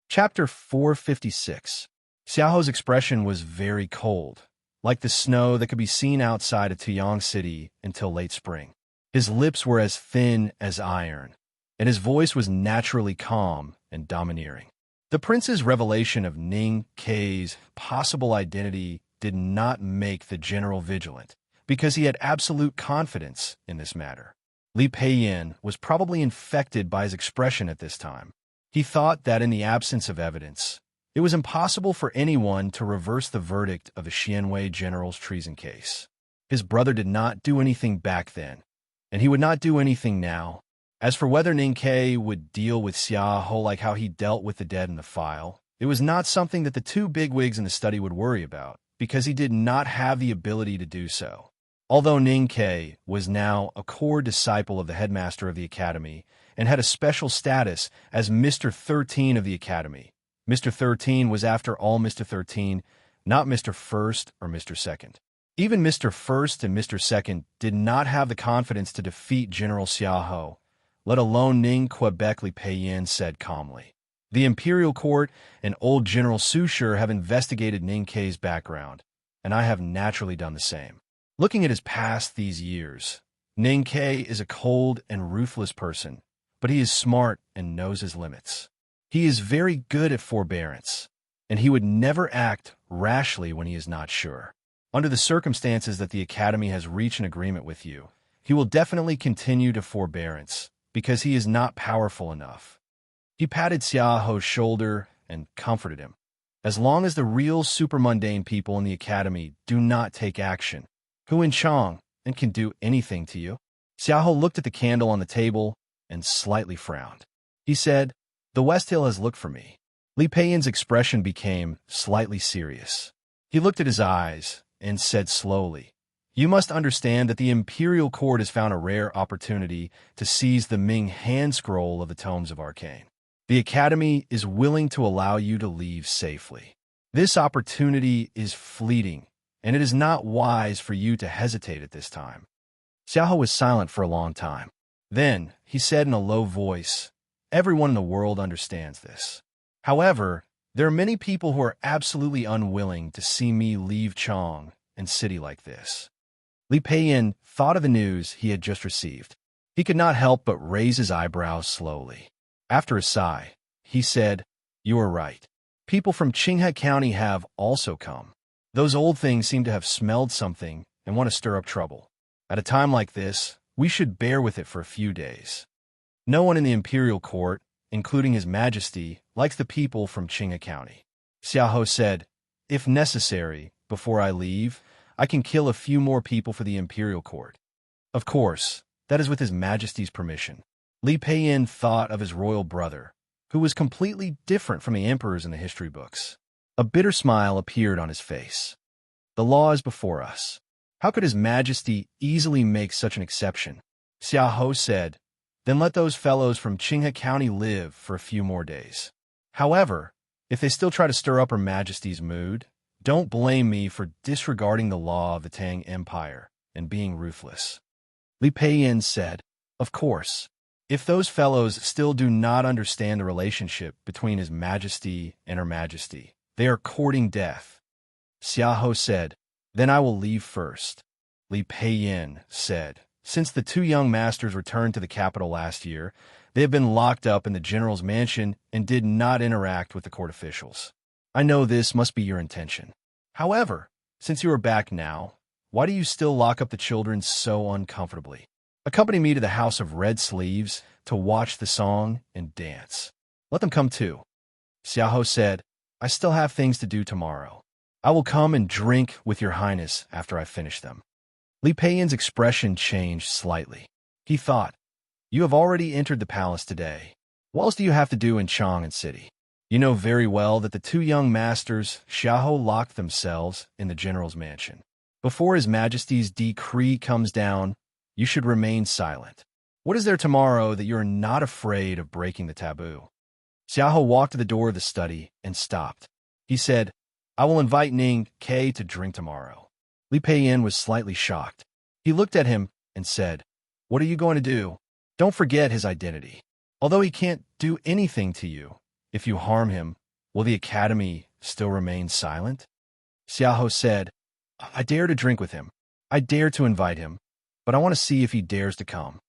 Chapter 456. Xiaohou's expression was very cold, like the snow that could be seen outside of Tuyang City until late spring. His lips were as thin as iron, and his voice was naturally calm and domineering. The prince's revelation of Ning Ke's possible identity did not make the general vigilant, because he had absolute confidence in this matter. Li Peiyin was probably infected by his expression at this time. He thought that in the absence of evidence, it was impossible for anyone to reverse the verdict of the Xianwei general's treason case. His brother did not do anything back then, and he would not do anything now. As for whether Ning Ke would deal with Xiaohou like how he dealt with the dead in the file, it was not something that the 2 bigwigs in the study would worry about, because he did not have the ability to do so. Although Ning Ke was now a core disciple of the headmaster of the academy and had a special status as Mr. 13 of the academy, Mr. 13 was after all Mr. 13, not Mr. First or Mr. Second. Even Mr. First and Mr. Second did not have the confidence to defeat General Xiaohou, let alone Ning Quebec. Li Peiyin said calmly. The Imperial Court and old General Susher have investigated Ning Ke's background, and I have naturally done the same. Looking at his past these years, Ning Ke is a cold and ruthless person, but he is smart and knows his limits. He is very good at forbearance, and he would never act rashly when he is not sure. Under the circumstances that the Academy has reached an agreement with you, he will definitely continue to forbearance, because he is not powerful enough. He patted Xiaohou's shoulder and comforted him. As long as the real supermundane people in the Academy do not take action, Hu and Chang and can do anything to you. Xiaohou looked at the candle on the table and slightly frowned. He said, the West Hill has looked for me. Li Peiyin's expression became slightly serious. He looked at his eyes and said slowly, you must understand that the Imperial Court has found a rare opportunity to seize the Ming hand scroll of the Tomes of Arcane. The Academy is willing to allow you to leave safely. This opportunity is fleeting, and it is not wise for you to hesitate at this time. Xiaohou was silent for a long time. Then, he said in a low voice, everyone in the world understands this. However, there are many people who are absolutely unwilling to see me leave Chang and city like this. Li Peiyin thought of the news he had just received. He could not help but raise his eyebrows slowly. After a sigh, he said, you are right. People from Qinghe County have also come. Those old things seem to have smelled something and want to stir up trouble. At a time like this, we should bear with it for a few days. No one in the Imperial Court, including His Majesty, likes the people from Qinghe County. Xiaohou said, if necessary, before I leave, I can kill a few more people for the Imperial Court. Of course, that is with His Majesty's permission. Li Peiyin thought of his royal brother, who was completely different from the emperors in the history books. A bitter smile appeared on his face. The law is before us. How could His Majesty easily make such an exception? Xiaohou said, then let those fellows from Qinghe County live for a few more days. However, if they still try to stir up Her Majesty's mood, don't blame me for disregarding the law of the Tang Empire and being ruthless. Li Peiyin said, of course. If those fellows still do not understand the relationship between His Majesty and Her Majesty, they are courting death. Xiaohou said, then I will leave first. Li Peiyin said, since the 2 young masters returned to the capital last year, they have been locked up in the general's mansion and did not interact with the court officials. I know this must be your intention. However, since you are back now, why do you still lock up the children so uncomfortably? Accompany me to the House of Red Sleeves to watch the song and dance. Let them come too. Xiaohou said, I still have things to do tomorrow. I will come and drink with your highness after I finish them. Li Peiyan's expression changed slightly. He thought, you have already entered the palace today. What else do you have to do in Chang'an City? You know very well that the two young masters, Xiaohou, locked themselves in the general's mansion. Before His Majesty's decree comes down, you should remain silent. What is there tomorrow that you are not afraid of breaking the taboo? Xiaohou walked to the door of the study and stopped. He said, I will invite Ning Ke to drink tomorrow. Li Peiyan was slightly shocked. He looked at him and said, what are you going to do? Don't forget his identity. Although he can't do anything to you, if you harm him, will the academy still remain silent? Xiaohou said, I dare to drink with him. I dare to invite him, but I want to see if he dares to come.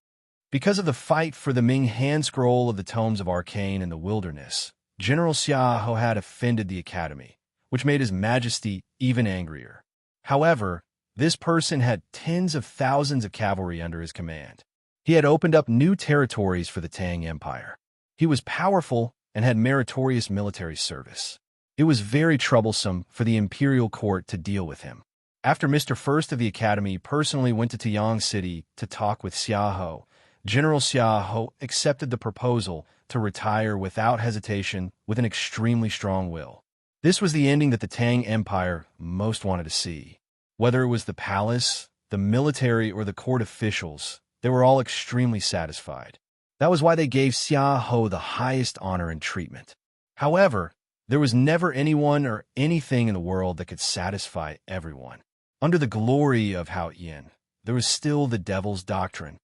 Because of the fight for the Ming hand scroll of the Tomes of Arcane in the wilderness, General Xiaohou had offended the academy, which made His Majesty even angrier. However, this person had tens of thousands of cavalry under his command. He had opened up new territories for the Tang Empire. He was powerful and had meritorious military service. It was very troublesome for the imperial court to deal with him. After Mr. First of the Academy personally went to Tiang City to talk with Xiaohou, General Xiaohou accepted the proposal to retire without hesitation with an extremely strong will. This was the ending that the Tang Empire most wanted to see. Whether it was the palace, the military, or the court officials, they were all extremely satisfied. That was why they gave Xiaohou the highest honor and treatment. However, there was never anyone or anything in the world that could satisfy everyone. Under the glory of Hao Yin, there was still the devil's doctrine.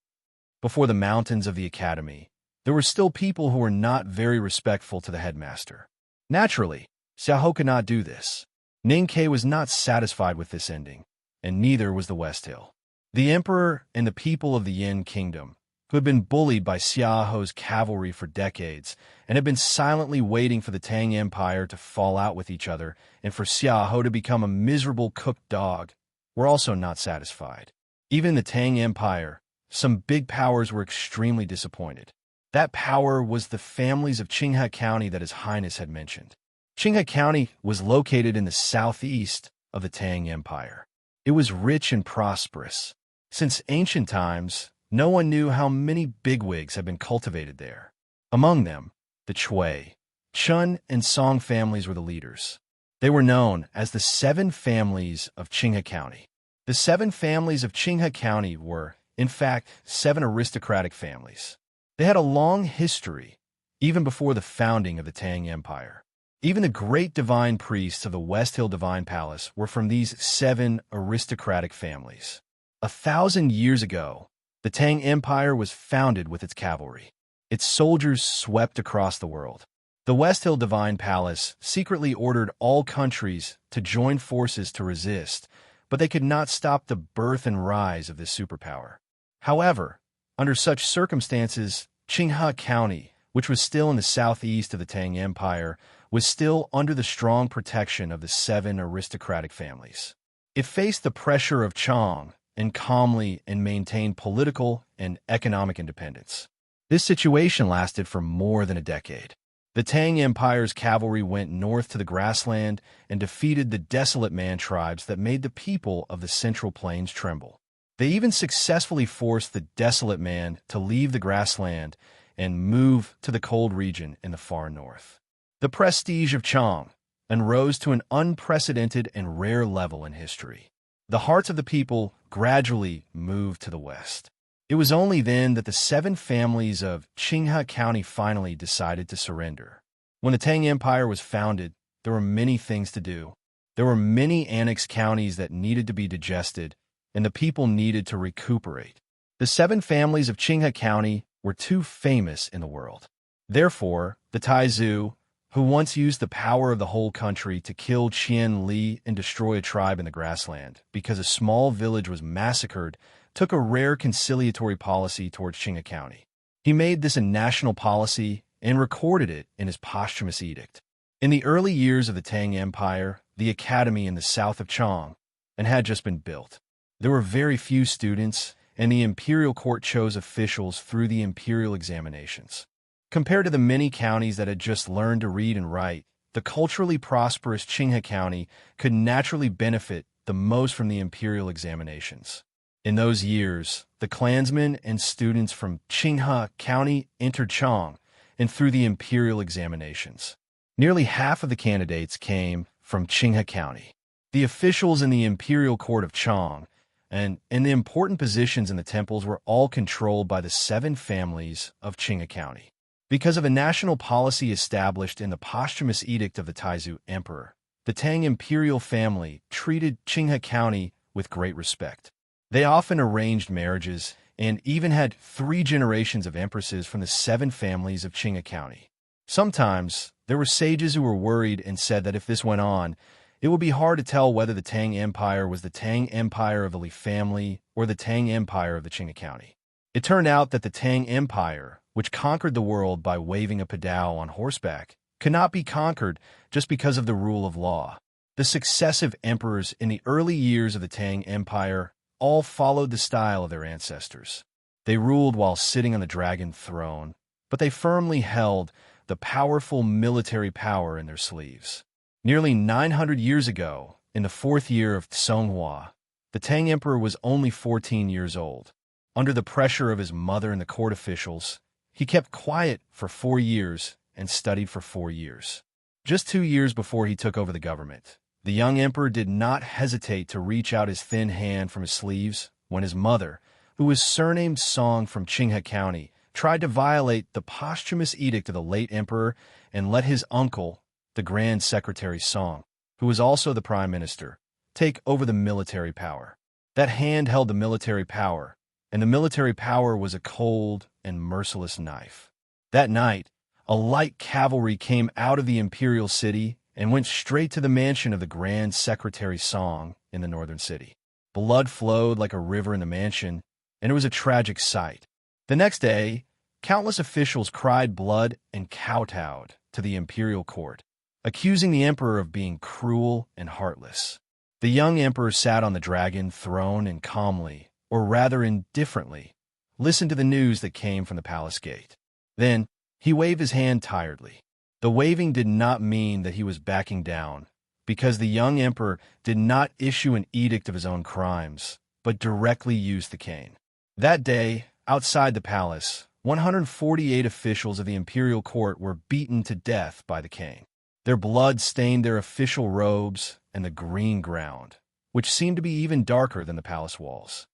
Before the mountains of the academy, there were still people who were not very respectful to the headmaster. Naturally, Xiaohou could not do this. Ning Ke was not satisfied with this ending, and neither was the West Hill. The emperor and the people of the Yin kingdom, who had been bullied by Xiaohou's cavalry for decades and had been silently waiting for the Tang Empire to fall out with each other and for Xiaohou to become a miserable cooked dog, were also not satisfied. Even in the Tang Empire, some big powers were extremely disappointed. That power was the families of Qinghe County that His Highness had mentioned. Qinghe County was located in the southeast of the Tang Empire. It was rich and prosperous. Since ancient times, no one knew how many bigwigs had been cultivated there. Among them, the Chui, Chun, and Song families were the leaders. They were known as the 7 families of Qinghe County. The 7 families of Qinghe County were, in fact, 7 aristocratic families. They had a long history, even before the founding of the Tang Empire. Even the great divine priests of the West Hill Divine Palace were from these 7 aristocratic families. 1,000 years ago, the Tang Empire was founded with its cavalry. Its soldiers swept across the world. The West Hill Divine Palace secretly ordered all countries to join forces to resist, but they could not stop the birth and rise of this superpower. However, under such circumstances, Qinghe County, which was still in the southeast of the Tang Empire, was still under the strong protection of the 7 aristocratic families. It faced the pressure of Chang and calmly and maintained political and economic independence. This situation lasted for more than a decade. The Tang Empire's cavalry went north to the grassland and defeated the Desolate Man tribes that made the people of the Central Plains tremble. They even successfully forced the Desolate Man to leave the grassland and move to the cold region in the far north. The prestige of Chang rose to an unprecedented and rare level in history. The hearts of the people gradually moved to the west. It was only then that the 7 families of Qinghe County finally decided to surrender. When the Tang Empire was founded, there were many things to do. There were many annexed counties that needed to be digested, and the people needed to recuperate. The 7 families of Qinghe County were too famous in the world. Therefore, the Taizu, who once used the power of the whole country to kill Qian Li and destroy a tribe in the grassland because a small village was massacred, took a rare conciliatory policy towards Qinghe County. He made this a national policy and recorded it in his posthumous edict. In the early years of the Tang Empire, the academy in the south of Chang had just been built. There were very few students, and the imperial court chose officials through the imperial examinations. Compared to the many counties that had just learned to read and write, the culturally prosperous Qinghe County could naturally benefit the most from the imperial examinations. In those years, the clansmen and students from Qinghe County entered Chang and through the imperial examinations. Nearly half of the candidates came from Qinghe County. The officials in the imperial court of Chang and the important positions in the temples were all controlled by the 7 families of Qinghe County. Because of a national policy established in the posthumous edict of the Taizu Emperor, the Tang imperial family treated Qinghe County with great respect. They often arranged marriages and even had 3 generations of empresses from the 7 families of Qinghe County. Sometimes, there were sages who were worried and said that if this went on, it would be hard to tell whether the Tang Empire was the Tang Empire of the Li family or the Tang Empire of the Qinghe County. It turned out that the Tang Empire, which conquered the world by waving a padao on horseback, could not be conquered just because of the rule of law. The successive emperors in the early years of the Tang Empire all followed the style of their ancestors. They ruled while sitting on the dragon throne, but they firmly held the powerful military power in their sleeves. Nearly 900 years ago, in the 4th year of Songhua, the Tang Emperor was only 14 years old. Under the pressure of his mother and the court officials, he kept quiet for 4 years and studied for 4 years. Just 2 years before he took over the government, the young emperor did not hesitate to reach out his thin hand from his sleeves when his mother, who was surnamed Song from Qinghe County, tried to violate the posthumous edict of the late emperor and let his uncle, the Grand Secretary Song, who was also the prime minister, take over the military power. That hand held the military power, and the military power was a cold and merciless knife. That night, a light cavalry came out of the imperial city and went straight to the mansion of the Grand Secretary Song in the northern city. Blood flowed like a river in the mansion, and it was a tragic sight. The next day, countless officials cried blood and kowtowed to the imperial court, accusing the emperor of being cruel and heartless. The young emperor sat on the dragon throne and calmly, or rather indifferently, listened to the news that came from the palace gate. Then, he waved his hand tiredly. The waving did not mean that he was backing down, because the young emperor did not issue an edict of his own crimes, but directly used the cane. That day, outside the palace, 148 officials of the imperial court were beaten to death by the cane. Their blood stained their official robes and the green ground, which seemed to be even darker than the palace walls.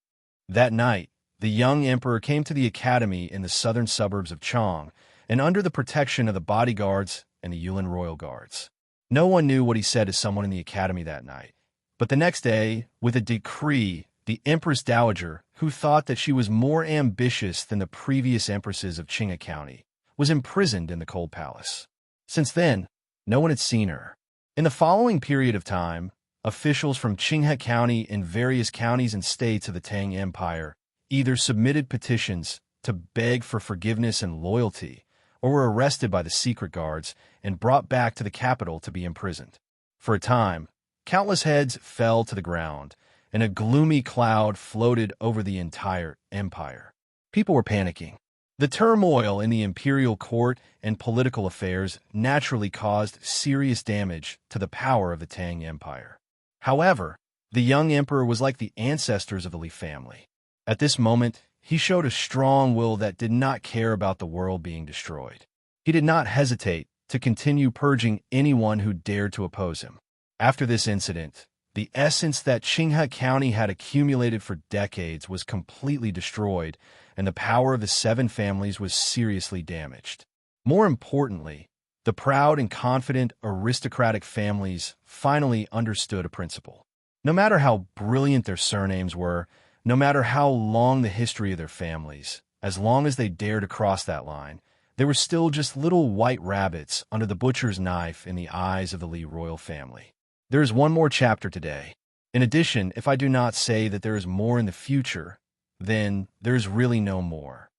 That night, the young emperor came to the academy in the southern suburbs of Chang, and under the protection of the bodyguards and the Yulin royal guards. No one knew what he said to someone in the academy that night, but the next day, with a decree, the Empress Dowager, who thought that she was more ambitious than the previous empresses of Qinghe County, was imprisoned in the cold palace. Since then, no one had seen her. In the following period of time, officials from Qinghe County in various counties and states of the Tang Empire either submitted petitions to beg for forgiveness and loyalty, or were arrested by the secret guards and brought back to the capital to be imprisoned. For a time, countless heads fell to the ground, and a gloomy cloud floated over the entire empire. People were panicking. The turmoil in the imperial court and political affairs naturally caused serious damage to the power of the Tang Empire. However, the young emperor was like the ancestors of the Li family. At this moment, he showed a strong will that did not care about the world being destroyed. He did not hesitate to continue purging anyone who dared to oppose him. After this incident, the essence that Qinghe County had accumulated for decades was completely destroyed, and the power of the 7 families was seriously damaged. More importantly, the proud and confident aristocratic families finally understood a principle. No matter how brilliant their surnames were, no matter how long the history of their families, as long as they dared to cross that line, they were still just little white rabbits under the butcher's knife in the eyes of the Li royal family. There is one more chapter today. In addition, if I do not say that there is more in the future, then there is really no more.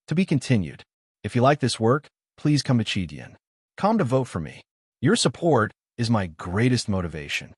To be continued. If you like this work, please come to Chidian. Come to vote for me. Your support is my greatest motivation.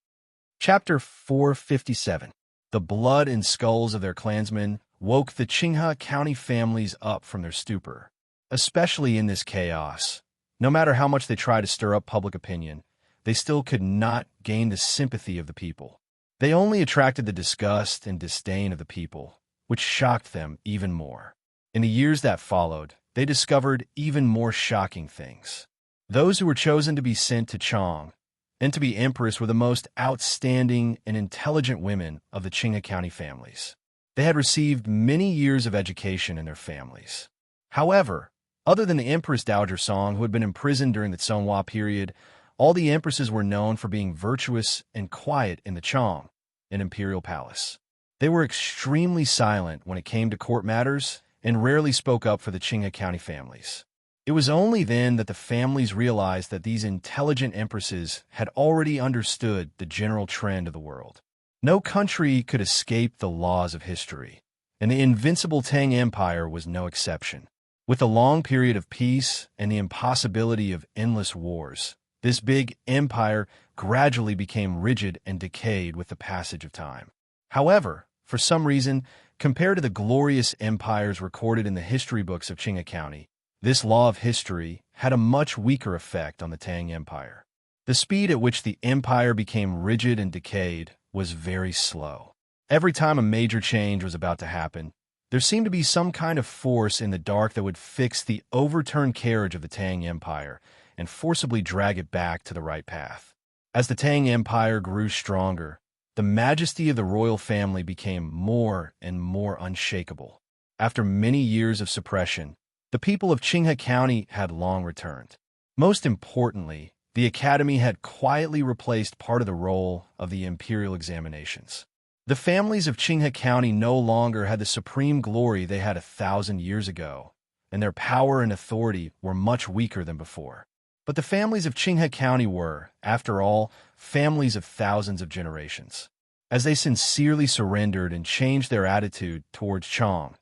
Chapter 457. The blood and skulls of their clansmen woke the Qinghe County families up from their stupor. Especially in this chaos, no matter how much they tried to stir up public opinion, they still could not gain the sympathy of the people. They only attracted the disgust and disdain of the people, which shocked them even more. In the years that followed, they discovered even more shocking things. Those who were chosen to be sent to Chang and to be empress were the most outstanding and intelligent women of the Qinghe County families. They had received many years of education in their families. However, other than the Empress Dowager Song, who had been imprisoned during the Songhua period, all the empresses were known for being virtuous and quiet in the Chang, an imperial palace. They were extremely silent when it came to court matters and rarely spoke up for the Qinghe County families. It was only then that the families realized that these intelligent empresses had already understood the general trend of the world. No country could escape the laws of history, and the invincible Tang Empire was no exception. With a long period of peace and the impossibility of endless wars, this big empire gradually became rigid and decayed with the passage of time. However, for some reason, compared to the glorious empires recorded in the history books of Qinghe County, this law of history had a much weaker effect on the Tang Empire. The speed at which the empire became rigid and decayed was very slow. Every time a major change was about to happen, there seemed to be some kind of force in the dark that would fix the overturned carriage of the Tang Empire and forcibly drag it back to the right path. As the Tang Empire grew stronger, the majesty of the royal family became more and more unshakable. After many years of suppression, the people of Qinghe County had long returned. Most importantly, the academy had quietly replaced part of the role of the imperial examinations. The families of Qinghe County no longer had the supreme glory they had 1,000 years ago, and their power and authority were much weaker than before. But the families of Qinghe County were, after all, families of thousands of generations. As they sincerely surrendered and changed their attitude towards Chang,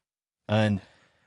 and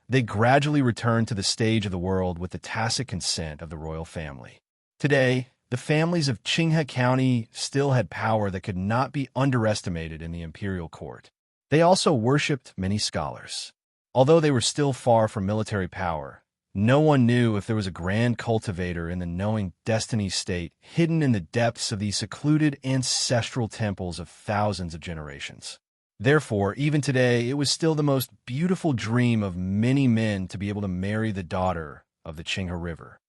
they gradually returned to the stage of the world with the tacit consent of the royal family. Today, the families of Qinghe County still had power that could not be underestimated in the imperial court. They also worshipped many scholars. Although they were still far from military power, no one knew if there was a grand cultivator in the knowing destiny state hidden in the depths of these secluded ancestral temples of thousands of generations. Therefore, even today, it was still the most beautiful dream of many men to be able to marry the daughter of the Qinghe River.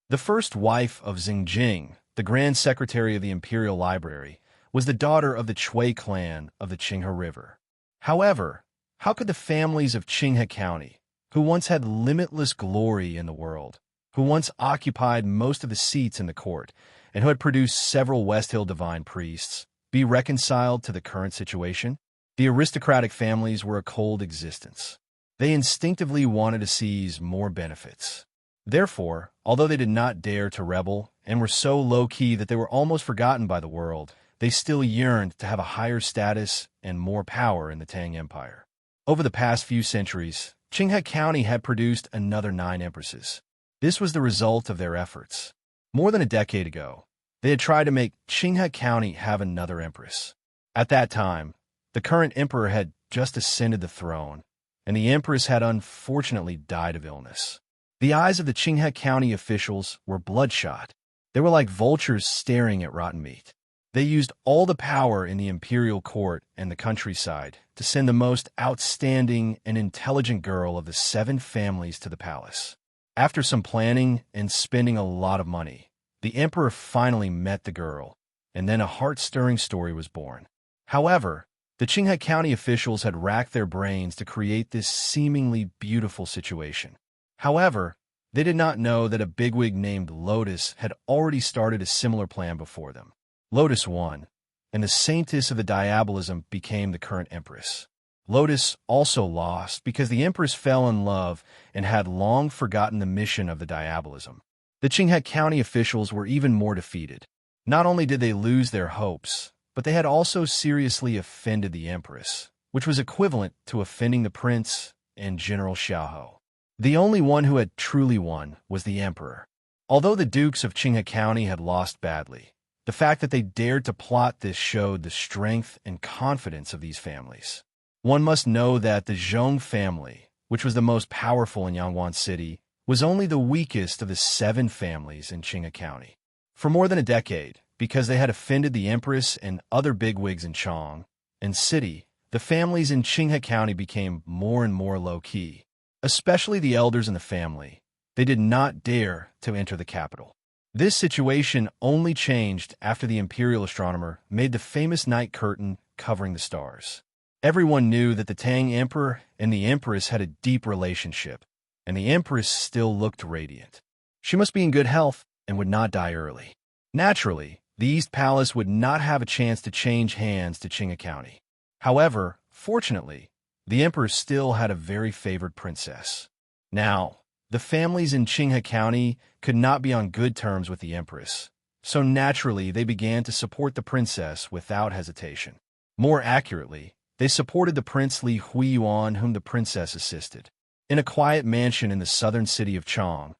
The first wife of Xingjing, the Grand Secretary of the Imperial Library, was the daughter of the Chui clan of the Qinghe River. However, how could the families of Qinghe County, who once had limitless glory in the world, who once occupied most of the seats in the court, and who had produced several West Hill divine priests, be reconciled to the current situation? The aristocratic families were a cold existence. They instinctively wanted to seize more benefits. Therefore, although they did not dare to rebel and were so low-key that they were almost forgotten by the world, they still yearned to have a higher status and more power in the Tang Empire. Over the past few centuries, Qinghe County had produced another 9 empresses. This was the result of their efforts. More than a decade ago, they had tried to make Qinghe County have another empress. At that time, the current emperor had just ascended the throne, and the empress had unfortunately died of illness. The eyes of the Qinghe County officials were bloodshot. They were like vultures staring at rotten meat. They used all the power in the imperial court and the countryside to send the most outstanding and intelligent girl of the 7 families to the palace. After some planning and spending a lot of money, the emperor finally met the girl, and then a heart-stirring story was born. However, the Qinghe County officials had racked their brains to create this seemingly beautiful situation. However, they did not know that a bigwig named Lotus had already started a similar plan before them. Lotus won, and the saintess of the diabolism became the current empress. Lotus also lost because the empress fell in love and had long forgotten the mission of the diabolism. The Qinghe County officials were even more defeated. Not only did they lose their hopes, but they had also seriously offended the empress, which was equivalent to offending the prince and General Xiaohou. The only one who had truly won was the emperor. Although the dukes of Qinghe County had lost badly, the fact that they dared to plot this showed the strength and confidence of these families. One must know that the Zhong family, which was the most powerful in Yangwon City, was only the weakest of the 7 families in Qinghe County. For more than a decade, because they had offended the empress and other bigwigs in Chong and City, the families in Qinghe County became more and more low-key, especially the elders in the family. They did not dare to enter the capital. This situation only changed after the imperial astronomer made the famous night curtain covering the stars. Everyone knew that the Tang emperor and the empress had a deep relationship, and the empress still looked radiant. She must be in good health and would not die early. Naturally, the East Palace would not have a chance to change hands to Qinghe County. However, fortunately, the emperor still had a very favored princess. Now, the families in Qinghe County could not be on good terms with the empress, so naturally they began to support the princess without hesitation. More accurately, they supported the Prince Li Huiyuan, whom the princess assisted. In a quiet mansion in the southern city of Chong,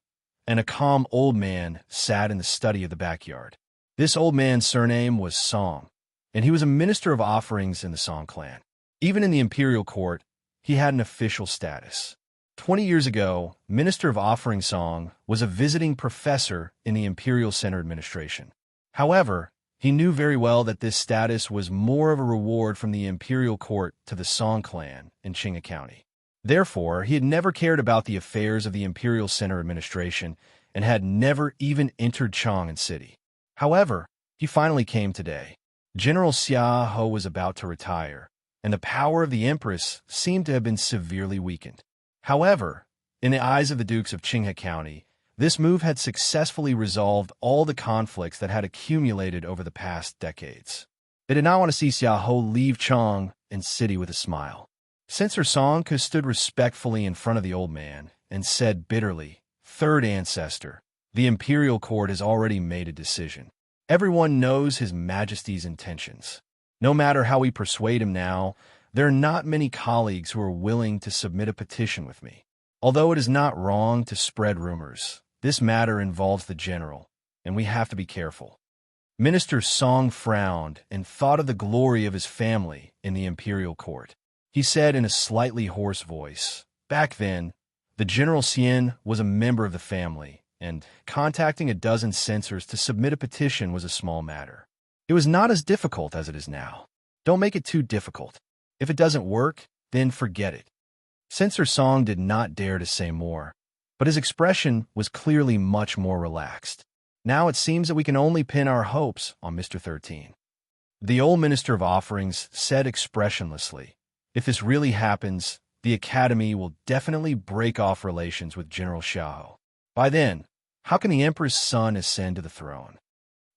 and a calm old man sat in the study of the backyard. This old man's surname was Song, and he was a minister of offerings in the Song clan. Even in the imperial court, he had an official status. 20 years ago, Minister of Offering Song was a visiting professor in the Imperial Center Administration. However, he knew very well that this status was more of a reward from the imperial court to the Song clan in Qinghe County. Therefore, he had never cared about the affairs of the Imperial Center Administration and had never even entered Chong City. However, he finally came today. General Xia Ho was about to retire, and the power of the empress seemed to have been severely weakened. However, in the eyes of the dukes of Qinghe County, this move had successfully resolved all the conflicts that had accumulated over the past decades. They did not want to see Xia Ho leave Chong City with a smile. Censor Song stood respectfully in front of the old man and said bitterly, "Third ancestor, the imperial court has already made a decision. Everyone knows His Majesty's intentions. No matter how we persuade him now, there are not many colleagues who are willing to submit a petition with me. Although it is not wrong to spread rumors, this matter involves the general, and we have to be careful." Minister Song frowned and thought of the glory of his family in the imperial court. He said in a slightly hoarse voice, "Back then, the General Xian was a member of the family, and contacting a dozen censors to submit a petition was a small matter. It was not as difficult as it is now. Don't make it too difficult. If it doesn't work, then forget it." Censor Song did not dare to say more, but his expression was clearly much more relaxed. "Now it seems that we can only pin our hopes on Mr. 13. The old Minister of Offerings said expressionlessly, "If this really happens, the Academy will definitely break off relations with General Xiao. By then, how can the Emperor's son ascend to the throne?"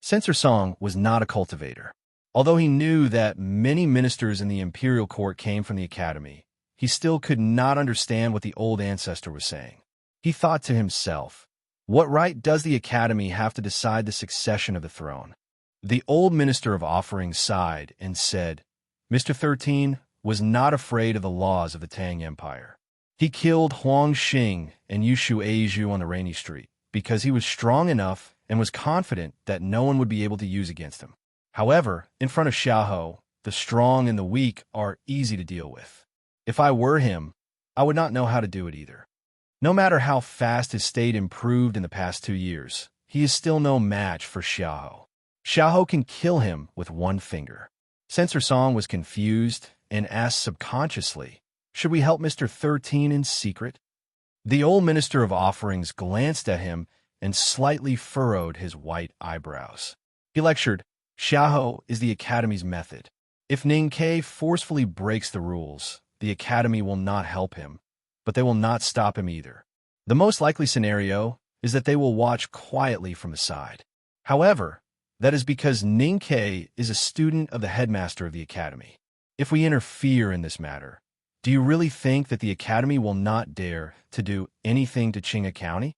Censor Song was not a cultivator. Although he knew that many ministers in the imperial court came from the Academy, he still could not understand what the old ancestor was saying. He thought to himself, what right does the Academy have to decide the succession of the throne? The old Minister of Offerings sighed and said, "Mr. 13 was not afraid of the laws of the Tang Empire. He killed Huang Xing and Yushu Aizhu on the rainy street because he was strong enough and was confident that no one would be able to use against him. However, in front of Xiaoho, the strong and the weak are easy to deal with. If I were him, I would not know how to do it either. No matter how fast his state improved in the past 2 years, he is still no match for Xiaoho. Xiaoho can kill him with one finger." Censor Song was confused and asked subconsciously, "Should we help Mr. 13 in secret?" The old Minister of Offerings glanced at him and slightly furrowed his white eyebrows. He lectured, "Xiaoho is the Academy's method. If Ning Ke forcefully breaks the rules, the Academy will not help him, but they will not stop him either. The most likely scenario is that they will watch quietly from the side. However, that is because Ning Ke is a student of the headmaster of the Academy. If we interfere in this matter, do you really think that the Academy will not dare to do anything to Qinghe County?"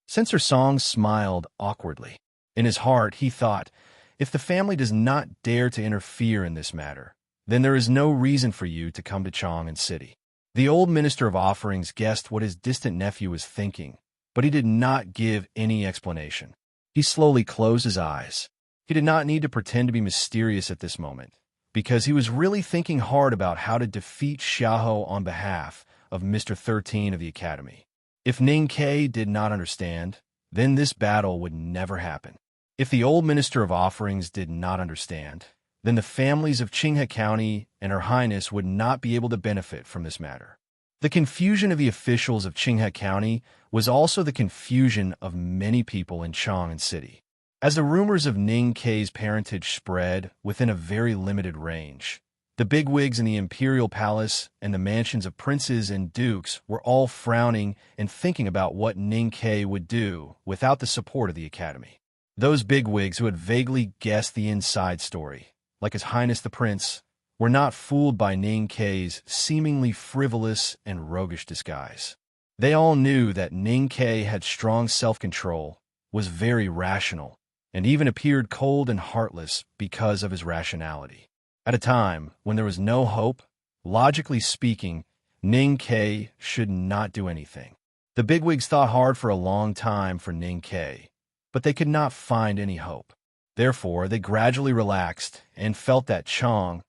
Censor Song smiled awkwardly. In his heart, he thought, if the family does not dare to interfere in this matter, then there is no reason for you to come to Chong City. The old Minister of Offerings guessed what his distant nephew was thinking, but he did not give any explanation. He slowly closed his eyes. He did not need to pretend to be mysterious at this moment, because he was really thinking hard about how to defeat Xiaohou on behalf of Mr. 13 of the Academy. If Ning Ke did not understand, then this battle would never happen. If the old Minister of Offerings did not understand, then the families of Qinghe County and Her Highness would not be able to benefit from this matter. The confusion of the officials of Qinghe County was also the confusion of many people in Chang'an City. As the rumors of Ning Ke's parentage spread within a very limited range, the bigwigs in the imperial palace and the mansions of princes and dukes were all frowning and thinking about what Ning Ke would do without the support of the Academy. Those bigwigs who had vaguely guessed the inside story, like His Highness the Prince, were not fooled by Ning Ke's seemingly frivolous and roguish disguise. They all knew that Ning Ke had strong self-control, was very rational, and even appeared cold and heartless because of his rationality. At a time when there was no hope, logically speaking, Ning Ke should not do anything. The bigwigs thought hard for a long time for Ning Ke, but they could not find any hope. Therefore, they gradually relaxed and felt that Chang'an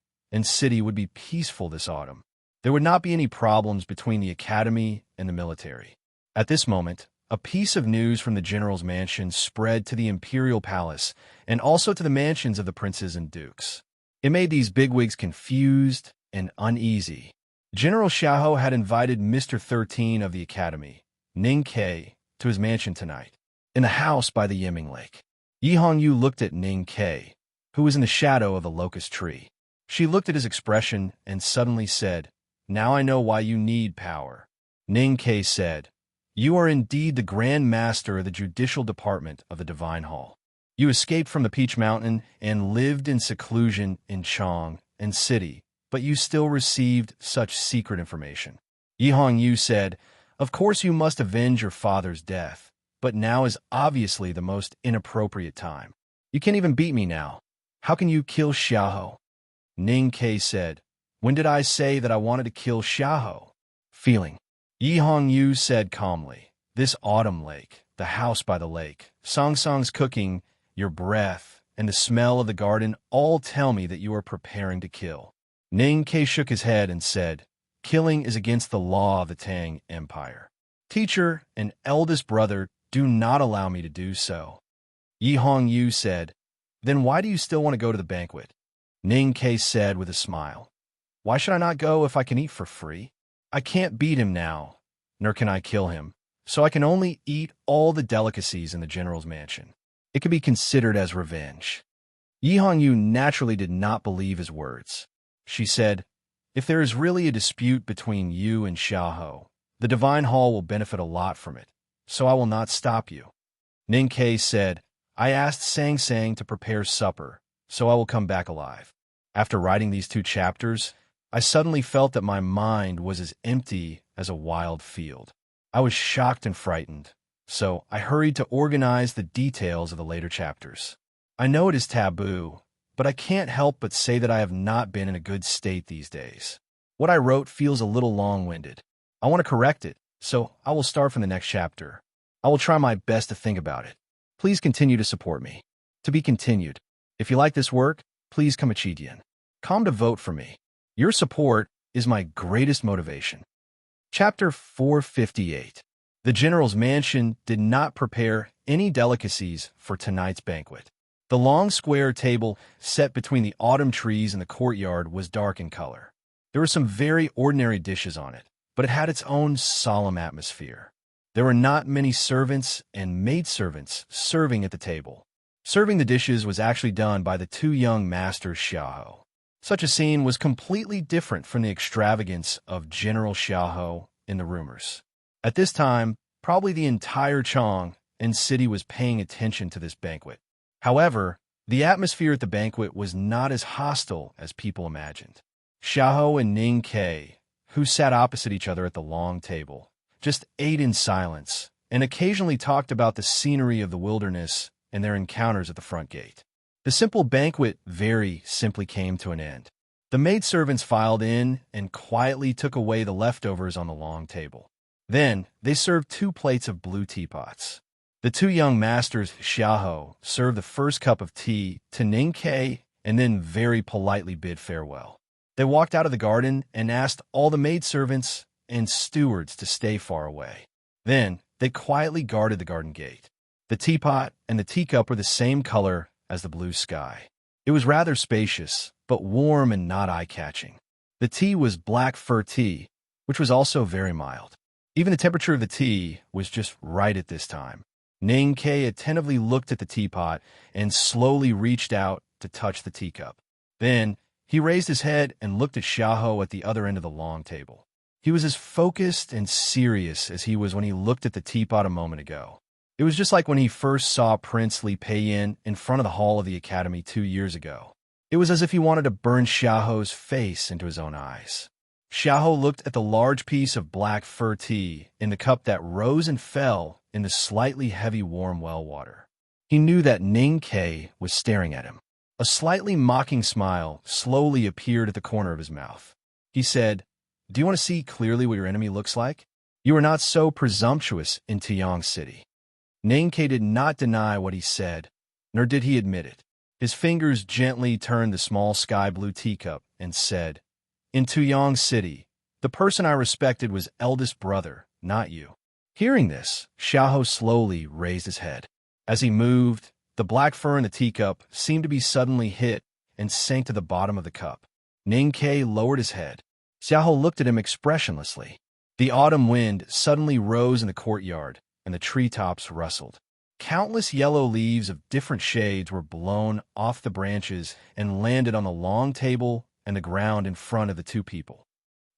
City would be peaceful this autumn. There would not be any problems between the academy and the military. At this moment, a piece of news from the general's mansion spread to the imperial palace and also to the mansions of the princes and dukes. It made these bigwigs confused and uneasy. General Xiaohou had invited Mr. 13 of the academy, Ning Ke, to his mansion tonight, in the house by the Yiming Lake. Yi Hongyu looked at Ning Ke, who was in the shadow of a locust tree. She looked at his expression and suddenly said, "Now I know why you need power." Ning Ke said, "You are indeed the Grand Master of the Judicial Department of the Divine Hall. You escaped from the Peach Mountain and lived in seclusion in Chang'an City, but you still received such secret information." Yi Hongyu said, "Of course you must avenge your father's death, but now is obviously the most inappropriate time. You can't even beat me now. How can you kill Xiaohou?" Ning Ke said, "When did I say that I wanted to kill Xiaohou?" Feeling. Yi Hongyu said calmly, "This autumn lake, the house by the lake, Song Song's cooking, your breath, and the smell of the garden all tell me that you are preparing to kill." Ning Ke shook his head and said, "Killing is against the law of the Tang Empire. Teacher and eldest brother do not allow me to do so." Yi Hongyu said, "Then why do you still want to go to the banquet?" Ning Ke said with a smile, "Why should I not go if I can eat for free? I can't beat him now, nor can I kill him, so I can only eat all the delicacies in the general's mansion. It could be considered as revenge." Yi Hongyu naturally did not believe his words. She said, "If there is really a dispute between you and Xiaohou, the Divine Hall will benefit a lot from it, so I will not stop you." Ning Ke said, "I asked Sang Sang to prepare supper, so I will come back alive." After writing these 2 chapters, I suddenly felt that my mind was as empty as a wild field. I was shocked and frightened, so I hurried to organize the details of the later chapters. I know it is taboo, but I can't help but say that I have not been in a good state these days. What I wrote feels a little long-winded. I want to correct it, so I will start from the next chapter. I will try my best to think about it. Please continue to support me. To be continued. If you like this work, please come Chidian. Come to vote for me. Your support is my greatest motivation. Chapter 458. The general's mansion did not prepare any delicacies for tonight's banquet. The long square table set between the autumn trees in the courtyard was dark in color. There were some very ordinary dishes on it, but it had its own solemn atmosphere. There were not many servants and maidservants serving at the table. Serving the dishes was actually done by the 2 young masters Xiaohou. Such a scene was completely different from the extravagance of General Xiaohou in the rumors. At this time, probably the entire Chang'an City was paying attention to this banquet. However, the atmosphere at the banquet was not as hostile as people imagined. Xiaohou and Ning Ke, who sat opposite each other at the long table, just ate in silence and occasionally talked about the scenery of the wilderness and their encounters at the front gate. The simple banquet very simply came to an end. The maidservants filed in and quietly took away the leftovers on the long table. Then they served 2 plates of blue teapots. The 2 young masters Xiaohou served the first cup of tea to Ning Ke and then very politely bid farewell. They walked out of the garden and asked all the maidservants and stewards to stay far away. Then they quietly guarded the garden gate. The teapot and the teacup were the same color as the blue sky. It was rather spacious, but warm and not eye-catching. The tea was black fir tea, which was also very mild. Even the temperature of the tea was just right at this time. Ning Ke attentively looked at the teapot and slowly reached out to touch the teacup. Then he raised his head and looked at Xiaohou at the other end of the long table. He was as focused and serious as he was when he looked at the teapot a moment ago. It was just like when he first saw Prince Li Peiyin in front of the hall of the academy 2 years ago. It was as if he wanted to burn Xiaohou's face into his own eyes. Xiaohou looked at the large piece of black fir tea in the cup that rose and fell in the slightly heavy warm well water. He knew that Ning Ke was staring at him. A slightly mocking smile slowly appeared at the corner of his mouth. He said, "Do you want to see clearly what your enemy looks like? You are not so presumptuous in Tuyang City." Ning Ke did not deny what he said, nor did he admit it. His fingers gently turned the small sky-blue teacup and said, "In Tuyang City, the person I respected was eldest brother, not you." Hearing this, Xiaohou slowly raised his head. As he moved, the black fir in the teacup seemed to be suddenly hit and sank to the bottom of the cup. Ning Ke lowered his head. Xiaohou looked at him expressionlessly. The autumn wind suddenly rose in the courtyard, and the treetops rustled. Countless yellow leaves of different shades were blown off the branches and landed on the long table and the ground in front of the two people.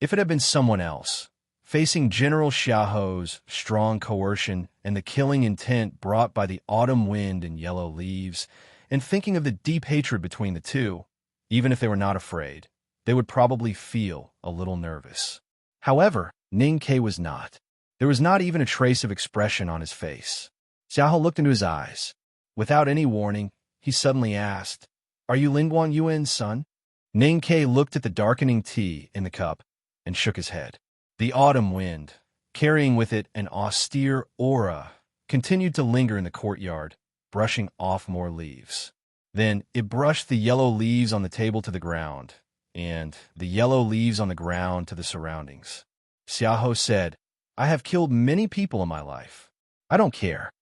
If it had been someone else, facing General Xiaohou's strong coercion and the killing intent brought by the autumn wind and yellow leaves, and thinking of the deep hatred between the two, even if they were not afraid, they would probably feel a little nervous. However, Ning Ke was not. There was not even a trace of expression on his face. Xiaohou looked into his eyes. Without any warning, he suddenly asked, "Are you Lingguan Yuan's son?" Ning Ke looked at the darkening tea in the cup and shook his head. The autumn wind, carrying with it an austere aura, continued to linger in the courtyard, brushing off more leaves. Then it brushed the yellow leaves on the table to the ground, and the yellow leaves on the ground to the surroundings. Xiaohou said, "I have killed many people in my life. I don't care."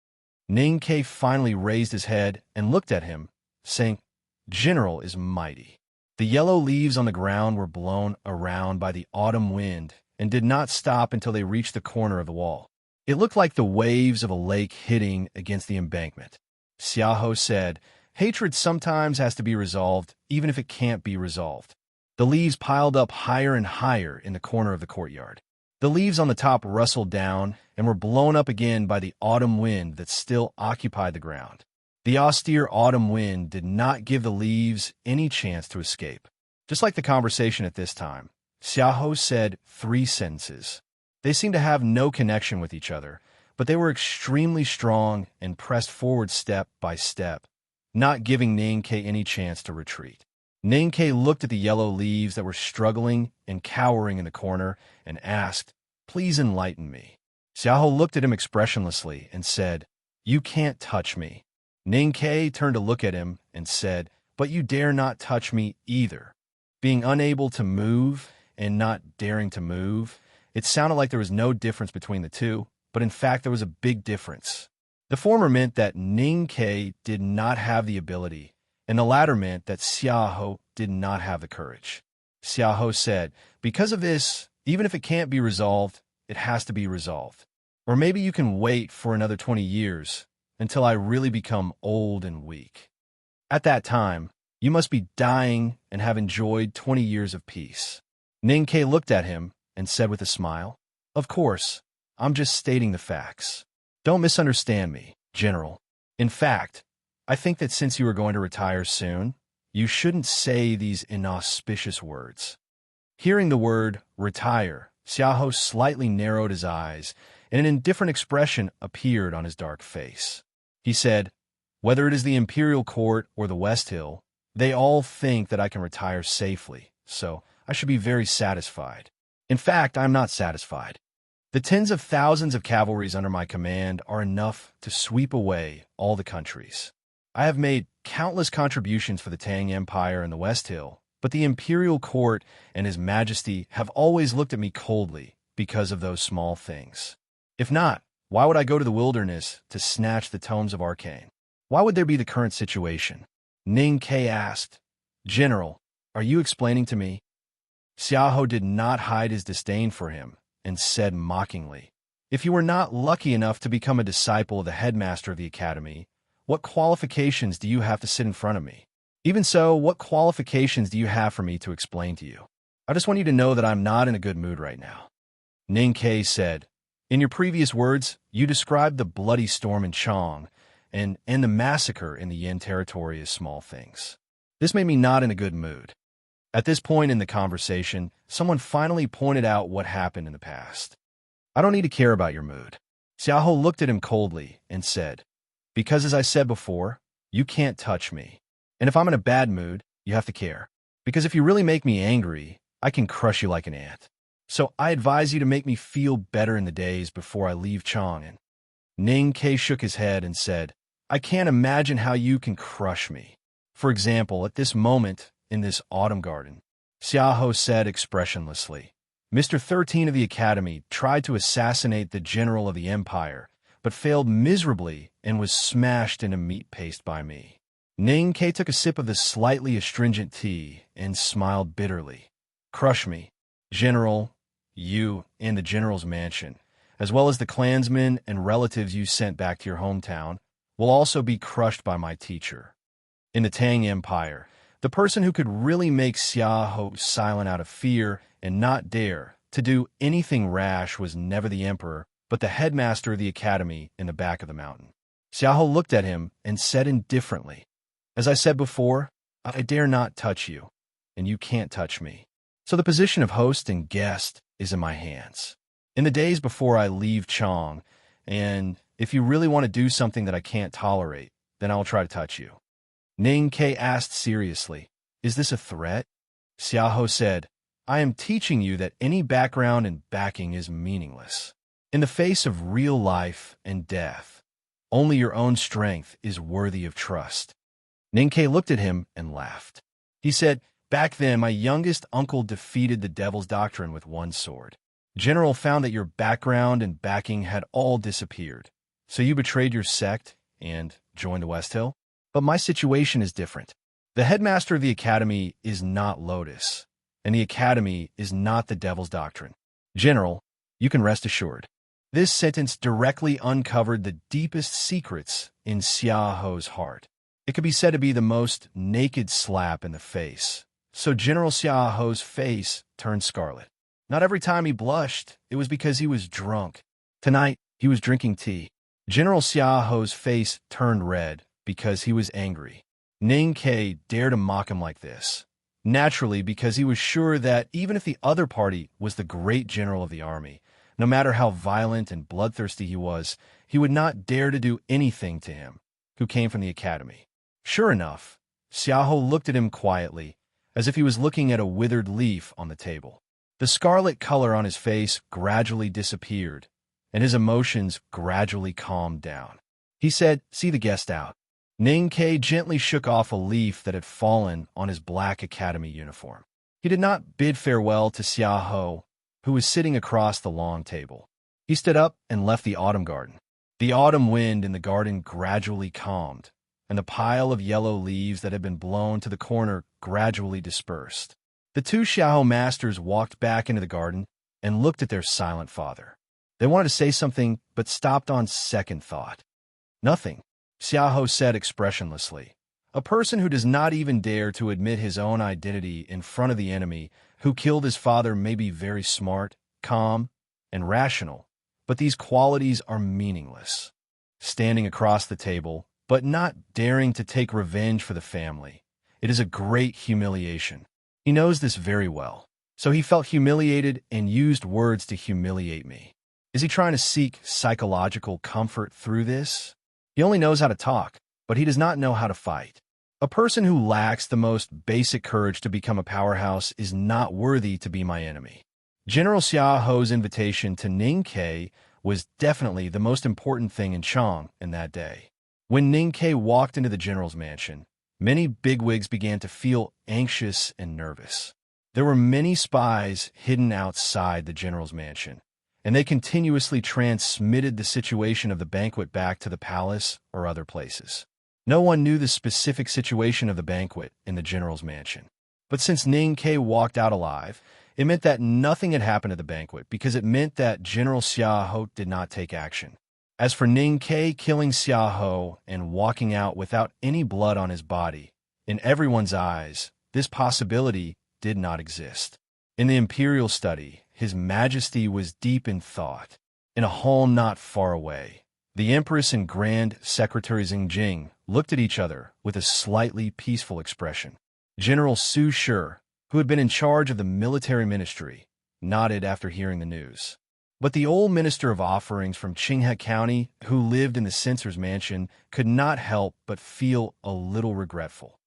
Ning Ke finally raised his head and looked at him, saying, "General is mighty." The yellow leaves on the ground were blown around by the autumn wind and did not stop until they reached the corner of the wall. It looked like the waves of a lake hitting against the embankment. Xiaohou said, "Hatred sometimes has to be resolved, even if it can't be resolved." The leaves piled up higher and higher in the corner of the courtyard. The leaves on the top rustled down and were blown up again by the autumn wind that still occupied the ground. The austere autumn wind did not give the leaves any chance to escape. Just like the conversation at this time, Xiaohou said 3 sentences. They seemed to have no connection with each other, but they were extremely strong and pressed forward step by step, not giving Ning Ke any chance to retreat. Ning Ke looked at the yellow leaves that were struggling and cowering in the corner and asked, "Please enlighten me." Xiaohou looked at him expressionlessly and said, "You can't touch me." Ning Ke turned to look at him and said, "But you dare not touch me either." Being unable to move and not daring to move, it sounded like there was no difference between the two, but in fact there was a big difference. The former meant that Ning Ke did not have the ability, and the latter meant that Xiaohou did not have the courage. Xiaohou said, "Because of this, even if it can't be resolved, it has to be resolved. Or maybe you can wait for another 20 years until I really become old and weak. At that time, you must be dying and have enjoyed 20 years of peace." Ning Ke looked at him and said with a smile, "Of course, I'm just stating the facts. Don't misunderstand me, General. In fact, I think that since you are going to retire soon, you shouldn't say these inauspicious words." Hearing the word retire, Xiaohou slightly narrowed his eyes, and an indifferent expression appeared on his dark face. He said, "Whether it is the imperial court or the West Hill, they all think that I can retire safely, so I should be very satisfied. In fact, I am not satisfied. The tens of thousands of cavalries under my command are enough to sweep away all the countries. I have made countless contributions for the Tang Empire and the West Hill, but the imperial court and His Majesty have always looked at me coldly because of those small things. If not, why would I go to the wilderness to snatch the tomes of arcane? Why would there be the current situation? Ning Ke asked. General, are you explaining to me? Xiaohou did not hide his disdain for him and said mockingly, if you were not lucky enough to become a disciple of the headmaster of the academy, what qualifications do you have to sit in front of me? Even so, what qualifications do you have for me to explain to you? I just want you to know that I'm not in a good mood right now. Ning Ke said, in your previous words, you described the bloody storm in Chong and the massacre in the Yin territory as small things. This made me not in a good mood. At this point in the conversation, someone finally pointed out what happened in the past. I don't need to care about your mood. Xiaohou looked at him coldly and said, because as I said before, you can't touch me. And if I'm in a bad mood, you have to care. Because if you really make me angry, I can crush you like an ant. So I advise you to make me feel better in the days before I leave Chang'an. Ning Ke shook his head and said, I can't imagine how you can crush me. For example, at this moment, in this autumn garden, Xiaohou said expressionlessly, Mr. 13 of the Academy tried to assassinate the general of the Empire, but failed miserably and was smashed into meat paste by me. Ning Ke took a sip of the slightly astringent tea and smiled bitterly. Crush me, General, you and the General's mansion, as well as the clansmen and relatives you sent back to your hometown, will also be crushed by my teacher. In the Tang Empire, the person who could really make Xiaohou silent out of fear and not dare to do anything rash was never the emperor, but the headmaster of the academy in the back of the mountain. Xiaohou looked at him and said indifferently, as I said before, I dare not touch you, and you can't touch me. So the position of host and guest is in my hands. In the days before I leave Chong, and if you really want to do something that I can't tolerate, then I will try to touch you. Ning Ke asked seriously, is this a threat? Xiaohou said, I am teaching you that any background and backing is meaningless. In the face of real life and death, only your own strength is worthy of trust. Ning Ke looked at him and laughed. He said, back then my youngest uncle defeated the Devil's Doctrine with one sword. General found that your background and backing had all disappeared. So you betrayed your sect and joined the West Hill? But my situation is different. The headmaster of the academy is not Lotus, and the academy is not the Devil's Doctrine. General, you can rest assured. This sentence directly uncovered the deepest secrets in Xiaohou's heart. It could be said to be the most naked slap in the face. So General Xiaohou's face turned scarlet. Not every time he blushed, it was because he was drunk. Tonight, he was drinking tea. General Xiaohou's face turned red because he was angry. Ning Ke dared to mock him like this. Naturally, because he was sure that even if the other party was the great general of the army, no matter how violent and bloodthirsty he was, he would not dare to do anything to him, who came from the academy. Sure enough, Xiaohou looked at him quietly, as if he was looking at a withered leaf on the table. The scarlet color on his face gradually disappeared, and his emotions gradually calmed down. He said, see the guest out. Ning Ke gently shook off a leaf that had fallen on his black academy uniform. He did not bid farewell to Xiaohou, who was sitting across the long table. He stood up and left the autumn garden. The autumn wind in the garden gradually calmed, and the pile of yellow leaves that had been blown to the corner gradually dispersed. The two Xiaohou masters walked back into the garden and looked at their silent father. They wanted to say something, but stopped on second thought. Nothing, Xiaohou said expressionlessly. A person who does not even dare to admit his own identity in front of the enemy who killed his father may be very smart, calm, and rational, but these qualities are meaningless. Standing across the table, but not daring to take revenge for the family, it is a great humiliation. He knows this very well. So he felt humiliated and used words to humiliate me. Is he trying to seek psychological comfort through this? He only knows how to talk, but he does not know how to fight. A person who lacks the most basic courage to become a powerhouse is not worthy to be my enemy. General Xiaohou's invitation to Ning Ke was definitely the most important thing in Chong in that day. When Ning Ke walked into the general's mansion, Many bigwigs began to feel anxious and nervous. There were many spies hidden outside the general's mansion, and they continuously transmitted the situation of the banquet back to the palace or other places. No one knew the specific situation of the banquet in the general's mansion. But since Ning Ke walked out alive, it meant that nothing had happened at the banquet because it meant that General Xia Ho did not take action. As for Ning Ke killing Xia Ho and walking out without any blood on his body, in everyone's eyes, this possibility did not exist. In the imperial study, His Majesty was deep in thought. In a hall not far away, the Empress and Grand Secretary Xingjing looked at each other with a slightly peaceful expression. General Su Shi, who had been in charge of the military ministry, nodded after hearing the news. But the old minister of offerings from Qinghe County, who lived in the censor's mansion, could not help but feel a little regretful.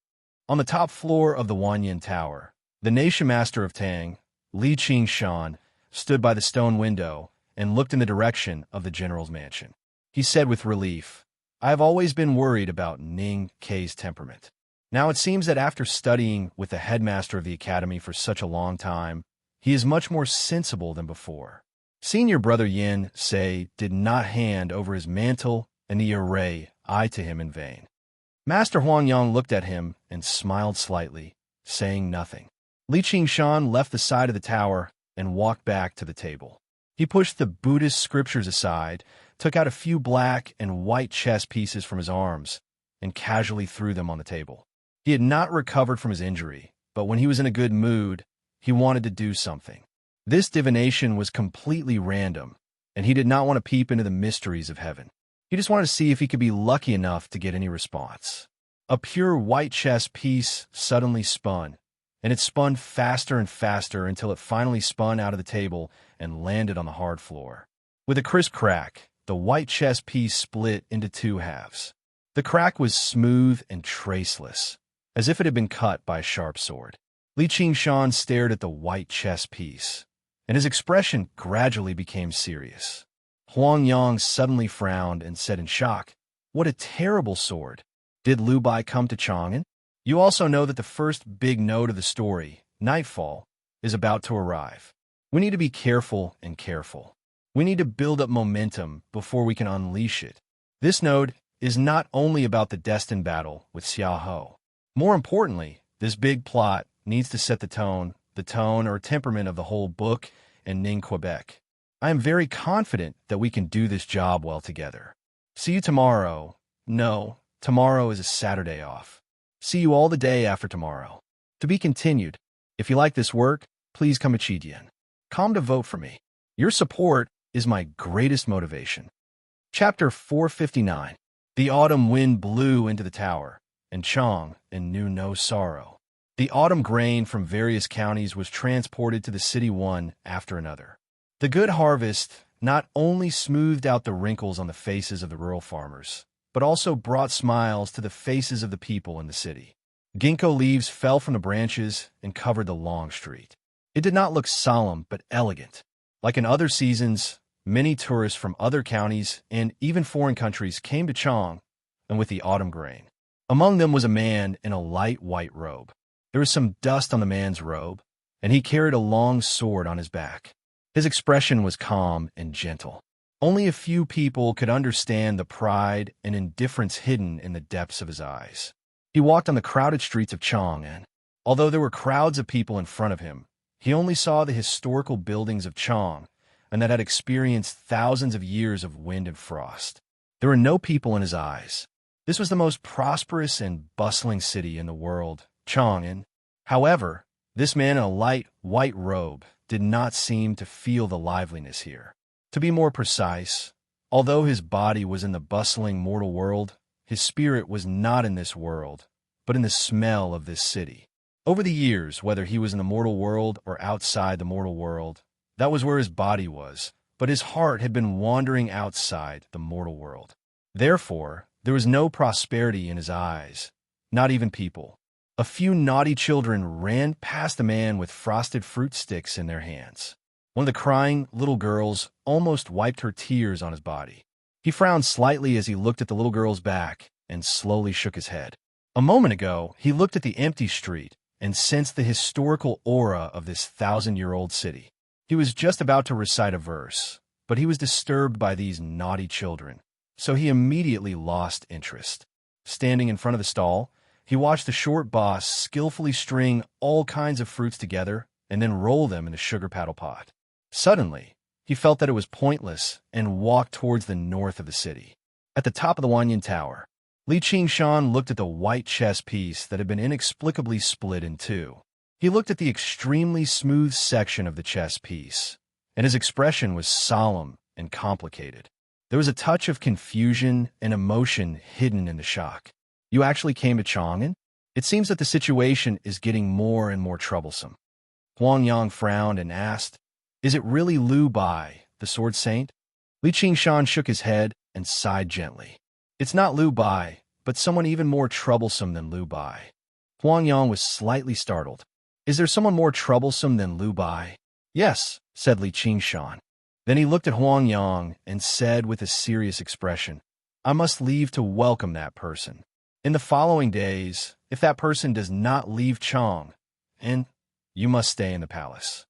On the top floor of the Wanyan Tower, the nation master of Tang, Li Qingshan, stood by the stone window and looked in the direction of the general's mansion. He said with relief, "I have always been worried about Ning Ke's temperament. Now it seems that after studying with the headmaster of the academy for such a long time, he is much more sensible than before." Senior brother Yin Se did not hand over his mantle and the array eye to him in vain. Master Huangyang looked at him and smiled slightly, saying nothing. Li Qingshan left the side of the tower and walked back to the table. He pushed the Buddhist scriptures aside, took out a few black and white chess pieces from his arms, and casually threw them on the table. He had not recovered from his injury, but when he was in a good mood, he wanted to do something. This divination was completely random, and he did not want to peep into the mysteries of heaven. He just wanted to see if he could be lucky enough to get any response. A pure white chess piece suddenly spun, and it spun faster and faster until it finally spun out of the table and landed on the hard floor. With a crisp crack, the white chess piece split into two halves. The crack was smooth and traceless, as if it had been cut by a sharp sword. Li Qingshan stared at the white chess piece, and his expression gradually became serious. Huangyang suddenly frowned and said in shock, "What a terrible sword. Did Liu Bai come to Chang'an? You also know that the first big note of the story, Nightfall, is about to arrive. We need to be careful and careful. We need to build up momentum before we can unleash it. This note is not only about the destined battle with Xia Ho. More importantly, this big plot needs to set the tone or temperament of the whole book and Ning Quebec. I am very confident that we can do this job well together. See you tomorrow. No, tomorrow is a Saturday off. See you all the day after tomorrow. To be continued. If you like this work, please come to Chidian. Come to vote for me. Your support is my greatest motivation." Chapter 459. The autumn wind blew into the tower, and Chang knew no sorrow. The autumn grain from various counties was transported to the city one after another. The good harvest not only smoothed out the wrinkles on the faces of the rural farmers, but also brought smiles to the faces of the people in the city. Ginkgo leaves fell from the branches and covered the long street. It did not look solemn, but elegant. Like in other seasons, many tourists from other counties and even foreign countries came to Chang and with the autumn grain. Among them was a man in a light white robe. There was some dust on the man's robe, and he carried a long sword on his back. His expression was calm and gentle. Only a few people could understand the pride and indifference hidden in the depths of his eyes. He walked on the crowded streets of Chang'an. Although there were crowds of people in front of him, he only saw the historical buildings of Chang and that had experienced thousands of years of wind and frost. There were no people in his eyes. This was the most prosperous and bustling city in the world, Chang'an. However, this man in a light white robe did not seem to feel the liveliness here. To be more precise, although his body was in the bustling mortal world, his spirit was not in this world, but in the smell of this city. Over the years, whether he was in the mortal world or outside the mortal world, that was where his body was, but his heart had been wandering outside the mortal world. Therefore, there was no prosperity in his eyes, not even people. A few naughty children ran past the man with frosted fruit sticks in their hands. One of the crying little girls almost wiped her tears on his body. He frowned slightly as he looked at the little girl's back and slowly shook his head. A moment ago, he looked at the empty street and sensed the historical aura of this thousand-year-old city. He was just about to recite a verse, but he was disturbed by these naughty children, so he immediately lost interest. Standing in front of the stall, he watched the short boss skillfully string all kinds of fruits together and then roll them in a sugar paddle pot. Suddenly, he felt that it was pointless and walked towards the north of the city. At the top of the Wanyan Tower, Li Qingshan looked at the white chess piece that had been inexplicably split in two. He looked at the extremely smooth section of the chess piece, and his expression was solemn and complicated. There was a touch of confusion and emotion hidden in the shock. You actually came to Chang'an? It seems that the situation is getting more and more troublesome. Huang Yang frowned and asked, "Is it really Liu Bai, the Sword Saint?" Li Qingshan shook his head and sighed gently. "It's not Liu Bai, but someone even more troublesome than Liu Bai." Huang Yang was slightly startled. "Is there someone more troublesome than Liu Bai?" "Yes," said Li Qingshan. Then he looked at Huang Yang and said with a serious expression, "I must leave to welcome that person. In the following days, if that person does not leave Chang, and you must stay in the palace."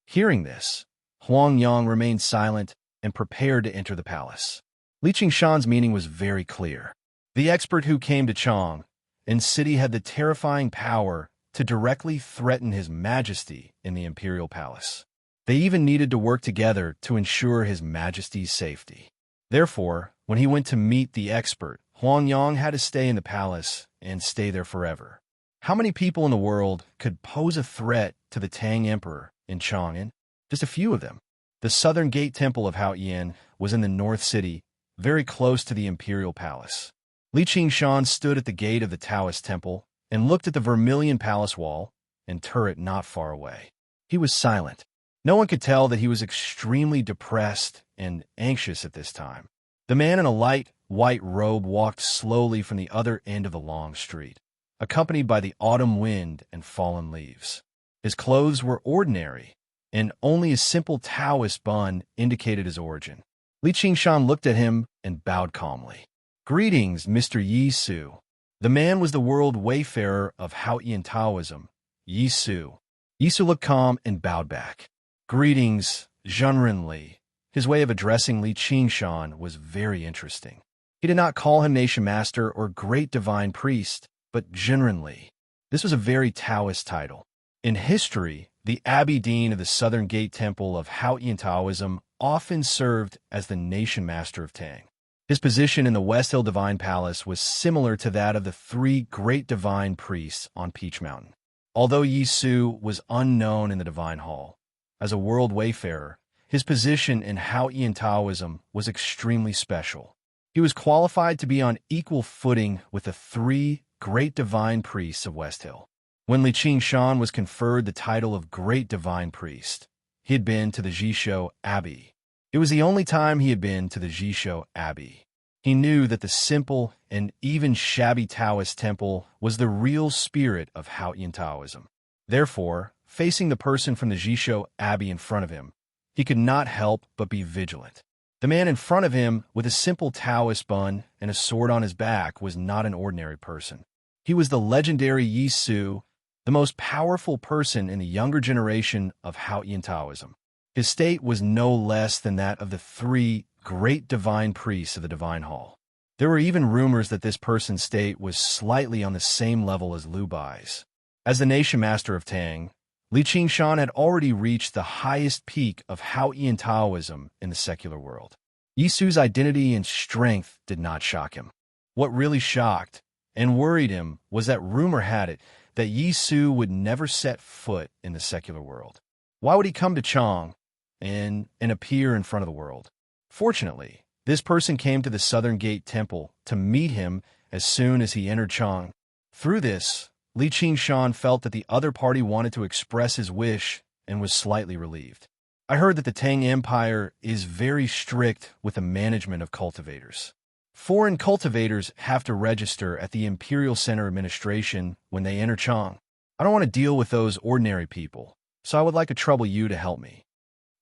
Hearing this, Huang Yang remained silent and prepared to enter the palace. Li Qingshan's meaning was very clear. The expert who came to Chang and city had the terrifying power to directly threaten His Majesty in the imperial palace. They even needed to work together to ensure His Majesty's safety. Therefore, when he went to meet the expert, Huang Yang had to stay in the palace and stay there forever. How many people in the world could pose a threat to the Tang Emperor in Chang'an? Just a few of them. The southern gate temple of Haoyan was in the north city, very close to the imperial palace. Li Qingshan stood at the gate of the Taoist temple and looked at the vermilion palace wall and turret not far away. He was silent. No one could tell that he was extremely depressed and anxious at this time. The man in a light white robe walked slowly from the other end of the long street, accompanied by the autumn wind and fallen leaves. His clothes were ordinary, and only a simple Taoist bun indicated his origin. Li Qingshan looked at him and bowed calmly. "Greetings, Mr. Yi Su." The man was the world wayfarer of Haoyan Taoism, Yi Su. Yi Su looked calm and bowed back. "Greetings, Zhenren Li." His way of addressing Li Qingshan was very interesting. He did not call him Nation Master or Great Divine Priest, but Zhenren Li. This was a very Taoist title. In history, the Abbey Dean of the Southern Gate Temple of Haoyan Taoism often served as the Nation Master of Tang. His position in the West Hill Divine Palace was similar to that of the three Great Divine Priests on Peach Mountain. Although Yi Su was unknown in the Divine Hall, as a world wayfarer, his position in Haoyan Taoism was extremely special. He was qualified to be on equal footing with the three Great Divine Priests of West Hill. When Li Qingshan was conferred the title of Great Divine Priest, he had been to the Jishou Abbey. It was the only time he had been to the Jishou Abbey. He knew that the simple and even shabby Taoist temple was the real spirit of Haoyan Taoism. Therefore, facing the person from the Jishou Abbey in front of him, he could not help but be vigilant. The man in front of him, with a simple Taoist bun and a sword on his back, was not an ordinary person. He was the legendary Yi Su, the most powerful person in the younger generation of Haoyan Taoism. His state was no less than that of the three Great Divine Priests of the Divine Hall. There were even rumors that this person's state was slightly on the same level as Liu Bai's. As the Nation Master of Tang, Li Qingshan had already reached the highest peak of Haoyan Taoism in the secular world. Yi Su's identity and strength did not shock him. What really shocked and worried him was that rumor had it that Yi Su would never set foot in the secular world. Why would he come to Chang and appear in front of the world? Fortunately, this person came to the Southern Gate Temple to meet him as soon as he entered Chang. Through this, Li Qingshan felt that the other party wanted to express his wish and was slightly relieved. "I heard that the Tang Empire is very strict with the management of cultivators. Foreign cultivators have to register at the Imperial Center Administration when they enter Chang. I don't want to deal with those ordinary people, so I would like to trouble you to help me,"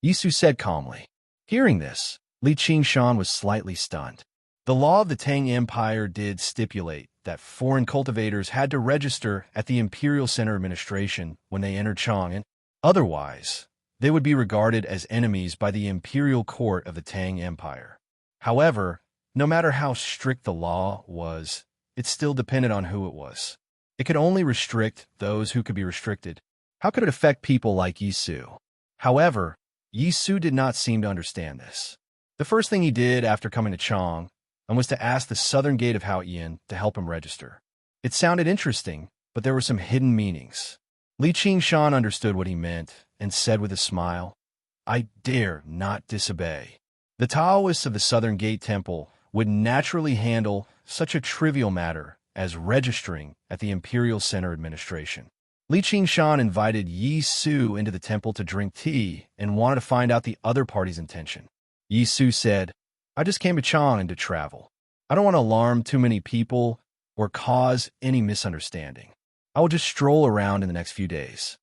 Yi Su said calmly. Hearing this, Li Qingshan was slightly stunned. The law of the Tang Empire did stipulate that foreign cultivators had to register at the Imperial Center Administration when they entered Chang'an. Otherwise, they would be regarded as enemies by the imperial court of the Tang Empire. However, no matter how strict the law was, it still depended on who it was. It could only restrict those who could be restricted. How could it affect people like Yi Su? However, Yi Su did not seem to understand this. The first thing he did after coming to Chang was to ask the southern gate of Haoyan to help him register. It sounded interesting, but there were some hidden meanings. Li Qingshan understood what he meant and said with a smile, "I dare not disobey." The Taoists of the Southern Gate Temple would naturally handle such a trivial matter as registering at the Imperial Center Administration. Li Qingshan invited Yi Su into the temple to drink tea and wanted to find out the other party's intention. Yi Su said, "I just came to Chang'an to travel. I don't want to alarm too many people or cause any misunderstanding. I will just stroll around in the next few days."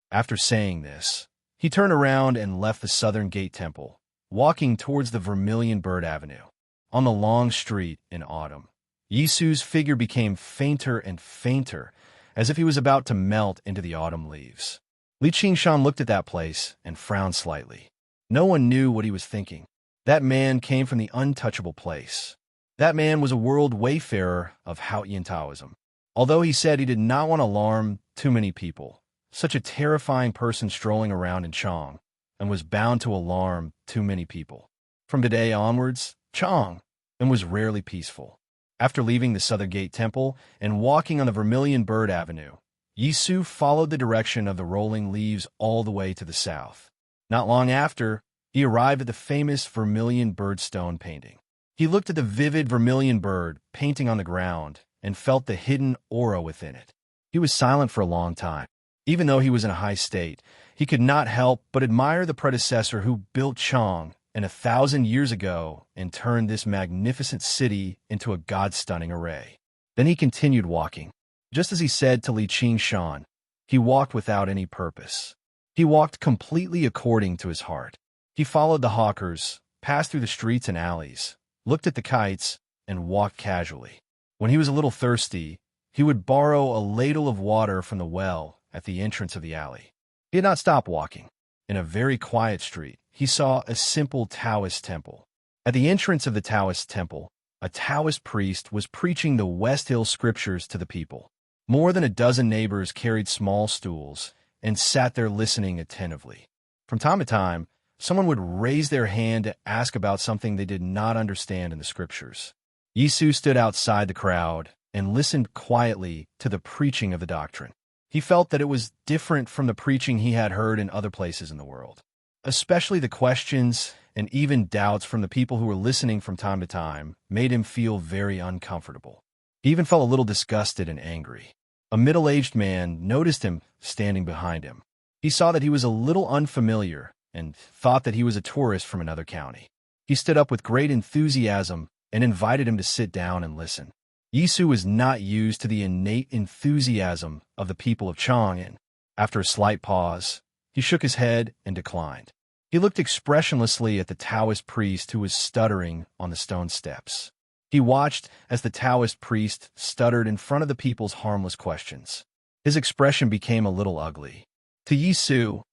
After saying this, he turned around and left the Southern Gate Temple, walking towards the Vermilion Bird Avenue. On the long street in autumn, Yi Su's figure became fainter and fainter, as if he was about to melt into the autumn leaves. Li Qingshan looked at that place and frowned slightly. No one knew what he was thinking. That man came from the untouchable place. That man was a world wayfarer of Haoyan Taoism. Although he said he did not want to alarm too many people, such a terrifying person strolling around in Chang, and was bound to alarm too many people. From today onwards, Chang was rarely peaceful. After leaving the Southern Gate Temple and walking on the Vermilion Bird Avenue, Yi Su followed the direction of the rolling leaves all the way to the south. Not long after, he arrived at the famous Vermilion Bird stone painting. He looked at the vivid vermilion bird painting on the ground and felt the hidden aura within it. He was silent for a long time. Even though he was in a high state, he could not help but admire the predecessor who built Chang 1,000 years ago and turned this magnificent city into a god-stunning array. Then he continued walking. Just as he said to Li Qingshan, he walked without any purpose. He walked completely according to his heart. He followed the hawkers, passed through the streets and alleys, looked at the kites, and walked casually. When he was a little thirsty, he would borrow a ladle of water from the well at the entrance of the alley. He had not stopped walking. In a very quiet street, he saw a simple Taoist temple. At the entrance of the Taoist temple, a Taoist priest was preaching the West Hill scriptures to the people. More than a dozen neighbors carried small stools and sat there listening attentively. From time to time, someone would raise their hand to ask about something they did not understand in the scriptures. Yi Su stood outside the crowd and listened quietly to the preaching of the doctrine. He felt that it was different from the preaching he had heard in other places in the world. Especially the questions and even doubts from the people who were listening from time to time made him feel very uncomfortable. He even felt a little disgusted and angry. A middle-aged man noticed him standing behind him. He saw that he was a little unfamiliar and thought that he was a tourist from another county. He stood up with great enthusiasm and invited him to sit down and listen. Yi Su was not used to the innate enthusiasm of the people of Chang'an. After a slight pause, he shook his head and declined. He looked expressionlessly at the Taoist priest who was stuttering on the stone steps. He watched as the Taoist priest stuttered in front of the people's harmless questions. His expression became a little ugly. To Yi Su,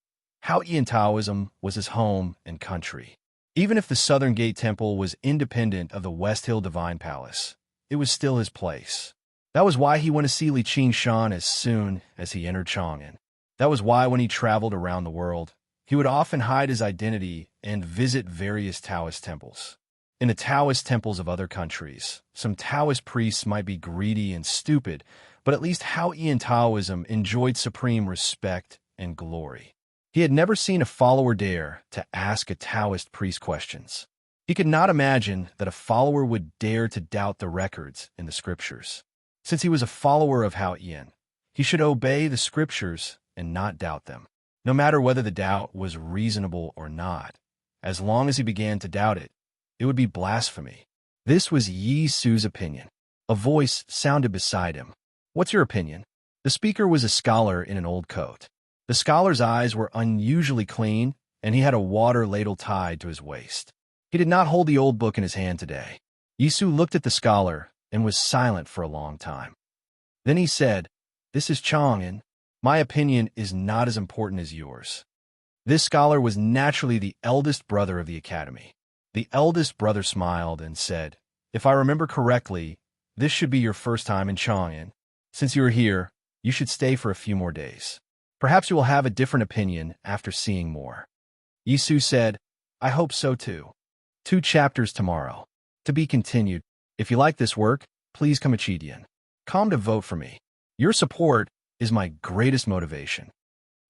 Haoyan Taoism was his home and country. Even if the Southern Gate Temple was independent of the West Hill Divine Palace, it was still his place. That was why he went to see Li Qingshan as soon as he entered Chang'an. That was why when he traveled around the world, he would often hide his identity and visit various Taoist temples. In the Taoist temples of other countries, some Taoist priests might be greedy and stupid, but at least Haoyan Taoism enjoyed supreme respect and glory. He had never seen a follower dare to ask a Taoist priest questions. He could not imagine that a follower would dare to doubt the records in the scriptures. Since he was a follower of Haoyan, he should obey the scriptures and not doubt them, no matter whether the doubt was reasonable or not. As long as he began to doubt it, it would be blasphemy. This was Yi Su's opinion. A voice sounded beside him. "What's your opinion?" The speaker was a scholar in an old coat. The scholar's eyes were unusually clean, and he had a water ladle tied to his waist. He did not hold the old book in his hand today. Yisu looked at the scholar and was silent for a long time. Then he said, "This is Chang'an. My opinion is not as important as yours." This scholar was naturally the eldest brother of the academy. The eldest brother smiled and said, "If I remember correctly, this should be your first time in Chang'an. Since you are here, you should stay for a few more days. Perhaps you will have a different opinion after seeing more." Yisu said, "I hope so too. 2 chapters tomorrow. To be continued. If you like this work, please come to vote for me. Your support is my greatest motivation."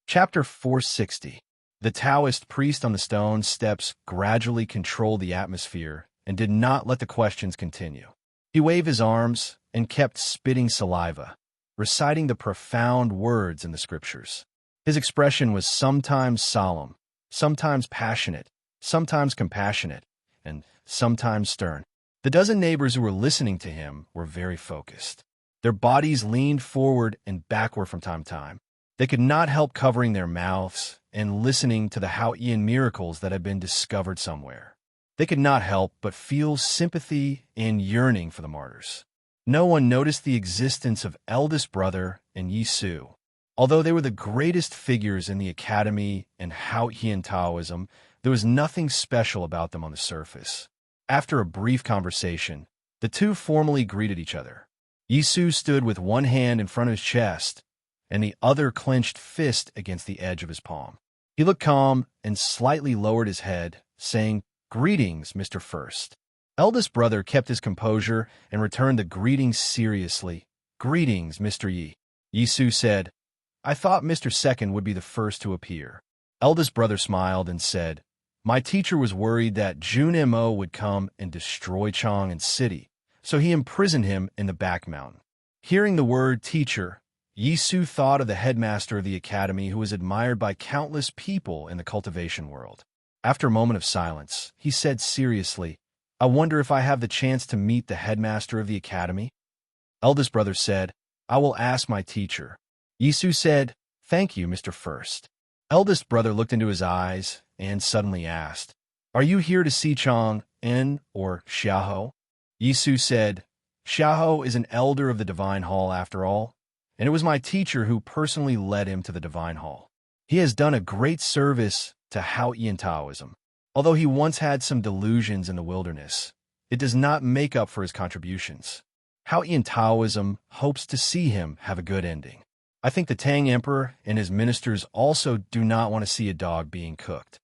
Chapter 460. The Taoist priest on the stone steps gradually controlled the atmosphere and did not let the questions continue. He waved his arms and kept spitting saliva, reciting the profound words in the scriptures. His expression was sometimes solemn, sometimes passionate, sometimes compassionate, and sometimes stern. The dozen neighbors who were listening to him were very focused. Their bodies leaned forward and backward from time to time. They could not help covering their mouths and listening to the Haotian miracles that had been discovered somewhere. They could not help but feel sympathy and yearning for the martyrs. No one noticed the existence of eldest brother and Yisu. Although they were the greatest figures in the academy and Haotian Taoism, there was nothing special about them on the surface. After a brief conversation, the two formally greeted each other. Yisu stood with one hand in front of his chest and the other clenched fist against the edge of his palm. He looked calm and slightly lowered his head, saying, "Greetings, Mr. First." Eldest brother kept his composure and returned the greetings seriously. "Greetings, Mr. Yi." Yisu said, "I thought Mr. Second would be the first to appear." Eldest brother smiled and said, "My teacher was worried that Jun Mo would come and destroy Chang'an City, so he imprisoned him in the back mountain." Hearing the word teacher, Yisu thought of the headmaster of the academy who was admired by countless people in the cultivation world. After a moment of silence, he said seriously, "I wonder if I have the chance to meet the headmaster of the academy?" Eldest brother said, "I will ask my teacher." Yisu said, "Thank you, Mr. First." Eldest brother looked into his eyes and suddenly asked, "Are you here to see Chang'an or Xiaohou?" Yisu said, "Xiaohou is an elder of the Divine Hall after all, and it was my teacher who personally led him to the Divine Hall. He has done a great service to Haotian Taoism. Although he once had some delusions in the wilderness, it does not make up for his contributions. Haotian Taoism hopes to see him have a good ending. I think the Tang Emperor and his ministers also do not want to see a dog being cooked."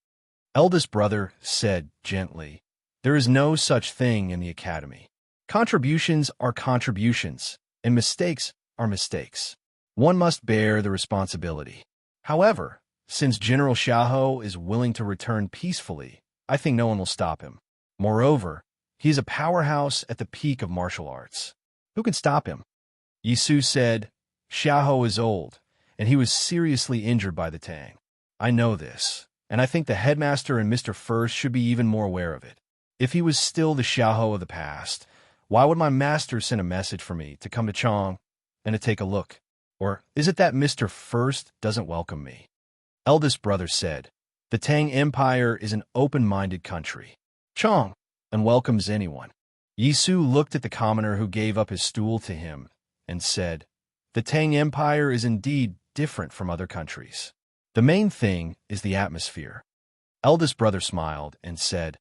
Eldest brother said gently, "There is no such thing in the academy. Contributions are contributions, and mistakes are mistakes. One must bear the responsibility. However, since General Xiaohou is willing to return peacefully, I think no one will stop him. Moreover, he is a powerhouse at the peak of martial arts. Who can stop him?" Yisu said, "Xiaohou is old, and he was seriously injured by the Tang. I know this, and I think the headmaster and Mr. First should be even more aware of it. If he was still the Xiaohou of the past, why would my master send a message for me to come to Chang and to take a look? Or is it that Mr. First doesn't welcome me?" Eldest brother said, "The Tang Empire is an open-minded country. Chang and welcomes anyone." Yisu looked at the commoner who gave up his stool to him and said, "The Tang Empire is indeed different from other countries. The main thing is the atmosphere." Eldest brother smiled and said,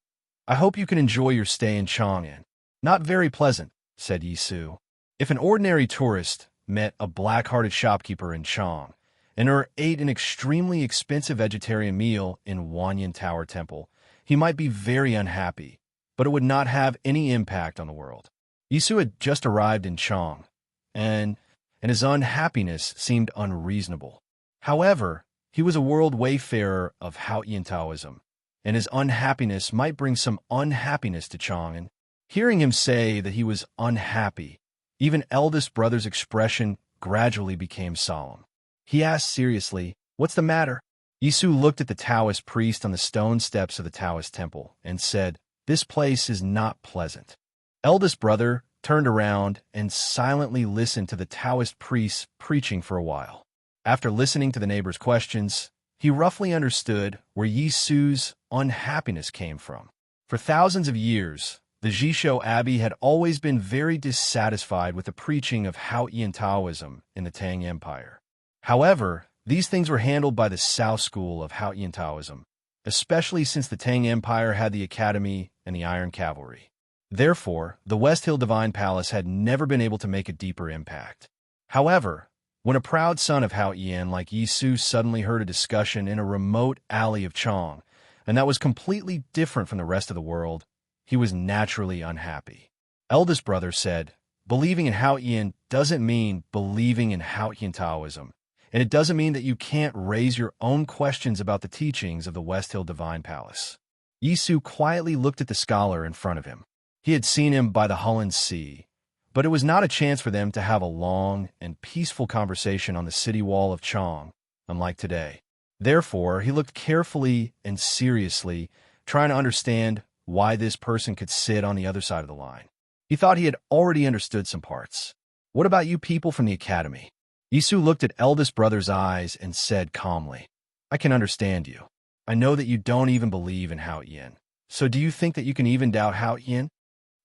"I hope you can enjoy your stay in Chang'an." "Not very pleasant," said Yisu. If an ordinary tourist met a black-hearted shopkeeper in Chang and ate an extremely expensive vegetarian meal in Wanyan Tower Temple, he might be very unhappy, but it would not have any impact on the world. Yisu had just arrived in Chang, and his unhappiness seemed unreasonable. However, he was a world wayfarer of Haotian Taoism, and his unhappiness might bring some unhappiness to Chang'an. Hearing him say that he was unhappy, even eldest brother's expression gradually became solemn. He asked seriously, "What's the matter?" Yisu looked at the Taoist priest on the stone steps of the Taoist temple and said, "This place is not pleasant." Eldest brother turned around and silently listened to the Taoist priest preaching for a while. After listening to the neighbor's questions, he roughly understood where Yisu's unhappiness came from. For thousands of years, The Jisho Abbey had always been very dissatisfied with the preaching of Hao-Ian Taoism in the Tang Empire. However, these things were handled by the Sao school of Hao-Ian Taoism, especially since the Tang Empire had the Academy and the Iron Cavalry. Therefore, the West Hill Divine Palace had never been able to make a deeper impact. However, when a proud son of Hao-Ian like Yi Su suddenly heard a discussion in a remote alley of Chong, and that was completely different from the rest of the world, he was naturally unhappy. Eldest brother said, "Believing in Hao-Ian doesn't mean believing in Hao-Ian Taoism, and it doesn't mean that you can't raise your own questions about the teachings of the West Hill Divine Palace." Yi Su quietly looked at the scholar in front of him. He had seen him by the Hullen Sea, but it was not a chance for them to have a long and peaceful conversation on the city wall of Chong, unlike today. Therefore, he looked carefully and seriously, trying to understand why this person could sit on the other side of the line. He thought he had already understood some parts. "What about you people from the academy?" Yi Su looked at eldest brother's eyes and said calmly, "I can understand you. I know that you don't even believe in Hao-Ian. So do you think that you can even doubt Hao-Ian?"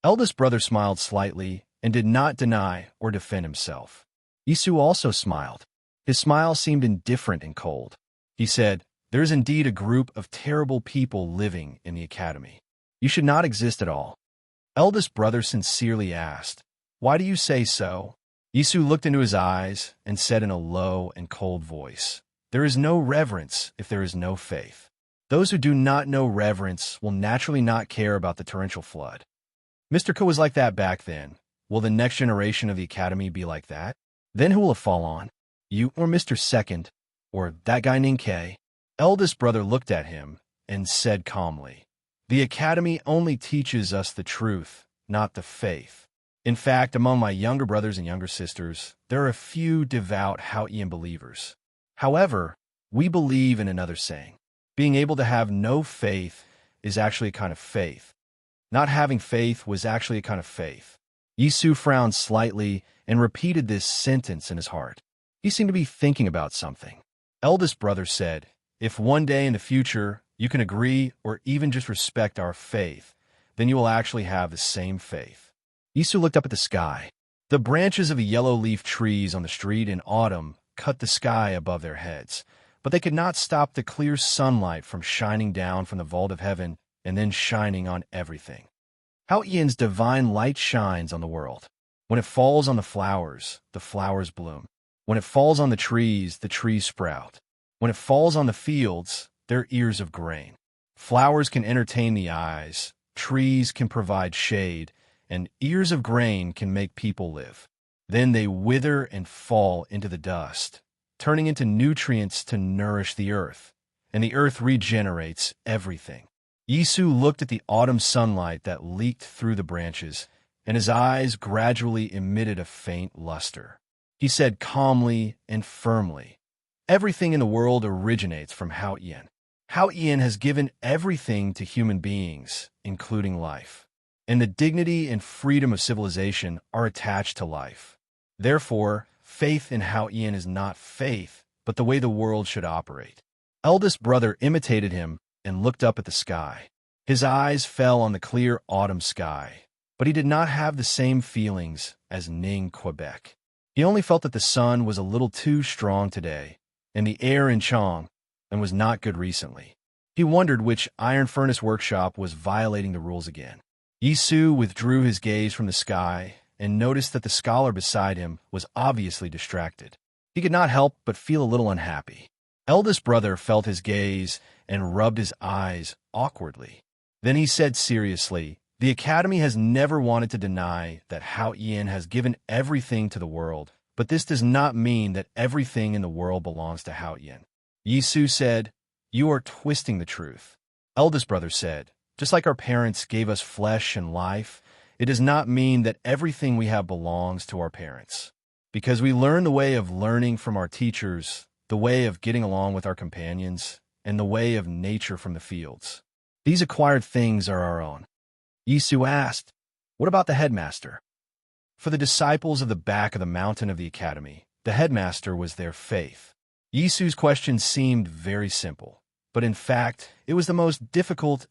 Eldest brother smiled slightly and did not deny or defend himself. Yi Su also smiled. His smile seemed indifferent and cold. He said, "There is indeed a group of terrible people living in the academy. You should not exist at all." Eldest brother sincerely asked, "Why do you say so?" Yi Su looked into his eyes and said in a low and cold voice, "There is no reverence if there is no faith. Those who do not know reverence will naturally not care about the torrential flood. Mr. Ko was like that back then. Will the next generation of the academy be like that? Then who will it fall on? You or Mr. Second, or that guy Ning K?" Eldest brother looked at him and said calmly, "The academy only teaches us the truth, not the faith. In fact, among my younger brothers and younger sisters, there are a few devout Hao-Ian believers. However, we believe in another saying. Being able to have no faith is actually a kind of faith. Not having faith was actually a kind of faith." Yi Su frowned slightly and repeated this sentence in his heart. He seemed to be thinking about something. Eldest brother said, "If one day in the future you can agree or even just respect our faith, then you will actually have the same faith." Yi Su looked up at the sky. The branches of the yellow-leaf trees on the street in autumn cut the sky above their heads, but they could not stop the clear sunlight from shining down from the vault of heaven and then shining on everything. Hao-Ian's divine light shines on the world. When it falls on the flowers bloom. When it falls on the trees sprout. When it falls on the fields, they're ears of grain. Flowers can entertain the eyes, trees can provide shade, and ears of grain can make people live. Then they wither and fall into the dust, turning into nutrients to nourish the earth, and the earth regenerates everything. Yi Su looked at the autumn sunlight that leaked through the branches, and his eyes gradually emitted a faint luster. He said calmly and firmly, "Everything in the world originates from Hao-Ian. Hao-Ian has given everything to human beings, including life. And the dignity and freedom of civilization are attached to life. Therefore, faith in Hao-Ian is not faith, but the way the world should operate." Eldest brother imitated him and looked up at the sky. His eyes fell on the clear autumn sky, but he did not have the same feelings as Ning Quebec. He only felt that the sun was a little too strong today, and the air in Chong and was not good recently. He wondered which iron furnace workshop was violating the rules again. Yi Su withdrew his gaze from the sky and noticed that the scholar beside him was obviously distracted. He could not help but feel a little unhappy. Eldest brother felt his gaze and rubbed his eyes awkwardly. Then he said seriously, "The Academy has never wanted to deny that Hao-Ian has given everything to the world, but this does not mean that everything in the world belongs to Hao-Ian." Yi Su said, "You are twisting the truth." Eldest brother said, "Just like our parents gave us flesh and life, it does not mean that everything we have belongs to our parents. Because we learn the way of learning from our teachers, the way of getting along with our companions, and the way of nature from the fields. These acquired things are our own." Yi Su asked, "What about the headmaster?" For the disciples of the back of the mountain of the academy, the headmaster was their faith. Yi Su's question seemed very simple, but in fact, it was the most difficult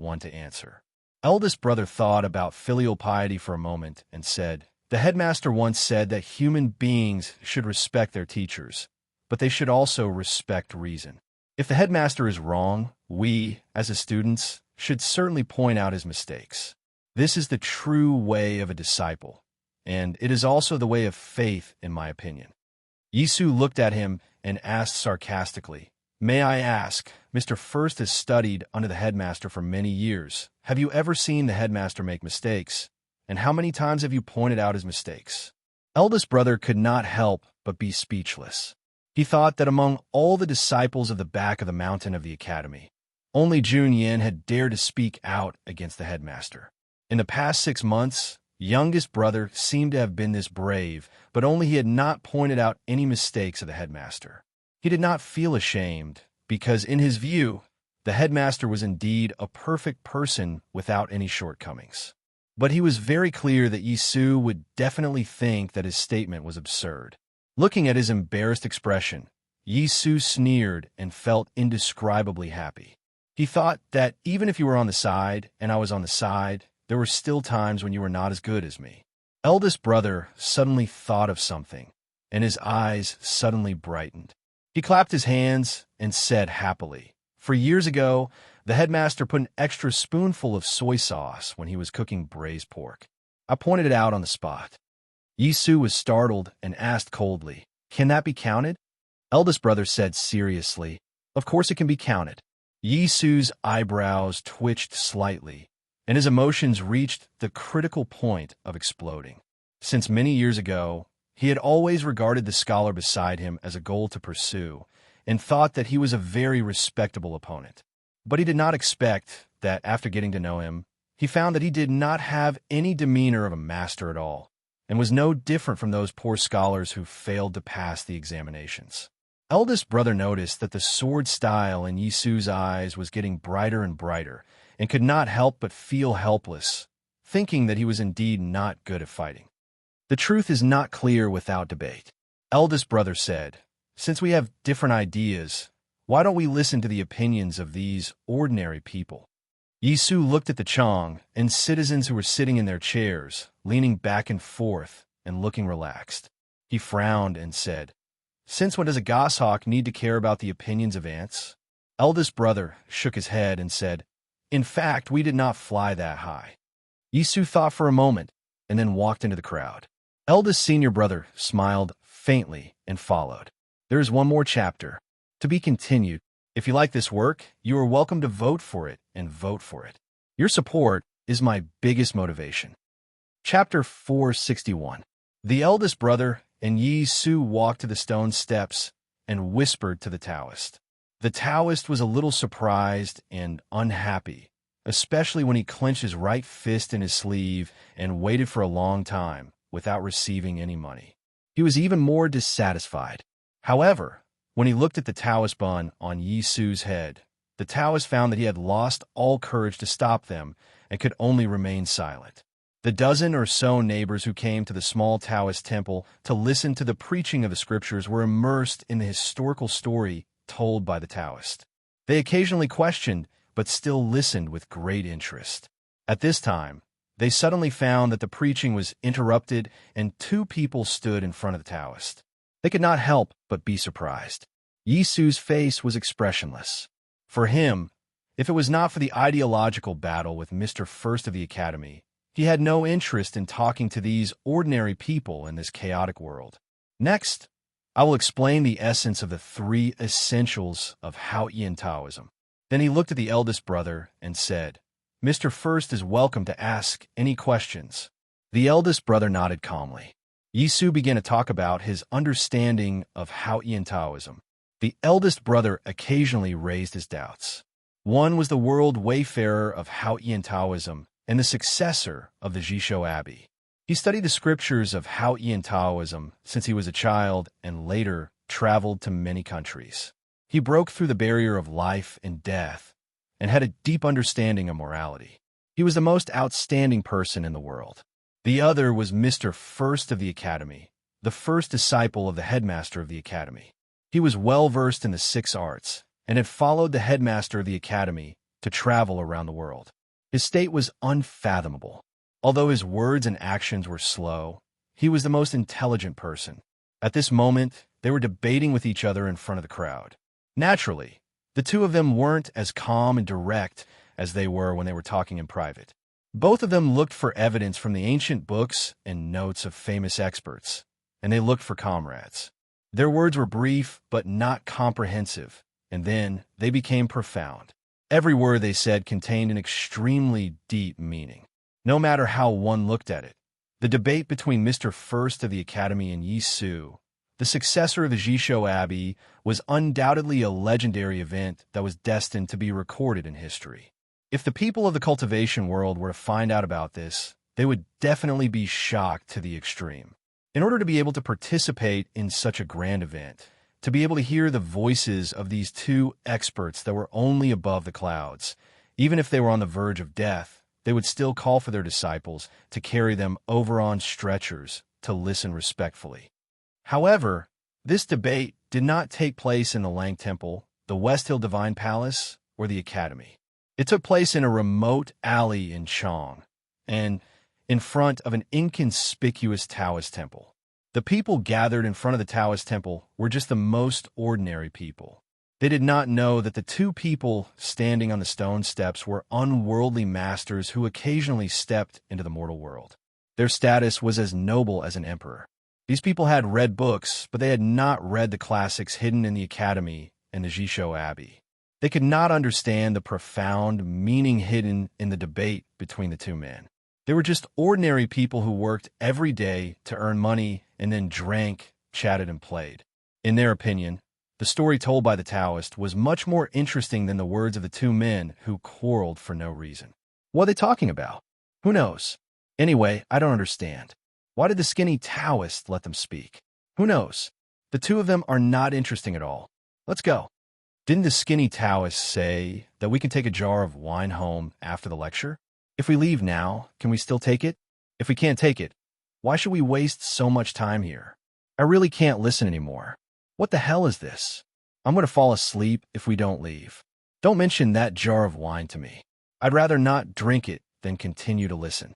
one to answer. Eldest brother thought about filial piety for a moment and said, "The headmaster once said that human beings should respect their teachers, but they should also respect reason. If the headmaster is wrong, we, as his students, should certainly point out his mistakes. This is the true way of a disciple, and it is also the way of faith, in my opinion." Yisu looked at him and asked sarcastically, "May I ask, Mr. First has studied under the headmaster for many years. Have you ever seen the headmaster make mistakes? And how many times have you pointed out his mistakes?" Eldest brother could not help but be speechless. He thought that among all the disciples of the back of the mountain of the academy, only Jun Yin had dared to speak out against the headmaster. In the past 6 months, youngest brother seemed to have been this brave, but only he had not pointed out any mistakes of the headmaster. He did not feel ashamed, because in his view, the headmaster was indeed a perfect person without any shortcomings. But he was very clear that Yisu would definitely think that his statement was absurd. Looking at his embarrassed expression, Yisu sneered and felt indescribably happy. He thought that even if you were on the side and I was on the side, there were still times when you were not as good as me. Eldest brother suddenly thought of something, and his eyes suddenly brightened. He clapped his hands and said happily, "For years ago, the headmaster put an extra spoonful of soy sauce when he was cooking braised pork. I pointed it out on the spot." Yisu was startled and asked coldly, "Can that be counted?" Eldest brother said seriously, "Of course it can be counted." Yisu's eyebrows twitched slightly, and his emotions reached the critical point of exploding. Since many years ago, he had always regarded the scholar beside him as a goal to pursue, and thought that he was a very respectable opponent. But he did not expect that after getting to know him, he found that he did not have any demeanor of a master at all, and was no different from those poor scholars who failed to pass the examinations. Eldest brother noticed that the sword style in Yisu's eyes was getting brighter and brighter, and could not help but feel helpless, thinking that he was indeed not good at fighting. "The truth is not clear without debate," eldest brother said. "Since we have different ideas, why don't we listen to the opinions of these ordinary people?" Yisu looked at the Chong and citizens who were sitting in their chairs, leaning back and forth and looking relaxed. He frowned and said, "Since when does a goshawk need to care about the opinions of ants?" Eldest brother shook his head and said, "In fact, we did not fly that high." Yisu thought for a moment and then walked into the crowd. Eldest senior brother smiled faintly and followed. "There is one more chapter. To be continued. If you like this work, you are welcome to vote for it and vote for it. Your support is my biggest motivation." Chapter 461. The eldest brother and Yisu walked to the stone steps and whispered to the Taoist. The Taoist was a little surprised and unhappy, especially when he clenched his right fist in his sleeve and waited for a long time without receiving any money. He was even more dissatisfied. However, when he looked at the Taoist bun on Yisu's head, the Taoist found that he had lost all courage to stop them and could only remain silent. The dozen or so neighbors who came to the small Taoist temple to listen to the preaching of the scriptures were immersed in the historical story told by the Taoist. They occasionally questioned, but still listened with great interest. At this time, they suddenly found that the preaching was interrupted and 2 people stood in front of the Taoist. They could not help but be surprised. Yisu's face was expressionless. For him, if it was not for the ideological battle with Mr. First of the Academy, he had no interest in talking to these ordinary people in this chaotic world. Next, I will explain the essence of the 3 essentials of Haotian Taoism. Then he looked at the eldest brother and said, "Mr. First is welcome to ask any questions." The eldest brother nodded calmly. Yisu began to talk about his understanding of Haotian Taoism. The eldest brother occasionally raised his doubts. One was the world wayfarer of Haotian Taoism and the successor of the Jisho Abbey. He studied the scriptures of Haotian Taoism since he was a child and later traveled to many countries. He broke through the barrier of life and death and had a deep understanding of morality. He was the most outstanding person in the world. The other was Mr. First of the Academy, the first disciple of the headmaster of the Academy. He was well-versed in the 6 arts and had followed the headmaster of the Academy to travel around the world. His state was unfathomable. Although his words and actions were slow, he was the most intelligent person. At this moment, they were debating with each other in front of the crowd. Naturally, the two of them weren't as calm and direct as they were when they were talking in private. Both of them looked for evidence from the ancient books and notes of famous experts, and they looked for comrades. Their words were brief but not comprehensive, and then they became profound. Every word they said contained an extremely deep meaning, no matter how one looked at it. The debate between Mr. First of the Academy and Yi Su, the successor of the Jisho Abbey, was undoubtedly a legendary event that was destined to be recorded in history. If the people of the cultivation world were to find out about this, they would definitely be shocked to the extreme. In order to be able to participate in such a grand event, to be able to hear the voices of these two experts that were only above the clouds, even if they were on the verge of death, they would still call for their disciples to carry them over on stretchers to listen respectfully. However, this debate did not take place in the Lang Temple, the West Hill Divine Palace, or the Academy. It took place in a remote alley in Chang, and in front of an inconspicuous Taoist temple. The people gathered in front of the Taoist temple were just the most ordinary people. They did not know that the two people standing on the stone steps were unworldly masters who occasionally stepped into the mortal world. Their status was as noble as an emperor. These people had read books, but they had not read the classics hidden in the Academy and the Jisho Abbey. They could not understand the profound meaning hidden in the debate between the two men. They were just ordinary people who worked every day to earn money and then drank, chatted, and played. In their opinion, the story told by the Taoist was much more interesting than the words of the two men who quarreled for no reason. What are they talking about? Who knows? Anyway, I don't understand. Why did the skinny Taoist let them speak? Who knows? The two of them are not interesting at all. Let's go. Didn't the skinny Taoist say that we can take a jar of wine home after the lecture? If we leave now, can we still take it? If we can't take it, why should we waste so much time here? I really can't listen anymore. What the hell is this? I'm going to fall asleep if we don't leave. Don't mention that jar of wine to me. I'd rather not drink it than continue to listen.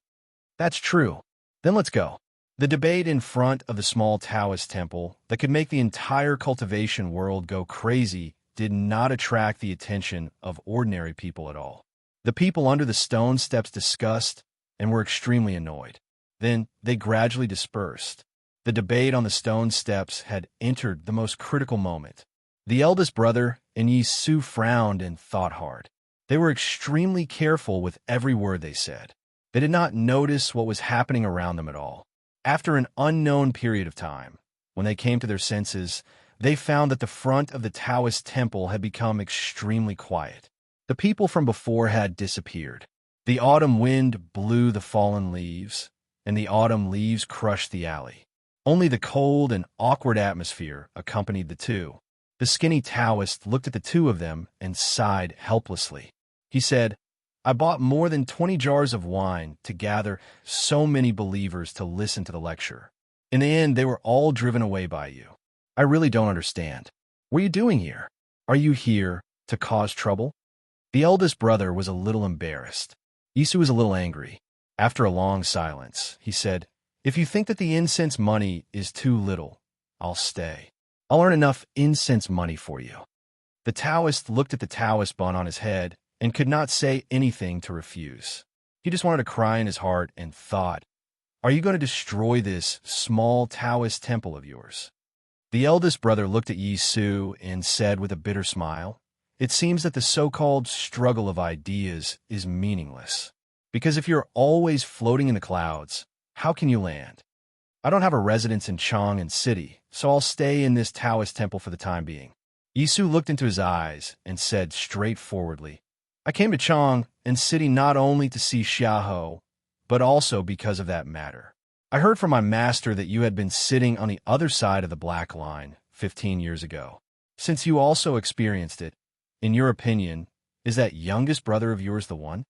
That's true. Then let's go. The debate in front of the small Taoist temple that could make the entire cultivation world go crazy did not attract the attention of ordinary people at all. The people under the stone steps discussed and were extremely annoyed. Then they gradually dispersed. The debate on the stone steps had entered the most critical moment. The eldest brother and Yi Su frowned and thought hard. They were extremely careful with every word they said. They did not notice what was happening around them at all. After an unknown period of time, when they came to their senses, they found that the front of the Taoist temple had become extremely quiet. The people from before had disappeared. The autumn wind blew the fallen leaves, and the autumn leaves crushed the alley. Only the cold and awkward atmosphere accompanied the two. The skinny Taoist looked at the two of them and sighed helplessly. He said, I bought more than 20 jars of wine to gather so many believers to listen to the lecture. In the end, they were all driven away by you. I really don't understand. What are you doing here? Are you here to cause trouble? The eldest brother was a little embarrassed. Isu was a little angry. After a long silence, he said, If you think that the incense money is too little, I'll stay. I'll earn enough incense money for you. The Taoist looked at the Taoist bun on his head and could not say anything to refuse. He just wanted to cry in his heart and thought, Are you going to destroy this small Taoist temple of yours? The eldest brother looked at Yi Su and said with a bitter smile, It seems that the so-called struggle of ideas is meaningless. Because if you're always floating in the clouds, how can you land? I don't have a residence in Chang'an City, so I'll stay in this Taoist temple for the time being. Yi Su looked into his eyes and said straightforwardly, I came to Chang'an City not only to see Xiaoho, but also because of that matter. I heard from my master that you had been sitting on the other side of the black line 15 years ago. Since you also experienced it, in your opinion, is that youngest brother of yours the one?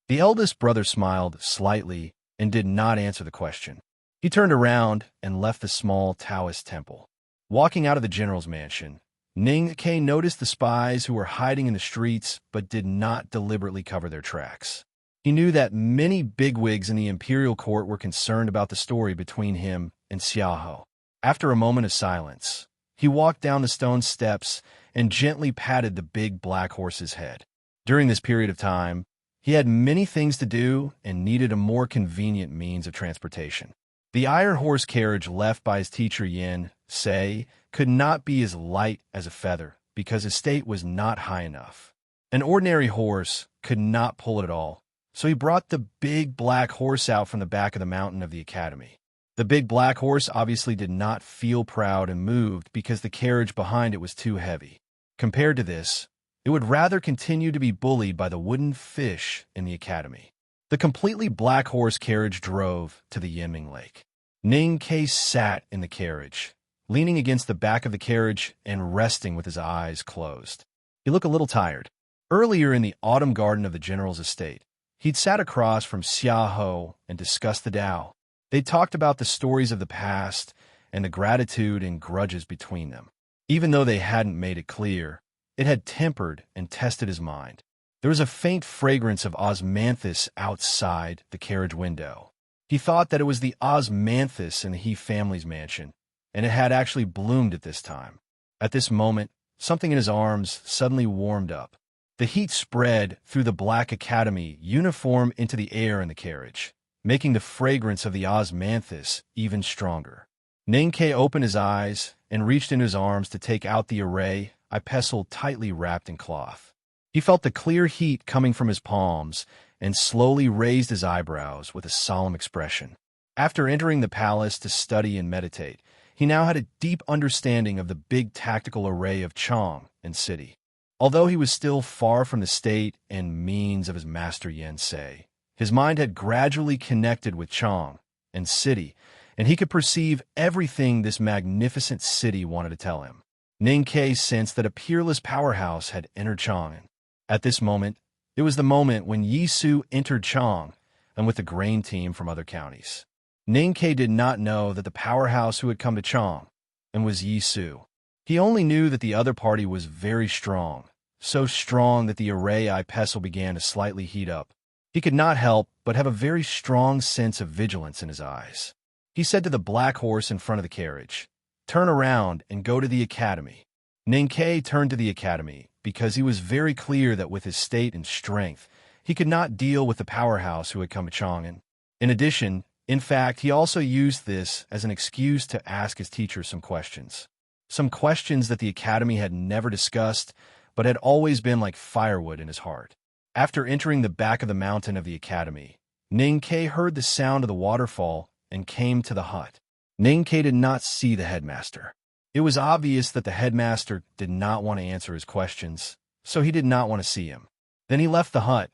The eldest brother smiled slightly and did not answer the question. He turned around and left the small Taoist temple. Walking out of the general's mansion, Ning Ke noticed the spies who were hiding in the streets but did not deliberately cover their tracks. He knew that many bigwigs in the imperial court were concerned about the story between him and Xiaohou. After a moment of silence, he walked down the stone steps and gently patted the big black horse's head. During this period of time, he had many things to do and needed a more convenient means of transportation. The iron horse carriage left by his teacher Yin Sei could not be as light as a feather because his state was not high enough. An ordinary horse could not pull it at all, so he brought the big black horse out from the back of the mountain of the academy. The big black horse obviously did not feel proud and moved because the carriage behind it was too heavy. Compared to this, it would rather continue to be bullied by the wooden fish in the academy. The completely black horse carriage drove to the Yinming Lake. Ning Kai sat in the carriage, leaning against the back of the carriage and resting with his eyes closed. He looked a little tired. Earlier in the autumn garden of the general's estate, he'd sat across from Xiaohou and discussed the Tao. They talked about the stories of the past and the gratitude and grudges between them. Even though they hadn't made it clear, it had tempered and tested his mind. There was a faint fragrance of osmanthus outside the carriage window. He thought that it was the osmanthus in the He family's mansion, and it had actually bloomed at this time. At this moment, something in his arms suddenly warmed up. The heat spread through the black academy uniform into the air in the carriage, making the fragrance of the osmanthus even stronger. Ning Kai opened his eyes and reached into his arms to take out the array I pestle tightly wrapped in cloth. He felt the clear heat coming from his palms and slowly raised his eyebrows with a solemn expression. After entering the palace to study and meditate, he now had a deep understanding of the big tactical array of Chong and city. Although he was still far from the state and means of his master Yen Sei, his mind had gradually connected with Chong and city, and he could perceive everything this magnificent city wanted to tell him. Ning Kai sensed that a peerless powerhouse had entered Chang'an. At this moment, it was the moment when Yi Su entered Chang, and with the grain team from other counties. Ning Kai did not know that the powerhouse who had come to Chang and was Yi Su. He only knew that the other party was very strong, so strong that the array I pestle began to slightly heat up. He could not help but have a very strong sense of vigilance in his eyes. He said to the black horse in front of the carriage, "Turn around and go to the academy." Ning Kai turned to the academy because he was very clear that with his state and strength, he could not deal with the powerhouse who had come to Chang'an. In addition, in fact, he also used this as an excuse to ask his teacher some questions. Some questions that the academy had never discussed, but had always been like firewood in his heart. After entering the back of the mountain of the academy, Ning Kai heard the sound of the waterfall and came to the hut. Ning Kai did not see the headmaster. It was obvious that the headmaster did not want to answer his questions, so he did not want to see him. Then he left the hut,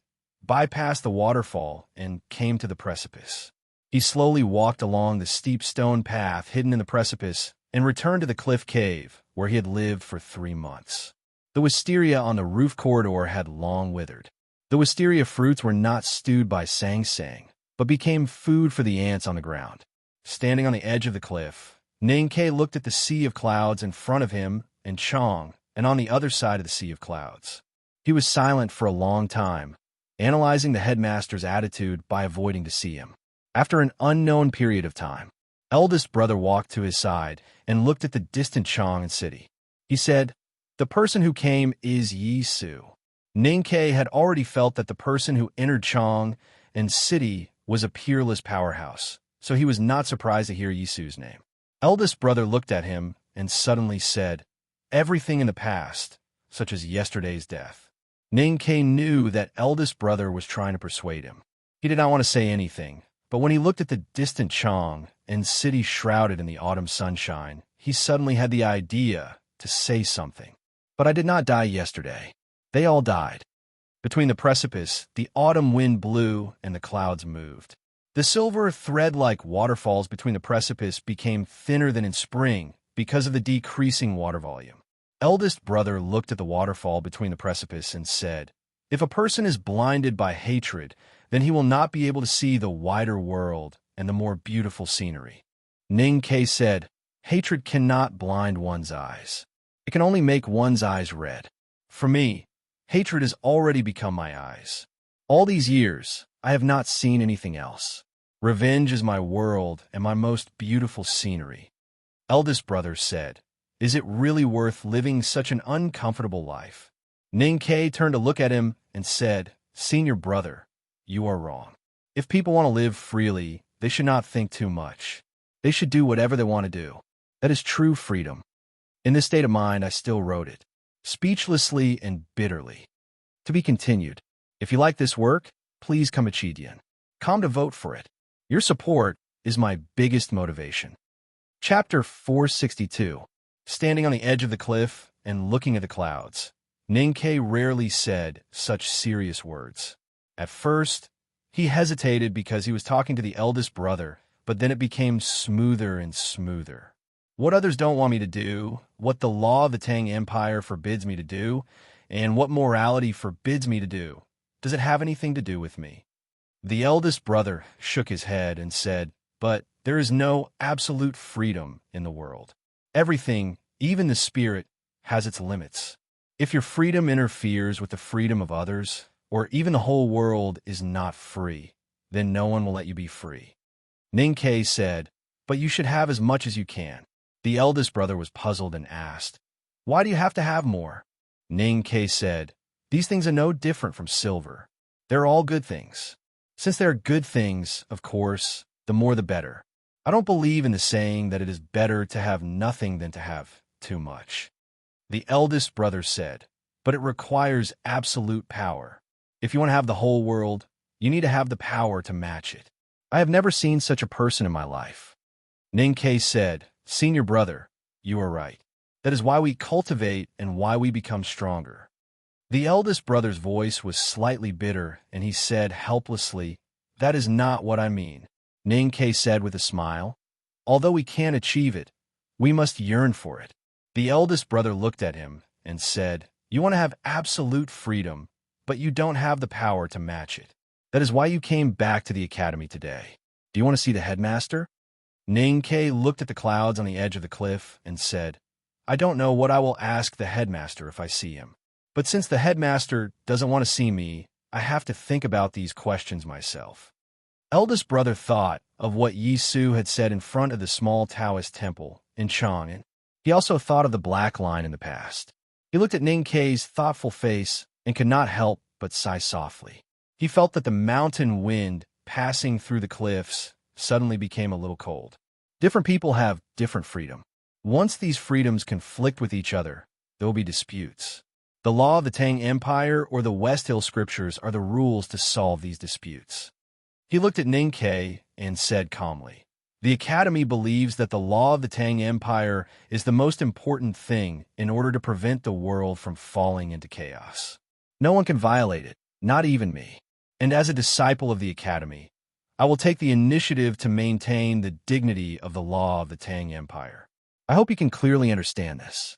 bypassed the waterfall, and came to the precipice. He slowly walked along the steep stone path hidden in the precipice and returned to the cliff cave where he had lived for 3 months. The wisteria on the roof corridor had long withered. The wisteria fruits were not stewed by Sang Sang, but became food for the ants on the ground. Standing on the edge of the cliff, Ning Kai looked at the sea of clouds in front of him and Chong, and on the other side of the sea of clouds. He was silent for a long time, analyzing the headmaster's attitude by avoiding to see him. After an unknown period of time, eldest brother walked to his side and looked at the distant Chong and city. He said, "The person who came is Yi Su." Ning Kai had already felt that the person who entered Chong and city was a peerless powerhouse, so he was not surprised to hear Yi Su's name. Eldest brother looked at him and suddenly said, "Everything in the past, such as yesterday's death." Ning Kai knew that eldest brother was trying to persuade him. He did not want to say anything, but when he looked at the distant Chong and city shrouded in the autumn sunshine, he suddenly had the idea to say something. "But I did not die yesterday. They all died." Between the precipice, the autumn wind blew and the clouds moved. The silver thread-like waterfalls between the precipice became thinner than in spring because of the decreasing water volume. Eldest brother looked at the waterfall between the precipice and said, "If a person is blinded by hatred, then he will not be able to see the wider world and the more beautiful scenery." Ning Kai said, "Hatred cannot blind one's eyes. It can only make one's eyes red. For me, hatred has already become my eyes. All these years, I have not seen anything else. Revenge is my world and my most beautiful scenery. Eldest brother said, "Is it really worth living such an uncomfortable life?" Ninkei turned to look at him and said, "Senior brother, you are wrong. If people want to live freely, they should not think too much. They should do whatever they want to do. That is true freedom." In this state of mind, I still wrote it, speechlessly and bitterly. To be continued. If you like this work, please come to vote for it. Your support is my biggest motivation. Chapter 462. Standing on the edge of the cliff and looking at the clouds, Ninkei rarely said such serious words. At first, he hesitated because he was talking to the eldest brother, but then it became smoother and smoother. What others don't want me to do, what the law of the Tang Empire forbids me to do, and what morality forbids me to do, does it have anything to do with me? The eldest brother shook his head and said, "But there is no absolute freedom in the world. Everything, even the spirit, has its limits. If your freedom interferes with the freedom of others, or even the whole world is not free, then no one will let you be free." Ninkei said, "But you should have as much as you can." The eldest brother was puzzled and asked, "Why do you have to have more?" Ninkei said, "These things are no different from silver. They're all good things. Since they're good things, of course, the more the better. I don't believe in the saying that it is better to have nothing than to have too much." The eldest brother said, "But it requires absolute power. If you want to have the whole world, you need to have the power to match it. I have never seen such a person in my life." Ninkei said, "Senior brother, you are right. That is why we cultivate and why we become stronger." The eldest brother's voice was slightly bitter, and he said helplessly, "That is not what I mean." Ninkei said with a smile, "Although we can't achieve it, we must yearn for it." The eldest brother looked at him and said, "You want to have absolute freedom, but you don't have the power to match it. That is why you came back to the academy today. Do you want to see the headmaster?" Ninkei looked at the clouds on the edge of the cliff and said, "I don't know what I will ask the headmaster if I see him. But since the headmaster doesn't want to see me, I have to think about these questions myself." Eldest brother thought of what Yi Su had said in front of the small Taoist temple in Chang'an. He also thought of the black line in the past. He looked at Ninkei's thoughtful face and could not help but sigh softly. He felt that the mountain wind passing through the cliffs suddenly became a little cold. Different people have different freedom. Once these freedoms conflict with each other, there will be disputes. The law of the Tang Empire or the West Hill scriptures are the rules to solve these disputes. He looked at Ninkei and said calmly, "The Academy believes that the law of the Tang Empire is the most important thing in order to prevent the world from falling into chaos. No one can violate it, not even me. And as a disciple of the Academy, I will take the initiative to maintain the dignity of the law of the Tang Empire. I hope you can clearly understand this."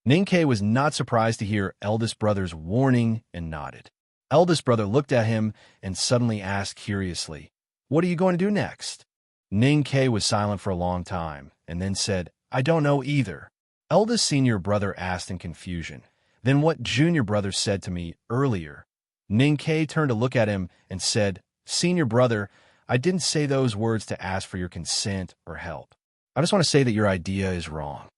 Ninkei was not surprised to hear eldest brother's warning and nodded. Eldest brother looked at him and suddenly asked curiously, "What are you going to do next?" Ninkei was silent for a long time and then said, "I don't know either." Eldest senior brother asked in confusion, "Then what junior brother said to me earlier?" Ninkei turned to look at him and said, "Senior brother, I didn't say those words to ask for your consent or help. I just want to say that your idea is wrong."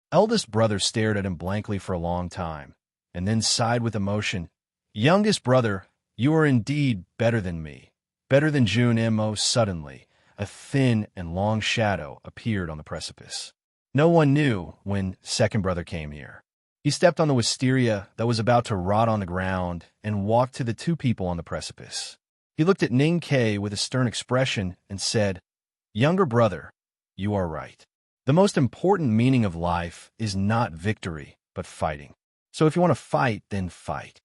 Eldest brother stared at him blankly for a long time, and then sighed with emotion. "Youngest brother, you are indeed better than me, better than Jun Mo." Suddenly, a thin and long shadow appeared on the precipice. No one knew when second brother came here. He stepped on the wisteria that was about to rot on the ground and walked to the two people on the precipice. He looked at Ninkei with a stern expression and said, "Younger brother, you are right. The most important meaning of life is not victory, but fighting. So if you want to fight, then fight."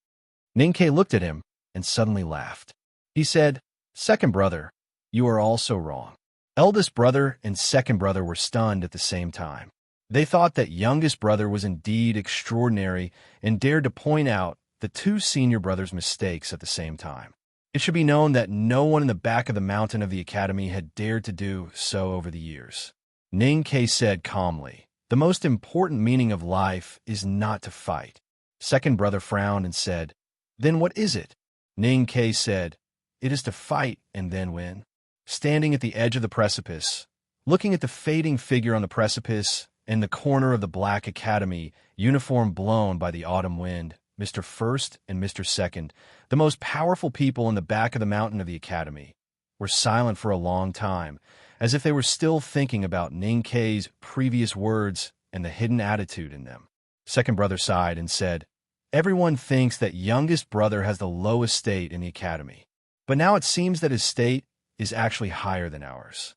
Ninkei looked at him and suddenly laughed. He said, "Second brother, you are also wrong." Eldest brother and second brother were stunned at the same time. They thought that youngest brother was indeed extraordinary and dared to point out the two senior brothers' mistakes at the same time. It should be known that no one in the back of the mountain of the academy had dared to do so over the years. Ninkei said calmly, "The most important meaning of life is not to fight." Second brother frowned and said, "Then what is it?" Ning Ke said, "It is to fight and then win." Standing at the edge of the precipice, looking at the fading figure on the precipice, in the corner of the Black Academy, uniform blown by the autumn wind, Mr. First and Mr. Second, the most powerful people in the back of the mountain of the Academy, were silent for a long time, as if they were still thinking about Ning Ke's previous words and the hidden attitude in them. Second brother sighed and said, "Everyone thinks that youngest brother has the lowest state in the Academy, but now it seems that his state is actually higher than ours."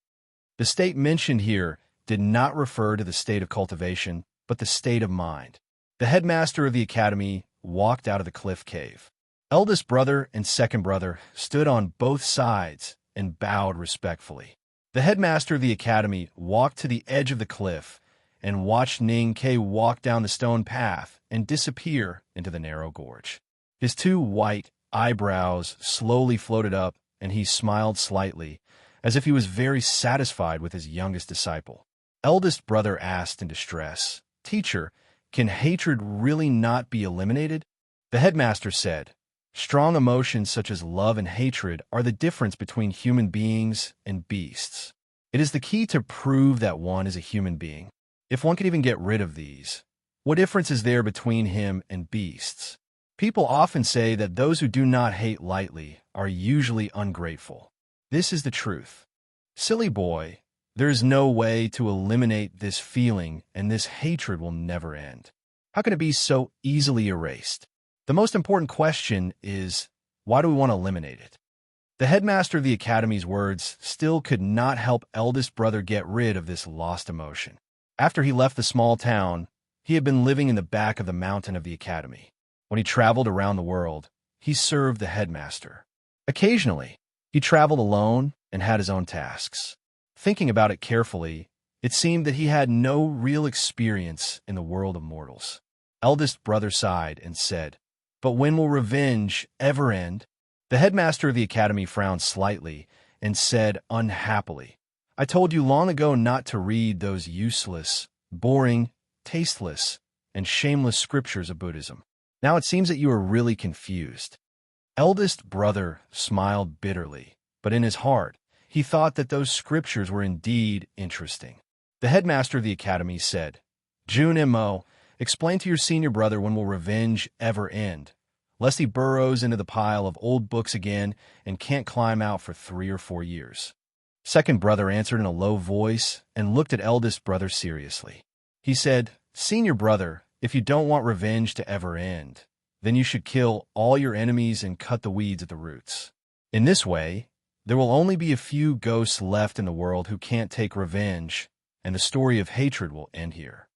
The state mentioned here did not refer to the state of cultivation, but the state of mind. The headmaster of the Academy walked out of the cliff cave. Eldest brother and second brother stood on both sides and bowed respectfully. The headmaster of the Academy walked to the edge of the cliff and watched Ning Ke walk down the stone path and disappear into the narrow gorge. His two white eyebrows slowly floated up, and he smiled slightly, as if he was very satisfied with his youngest disciple. Eldest brother asked in distress, "Teacher, can hatred really not be eliminated?" The headmaster said, "Strong emotions such as love and hatred are the difference between human beings and beasts. It is the key to prove that one is a human being. If one could even get rid of these, what difference is there between him and beasts? People often say that those who do not hate lightly are usually ungrateful. This is the truth. Silly boy, there is no way to eliminate this feeling, and this hatred will never end. How can it be so easily erased? The most important question is, why do we want to eliminate it?" The headmaster of the Academy's words still could not help eldest brother get rid of this lost emotion. After he left the small town, he had been living in the back of the mountain of the Academy. When he traveled around the world, he served the headmaster. Occasionally, he traveled alone and had his own tasks. Thinking about it carefully, it seemed that he had no real experience in the world of mortals. Eldest brother sighed and said, "But when will revenge ever end?" The headmaster of the Academy frowned slightly and said unhappily, "I told you long ago not to read those useless, boring, tasteless, and shameless scriptures of Buddhism. Now it seems that you are really confused." Eldest brother smiled bitterly, but in his heart, he thought that those scriptures were indeed interesting. The headmaster of the Academy said, "Jun Mo, explain to your senior brother when will revenge ever end, lest he burrows into the pile of old books again and can't climb out for 3 or 4 years." Second brother answered in a low voice and looked at eldest brother seriously. He said, "Senior brother, if you don't want revenge to ever end, then you should kill all your enemies and cut the weeds at the roots. In this way, there will only be a few ghosts left in the world who can't take revenge, and the story of hatred will end here."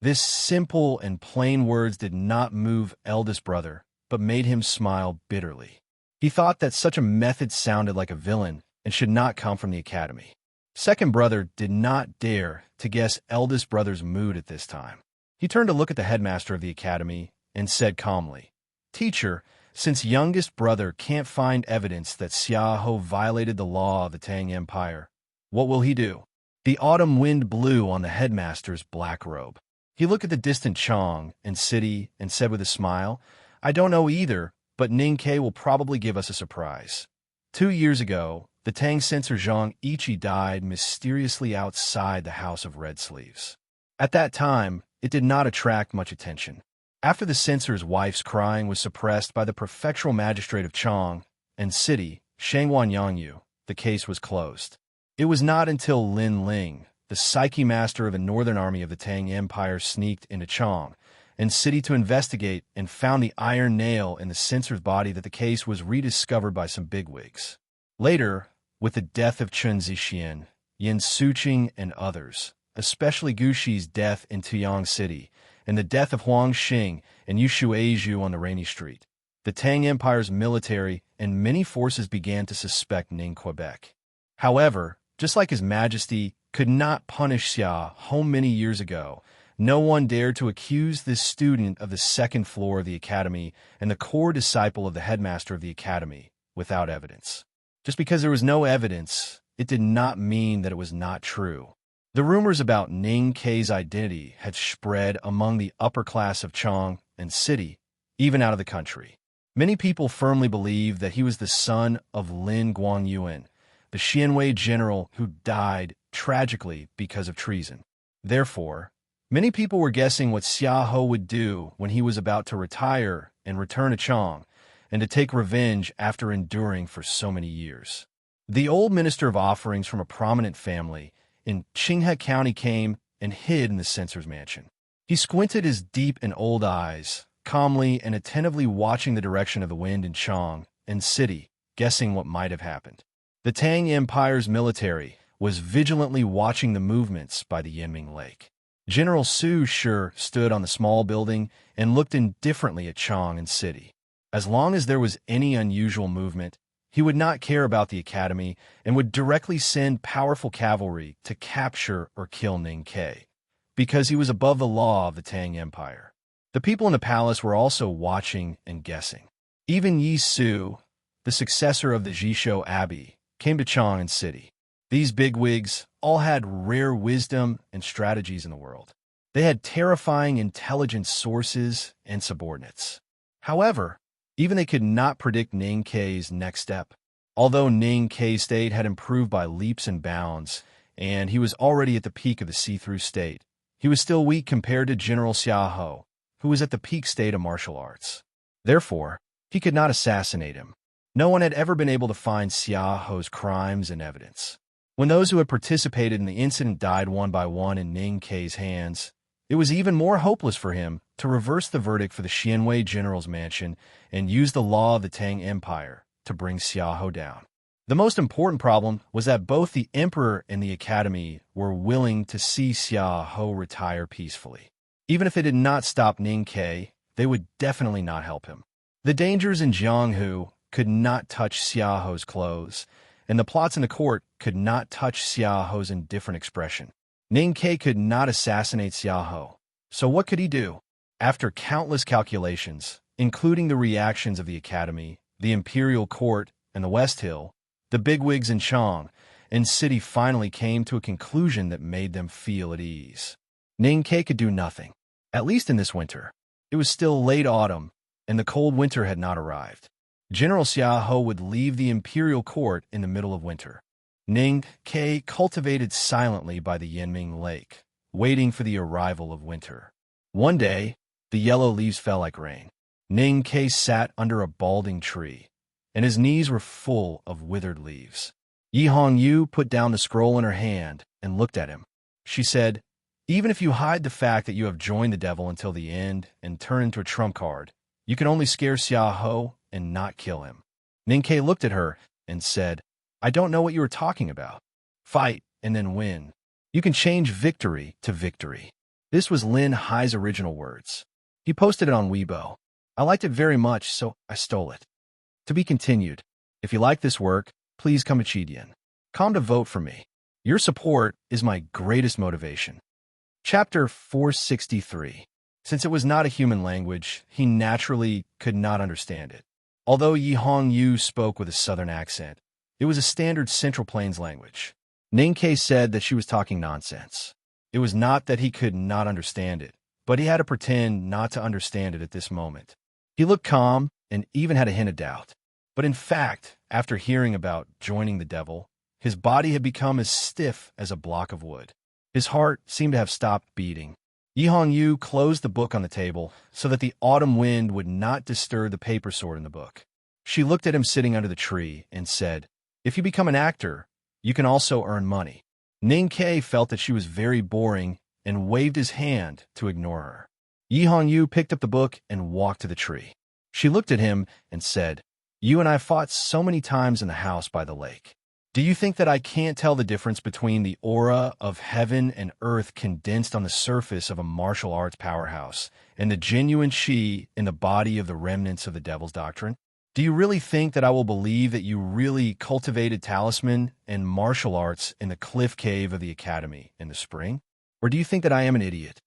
This simple and plain words did not move eldest brother, but made him smile bitterly. He thought that such a method sounded like a villain and should not come from the Academy. Second brother did not dare to guess eldest brother's mood at this time. He turned to look at the headmaster of the Academy and said calmly, "Teacher, since youngest brother can't find evidence that Xiaoho violated the law of the Tang Empire, what will he do?" The autumn wind blew on the headmaster's black robe. He looked at the distant Chang and city and said with a smile, "I don't know either, but Ning Ke will probably give us a surprise. 2 years ago, the Tang censor Zhang Ichi died mysteriously outside the House of Red Sleeves. At that time, it did not attract much attention. After the censor's wife's crying was suppressed by the prefectural magistrate of Chang and city, Shangwan Yangyu, the case was closed. It was not until Lin Ling, the psyche master of the northern army of the Tang Empire, sneaked into Chang and city to investigate and found the iron nail in the censor's body that the case was rediscovered by some bigwigs. Later, with the death of Chen Zixian, Yin Suqing, and others, especially Gu Shi's death in Tuyang City, and the death of Huang Xing and Yu Shuaizhu on the Rainy Street, the Tang Empire's military and many forces began to suspect Ning Quebec. However, just like His Majesty could not punish Xia Hong many years ago, no one dared to accuse this student of the second floor of the Academy and the core disciple of the headmaster of the Academy without evidence. Just because there was no evidence, it did not mean that it was not true. The rumors about Ning Ke's identity had spread among the upper class of Chang and city, even out of the country. Many people firmly believe that he was the son of Lin Guangyuan, the Xianwei general who died tragically because of treason. Therefore, many people were guessing what Xiahou would do when he was about to retire and return to Chang, and to take revenge after enduring for so many years. The old minister of offerings from a prominent family in Qinghe County came and hid in the censor's mansion. He squinted his deep and old eyes, calmly and attentively watching the direction of the wind in Chang and city, guessing what might have happened. The Tang Empire's military was vigilantly watching the movements by the Yanming Lake. General Su Shi stood on the small building and looked indifferently at Chang and city. As long as there was any unusual movement, he would not care about the academy and would directly send powerful cavalry to capture or kill Ning Ke, because he was above the law of the Tang Empire. The people in the palace were also watching and guessing. Even Yi Su, the successor of the Jishou Abbey, came to Chang and city. These bigwigs all had rare wisdom and strategies in the world. They had terrifying intelligence sources and subordinates. However, even they could not predict Ning Ke's next step. Although Ning Ke's state had improved by leaps and bounds, and he was already at the peak of the see-through state, he was still weak compared to General Xiahou, who was at the peak state of martial arts. Therefore, he could not assassinate him. No one had ever been able to find Xiahou's crimes and evidence. When those who had participated in the incident died one by one in Ning Ke's hands, it was even more hopeless for him to reverse the verdict for the Xianwei general's mansion and use the law of the Tang Empire to bring Xiahou down. The most important problem was that both the emperor and the academy were willing to see Xiahou retire peacefully. Even if it did not stop Ning Ke, they would definitely not help him. The dangers in Jianghu could not touch Xiahou's clothes, and the plots in the court could not touch Xiahou's indifferent expression. Ning Ke could not assassinate Xiahou. So what could he do? After countless calculations, including the reactions of the academy, the imperial court, and the West Hill, the bigwigs in Chang and city finally came to a conclusion that made them feel at ease. Ning Ke could do nothing, at least in this winter. It was still late autumn, and the cold winter had not arrived. General Xiahou would leave the imperial court in the middle of winter. Ning Ke cultivated silently by the Yanming Lake, waiting for the arrival of winter. One day, the yellow leaves fell like rain. Ning Ke sat under a balding tree, and his knees were full of withered leaves. Yi Hongyu put down the scroll in her hand and looked at him. She said, "Even if you hide the fact that you have joined the devil until the end and turn into a trump card, you can only scare Xiahou and not kill him." Ning Ke looked at her and said, "I don't know what you are talking about. Fight and then win. You can change victory to victory." This was Lin Hai's original words. He posted it on Weibo. I liked it very much, so I stole it. To be continued. If you like this work, please come to Chidian. Come to vote for me. Your support is my greatest motivation. Chapter 463. Since it was not a human language, he naturally could not understand it. Although Yi Hongyu spoke with a southern accent, it was a standard Central Plains language. Ning Ke said that she was talking nonsense. It was not that he could not understand it, but he had to pretend not to understand it at this moment. He looked calm and even had a hint of doubt. But in fact, after hearing about joining the devil, his body had become as stiff as a block of wood. His heart seemed to have stopped beating. Yi Hongyu closed the book on the table so that the autumn wind would not disturb the paper sword in the book. She looked at him sitting under the tree and said, "If you become an actor, you can also earn money." Ning Ke felt that she was very boring and waved his hand to ignore her. Yi Hongyu picked up the book and walked to the tree. She looked at him and said, "You and I fought so many times in the house by the lake. Do you think that I can't tell the difference between the aura of heaven and earth condensed on the surface of a martial arts powerhouse and the genuine Qi in the body of the remnants of the devil's doctrine? Do you really think that I will believe that you really cultivated talisman and martial arts in the cliff cave of the academy in the spring? Or do you think that I am an idiot?"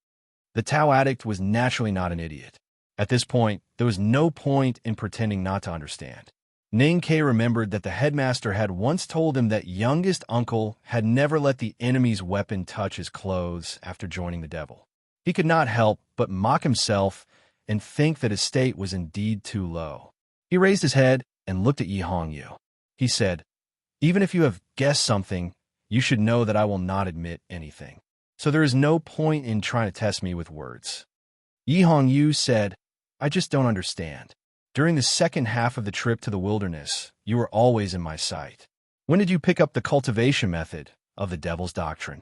The Tao addict was naturally not an idiot. At this point, there was no point in pretending not to understand. Ning Ke remembered that the headmaster had once told him that youngest uncle had never let the enemy's weapon touch his clothes after joining the devil. He could not help but mock himself and think that his state was indeed too low. He raised his head and looked at Yi Hongyu. He said, even if you have guessed something, you should know that I will not admit anything. So there is no point in trying to test me with words. Yi Hongyu said, I just don't understand. During the second half of the trip to the wilderness, you were always in my sight. When did you pick up the cultivation method of the devil's doctrine?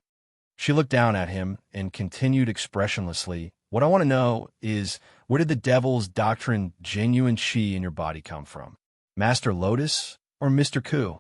She looked down at him and continued expressionlessly, what I want to know is, where did the devil's doctrine genuine chi in your body come from? Master Lotus or Mr. Ku?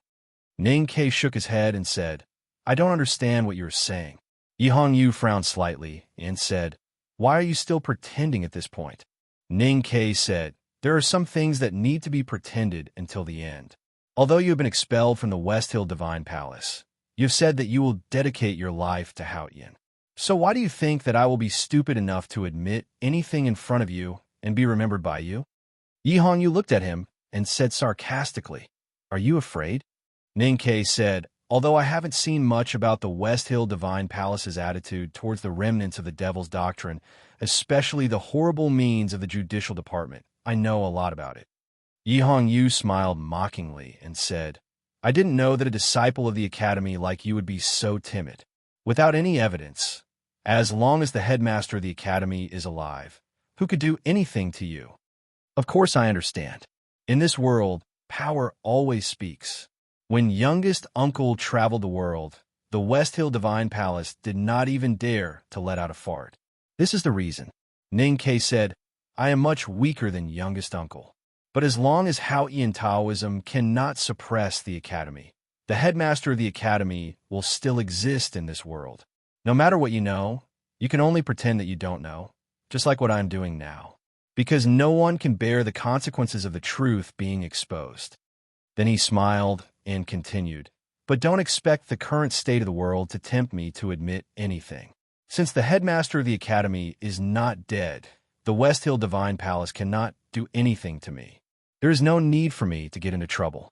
Ning Ke shook his head and said, I don't understand what you're saying. Yi Hongyu frowned slightly and said, why are you still pretending at this point? Ning Ke said, there are some things that need to be pretended until the end. Although you have been expelled from the West Hill Divine Palace, you have said that you will dedicate your life to Haotian. So why do you think that I will be stupid enough to admit anything in front of you and be remembered by you? Yi Hongyu looked at him and said sarcastically, are you afraid? Ning Ke said, although I haven't seen much about the West Hill Divine Palace's attitude towards the remnants of the devil's doctrine, especially the horrible means of the judicial department, I know a lot about it. Yi Hongyu smiled mockingly and said, I didn't know that a disciple of the academy like you would be so timid. Without any evidence, as long as the headmaster of the academy is alive, who could do anything to you? Of course I understand. In this world, power always speaks. When youngest uncle traveled the world, the West Hill Divine Palace did not even dare to let out a fart. This is the reason. Ning Ke said, I am much weaker than youngest uncle. But as long as Haotian Taoism cannot suppress the academy, the headmaster of the academy will still exist in this world. No matter what you know, you can only pretend that you don't know, just like what I'm doing now. Because no one can bear the consequences of the truth being exposed. Then he smiled and continued, but don't expect the current state of the world to tempt me to admit anything. Since the headmaster of the academy is not dead, the West Hill Divine Palace cannot do anything to me. There is no need for me to get into trouble.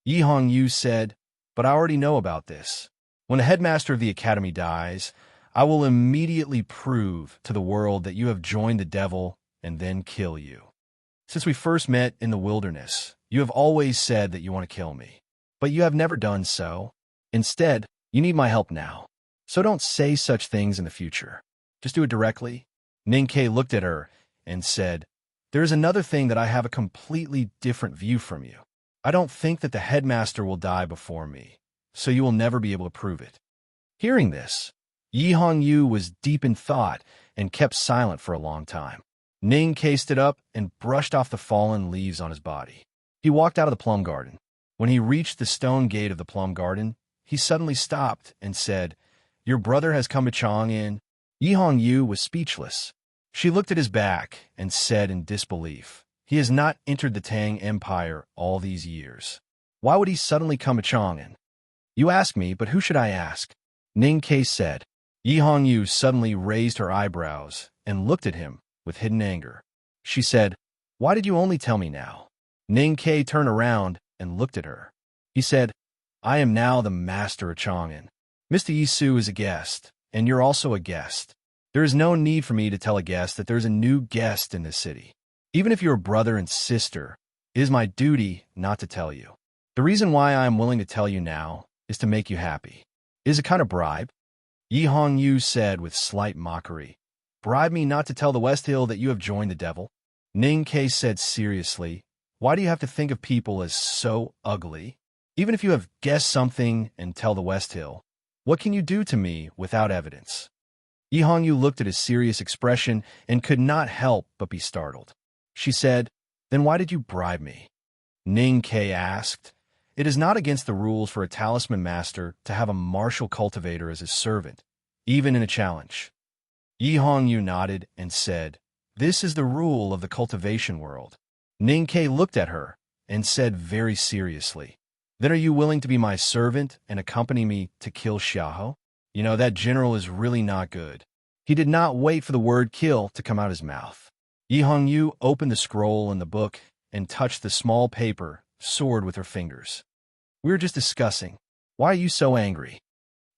Yi Hongyu said, but I already know about this. When the headmaster of the academy dies, I will immediately prove to the world that you have joined the devil and then kill you. Since we first met in the wilderness, you have always said that you want to kill me. But you have never done so. Instead, you need my help now. So don't say such things in the future. Just do it directly. Ning Ke looked at her and said, there is another thing that I have a completely different view from you. I don't think that the headmaster will die before me, so you will never be able to prove it. Hearing this, Yi Hongyu was deep in thought and kept silent for a long time. Ning Ke stood up and brushed off the fallen leaves on his body. He walked out of the plum garden. When he reached the stone gate of the plum garden, he suddenly stopped and said, your brother has come to Chang'an. Yi Hongyu was speechless. She looked at his back and said in disbelief, he has not entered the Tang Empire all these years. Why would he suddenly come to Chang'an? You ask me, but who should I ask? Ning Ke said. Yi Hongyu suddenly raised her eyebrows and looked at him with hidden anger. She said, why did you only tell me now? Ning Ke turned around and looked at her. He said, I am now the master of Chang'an. Mr. Yisu is a guest, and you're also a guest. There is no need for me to tell a guest that there's a new guest in this city. Even if you're a brother and sister, it is my duty not to tell you. The reason why I am willing to tell you now is to make you happy. It is a kind of bribe. Yi Hongyu said with slight mockery, bribe me not to tell the West Hill that you have joined the devil? Ning Ke said seriously, why do you have to think of people as so ugly? Even if you have guessed something and tell the West Hill, what can you do to me without evidence? Yi Hongyu looked at his serious expression and could not help but be startled. She said, then why did you bribe me? Ning Ke asked, it is not against the rules for a talisman master to have a martial cultivator as his servant, even in a challenge. Yi Hongyu nodded and said, this is the rule of the cultivation world. Ning Ke looked at her and said very seriously, then are you willing to be my servant and accompany me to kill Xiaohou? You know, that general is really not good. He did not wait for the word kill to come out of his mouth. Yi Hongyu opened the scroll in the book and touched the small paper sword with her fingers. We were just discussing. Why are you so angry?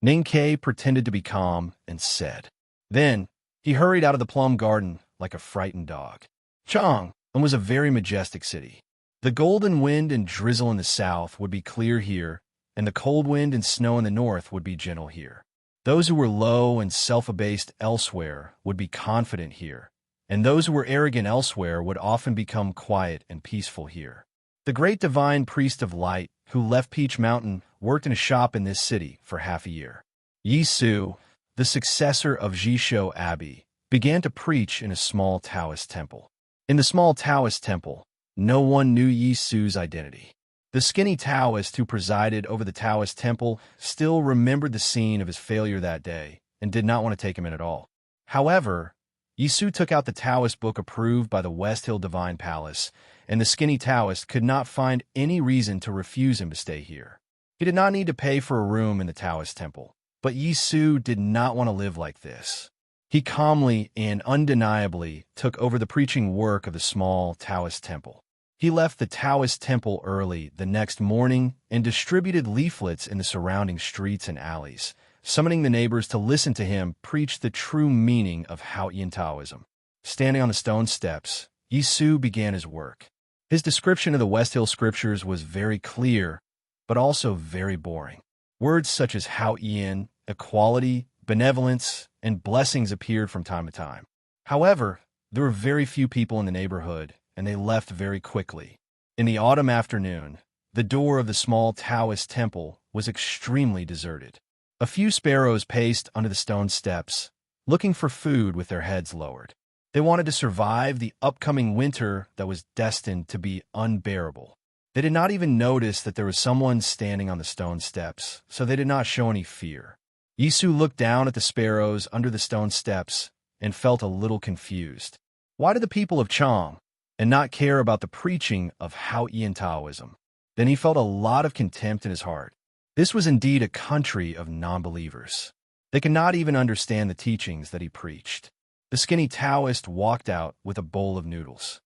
Ning Ke pretended to be calm and said. Then he hurried out of the plum garden like a frightened dog. Chang'an was a very majestic city. The golden wind and drizzle in the south would be clear here, and the cold wind and snow in the north would be gentle here. Those who were low and self-abased elsewhere would be confident here, and those who were arrogant elsewhere would often become quiet and peaceful here. The great divine priest of light, who left Peach Mountain, worked in a shop in this city for half a year. Yisu, the successor of Jisho Abbey, began to preach in a small Taoist temple. In the small Taoist temple, no one knew Yisu's identity. The skinny Taoist who presided over the Taoist temple still remembered the scene of his failure that day and did not want to take him in at all. However, Yisu took out the Taoist book approved by the West Hill Divine Palace, and the skinny Taoist could not find any reason to refuse him to stay here. He did not need to pay for a room in the Taoist temple, but Yisu did not want to live like this. He calmly and undeniably took over the preaching work of the small Taoist temple. He left the Taoist temple early the next morning and distributed leaflets in the surrounding streets and alleys, summoning the neighbors to listen to him preach the true meaning of Haotian Taoism. Standing on the stone steps, Yisu began his work. His description of the West Hill scriptures was very clear, but also very boring. Words such as Haotian, equality, benevolence, and blessings appeared from time to time. However, there were very few people in the neighborhood, and they left very quickly. In the autumn afternoon, the door of the small Taoist temple was extremely deserted. A few sparrows paced under the stone steps, looking for food with their heads lowered. They wanted to survive the upcoming winter that was destined to be unbearable. They did not even notice that there was someone standing on the stone steps, so they did not show any fear. Yisu looked down at the sparrows under the stone steps and felt a little confused. Why did the people of Chang and not care about the preaching of Haotian Taoism? Then he felt a lot of contempt in his heart. This was indeed a country of non-believers. They could not even understand the teachings that he preached. The skinny Taoist walked out with a bowl of noodles.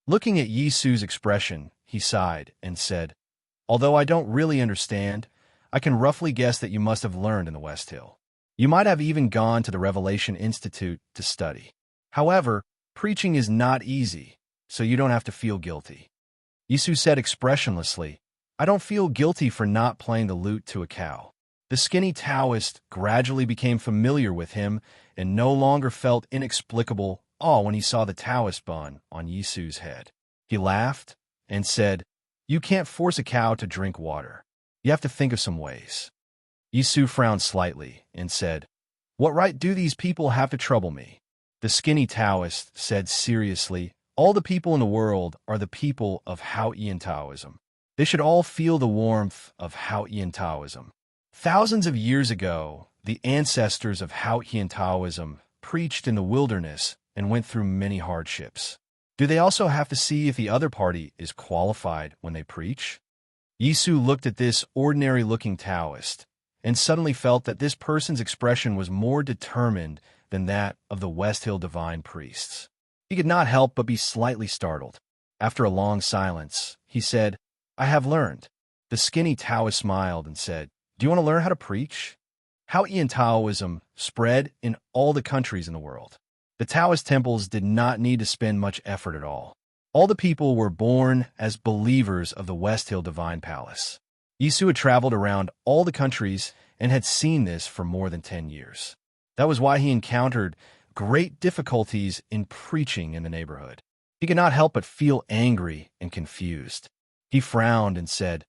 Looking at Yisu's expression, he sighed and said, "Although I don't really understand, I can roughly guess that you must have learned in the West Hill. You might have even gone to the Revelation Institute to study. However, preaching is not easy, so you don't have to feel guilty." Yisu said expressionlessly, "I don't feel guilty for not playing the lute to a cow." The skinny Taoist gradually became familiar with him and no longer felt inexplicable awe when he saw the Taoist bun on Yisu's head. He laughed and said, "You can't force a cow to drink water. You have to think of some ways." Yisu frowned slightly and said, "What right do these people have to trouble me?" The skinny Taoist said seriously, "All the people in the world are the people of Haotian Taoism. They should all feel the warmth of Haotian Taoism. Thousands of years ago, the ancestors of Haotian Taoism preached in the wilderness and went through many hardships. Do they also have to see if the other party is qualified when they preach?" Yisu looked at this ordinary-looking Taoist and suddenly felt that this person's expression was more determined than that of the West Hill divine priests. He could not help but be slightly startled. After a long silence, he said, "I have learned." The skinny Taoist smiled and said, "Do you want to learn how to preach?" Haotian Taoism spread in all the countries in the world. The Taoist temples did not need to spend much effort at all. All the people were born as believers of the West Hill Divine Palace. Yisu had traveled around all the countries and had seen this for more than 10 years. That was why he encountered great difficulties in preaching in the neighborhood. He could not help but feel angry and confused. He frowned and said,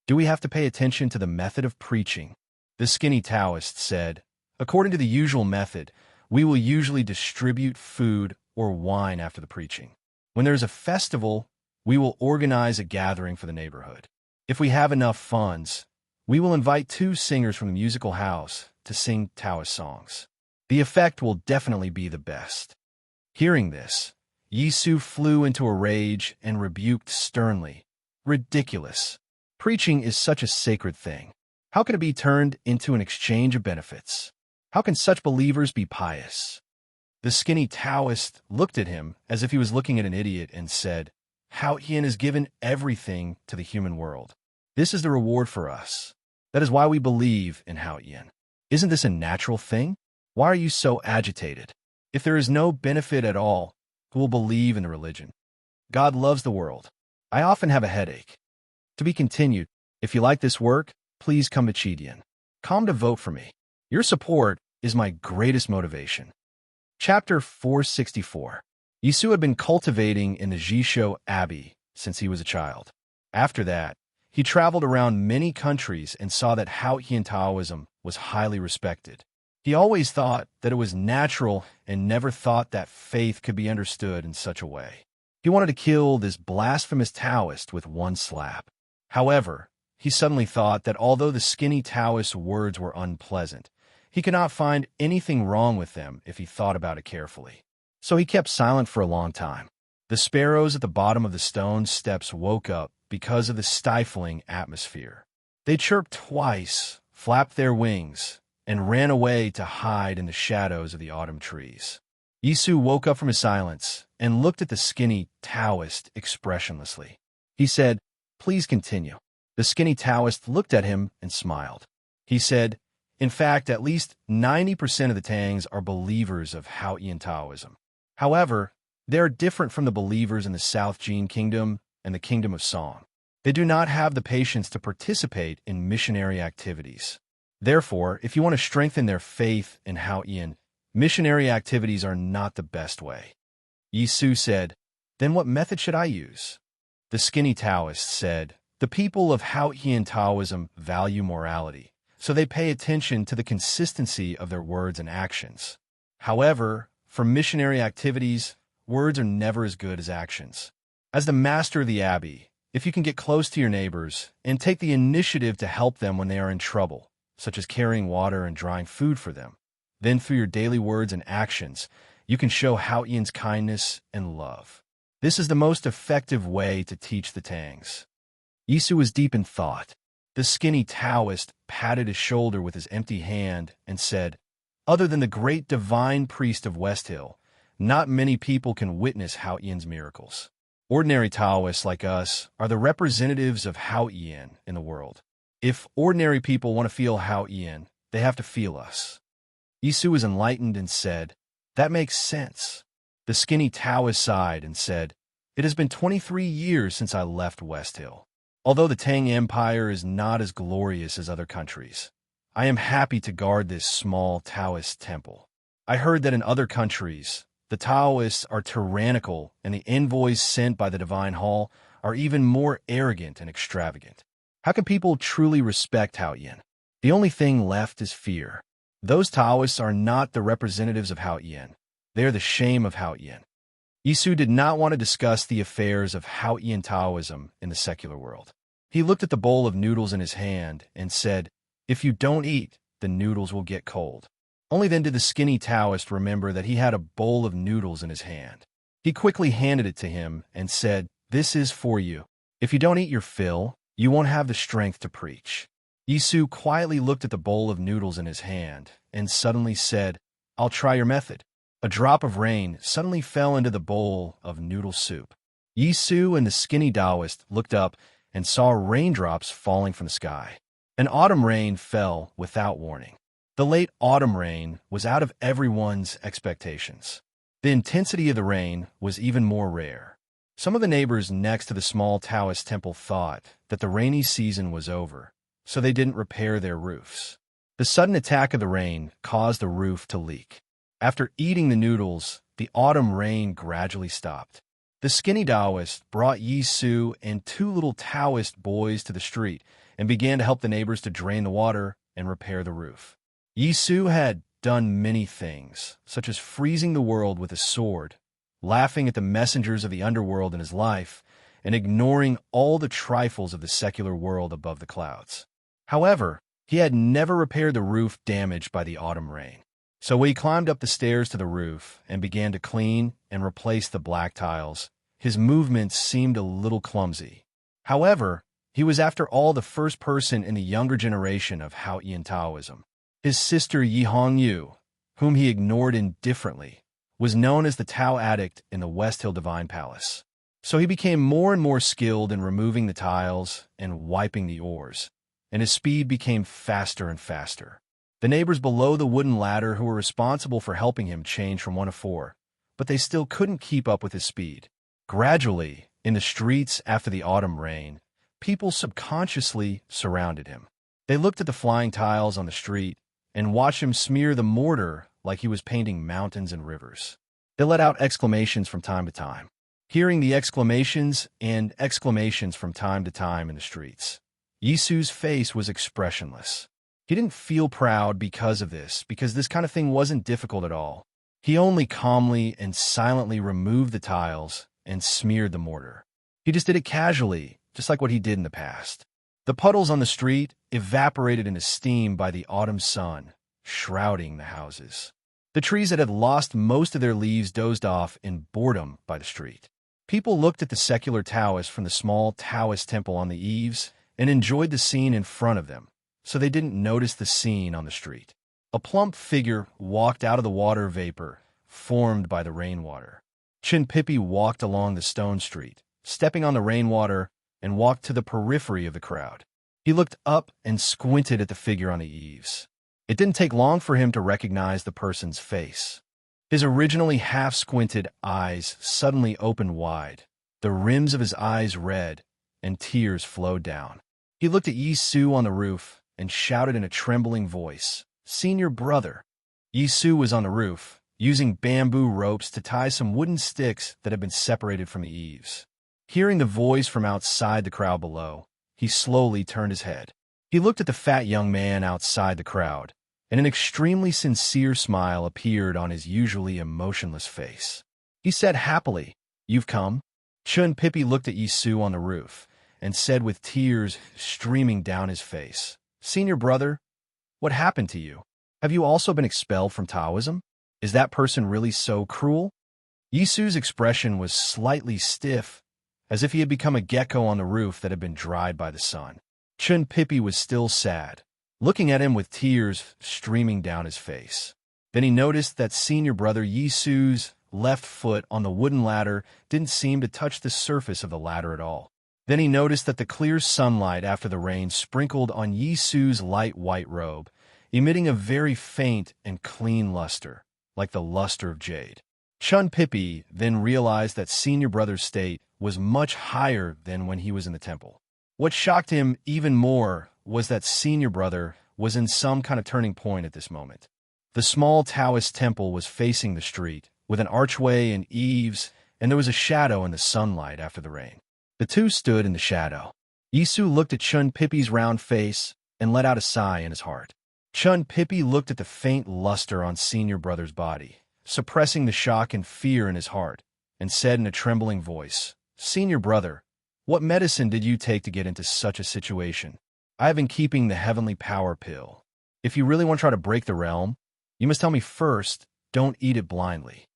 "Do we have to pay attention to the method of preaching?" The skinny Taoist said, "According to the usual method, we will usually distribute food or wine after the preaching. When there is a festival, we will organize a gathering for the neighborhood. If we have enough funds, we will invite 2 singers from the musical house to sing Taoist songs. The effect will definitely be the best." Hearing this, Yisu flew into a rage and rebuked sternly, "Ridiculous! Preaching is such a sacred thing. How can it be turned into an exchange of benefits? How can such believers be pious?" The skinny Taoist looked at him as if he was looking at an idiot and said, "Haotian has given everything to the human world. This is the reward for us. That is why we believe in Haotian. Isn't this a natural thing? Why are you so agitated? If there is no benefit at all, who will believe in the religion? God loves the world. I often have a headache. To be continued. If you like this work, please come to Chidian. Come to vote for me. Your support is my greatest motivation. Chapter 464. Yisu had been cultivating in the Jisho Abbey since he was a child. After that, he traveled around many countries and saw that Haotian Taoism was highly respected. He always thought that it was natural and never thought that faith could be understood in such a way. He wanted to kill this blasphemous Taoist with one slap. However, he suddenly thought that although the skinny Taoist's words were unpleasant, he could not find anything wrong with them if he thought about it carefully. So he kept silent for a long time. The sparrows at the bottom of the stone steps woke up because of the stifling atmosphere. They chirped twice, flapped their wings, and ran away to hide in the shadows of the autumn trees. Yisu woke up from his silence and looked at the skinny Taoist expressionlessly. He said, "Please continue." The skinny Taoist looked at him and smiled. He said, "In fact, at least 90% of the Tangs are believers of Haotian Taoism. However, they are different from the believers in the South Jin Kingdom and the Kingdom of Song. They do not have the patience to participate in missionary activities. Therefore, if you want to strengthen their faith in Haotian, missionary activities are not the best way." Yisu said, "Then what method should I use?" The skinny Taoist said, "The people of Haotian Taoism value morality, so they pay attention to the consistency of their words and actions. However, for missionary activities, words are never as good as actions. As the master of the abbey, if you can get close to your neighbors and take the initiative to help them when they are in trouble, such as carrying water and drying food for them, then through your daily words and actions, you can show Haotian's kindness and love. This is the most effective way to teach the Tangs." Yisu was deep in thought. The skinny Taoist patted his shoulder with his empty hand and said, "Other than the great divine priest of West Hill, not many people can witness Haotian's miracles. Ordinary Taoists like us are the representatives of Haotian in the world. If ordinary people want to feel Haotian, they have to feel us." Yisu was enlightened and said, "That makes sense." The skinny Taoist sighed and said, "It has been 23 years since I left West Hill. Although the Tang Empire is not as glorious as other countries, I am happy to guard this small Taoist temple. I heard that in other countries, the Taoists are tyrannical and the envoys sent by the Divine Hall are even more arrogant and extravagant. How can people truly respect Haotian? The only thing left is fear. Those Taoists are not the representatives of Haotian. They are the shame of Haotian." Yisu did not want to discuss the affairs of Haotian Taoism in the secular world. He looked at the bowl of noodles in his hand and said, "If you don't eat, the noodles will get cold." Only then did the skinny Taoist remember that he had a bowl of noodles in his hand. He quickly handed it to him and said, "This is for you. If you don't eat your fill, you won't have the strength to preach." Yisu quietly looked at the bowl of noodles in his hand and suddenly said, "I'll try your method." A drop of rain suddenly fell into the bowl of noodle soup. Yisu and the skinny Taoist looked up and saw raindrops falling from the sky. An autumn rain fell without warning. The late autumn rain was out of everyone's expectations. The intensity of the rain was even more rare. Some of the neighbors next to the small Taoist temple thought that the rainy season was over, so they didn't repair their roofs. The sudden attack of the rain caused the roof to leak. After eating the noodles, the autumn rain gradually stopped. The skinny Taoist brought Yisu and two little Taoist boys to the street and began to help the neighbors to drain the water and repair the roof. Yisu had done many things, such as freezing the world with a sword, laughing at the messengers of the underworld in his life, and ignoring all the trifles of the secular world above the clouds. However, he had never repaired the roof damaged by the autumn rain. So he climbed up the stairs to the roof and began to clean and replace the black tiles. His movements seemed a little clumsy. However, he was after all the first person in the younger generation of Haotian Taoism. His sister Yi Hongyu, whom he ignored indifferently, was known as the Tao addict in the West Hill Divine Palace. So he became more and more skilled in removing the tiles and wiping the oars, and his speed became faster and faster. The neighbors below the wooden ladder who were responsible for helping him changed from 1 to 4, but they still couldn't keep up with his speed. Gradually, In the streets after the autumn rain, people subconsciously surrounded him. They looked at the flying tiles on the street and watched him smear the mortar like he was painting mountains and rivers. They let out exclamations from time to time. Hearing the exclamations and exclamations from time to time in the streets, Yisu's face was expressionless. He didn't feel proud because of this, because this kind of thing wasn't difficult at all. He only calmly and silently removed the tiles and smeared the mortar. He just did it casually, just like what he did in the past. The puddles on the street evaporated into steam by the autumn sun, shrouding the houses. The trees that had lost most of their leaves dozed off in boredom by the street. People looked at the secular Taoist from the small Taoist temple on the eaves and enjoyed the scene in front of them, so they didn't notice the scene on the street. A plump figure walked out of the water vapor formed by the rainwater. Chinpipi walked along the stone street, stepping on the rainwater, and walked to the periphery of the crowd. He looked up and squinted at the figure on the eaves. It didn't take long for him to recognize the person's face. His originally half-squinted eyes suddenly opened wide, the rims of his eyes red, and tears flowed down. He looked at Yisu on the roof and shouted in a trembling voice, "Senior brother!" Yisu was on the roof, using bamboo ropes to tie some wooden sticks that had been separated from the eaves. Hearing the voice from outside the crowd below, he slowly turned his head. He looked at the fat young man outside the crowd, and an extremely sincere smile appeared on his usually emotionless face. He said happily, "You've come?" Chunpipi looked at Yisu on the roof and said with tears streaming down his face, "Senior brother, what happened to you? Have you also been expelled from Taoism? Is that person really so cruel?" Yisu's expression was slightly stiff, as if he had become a gecko on the roof that had been dried by the sun. Chunpipi was still sad, looking at him with tears streaming down his face. Then he noticed that senior brother Yisu's left foot on the wooden ladder didn't seem to touch the surface of the ladder at all. Then he noticed that the clear sunlight after the rain sprinkled on Yisu's light white robe, emitting a very faint and clean luster, like the luster of jade. Chunpipi then realized that senior brother's state was much higher than when he was in the temple. What shocked him even more was that senior brother was in some kind of turning point at this moment. The small Taoist temple was facing the street, with an archway and eaves, and there was a shadow in the sunlight after the rain. The two stood in the shadow. Yisu looked at Chunpipi's round face and let out a sigh in his heart. Chunpipi looked at the faint luster on senior brother's body, suppressing the shock and fear in his heart, and said in a trembling voice, "Senior brother, what medicine did you take to get into such a situation? I have been keeping the heavenly power pill. If you really want to try to break the realm, you must tell me first, don't eat it blindly."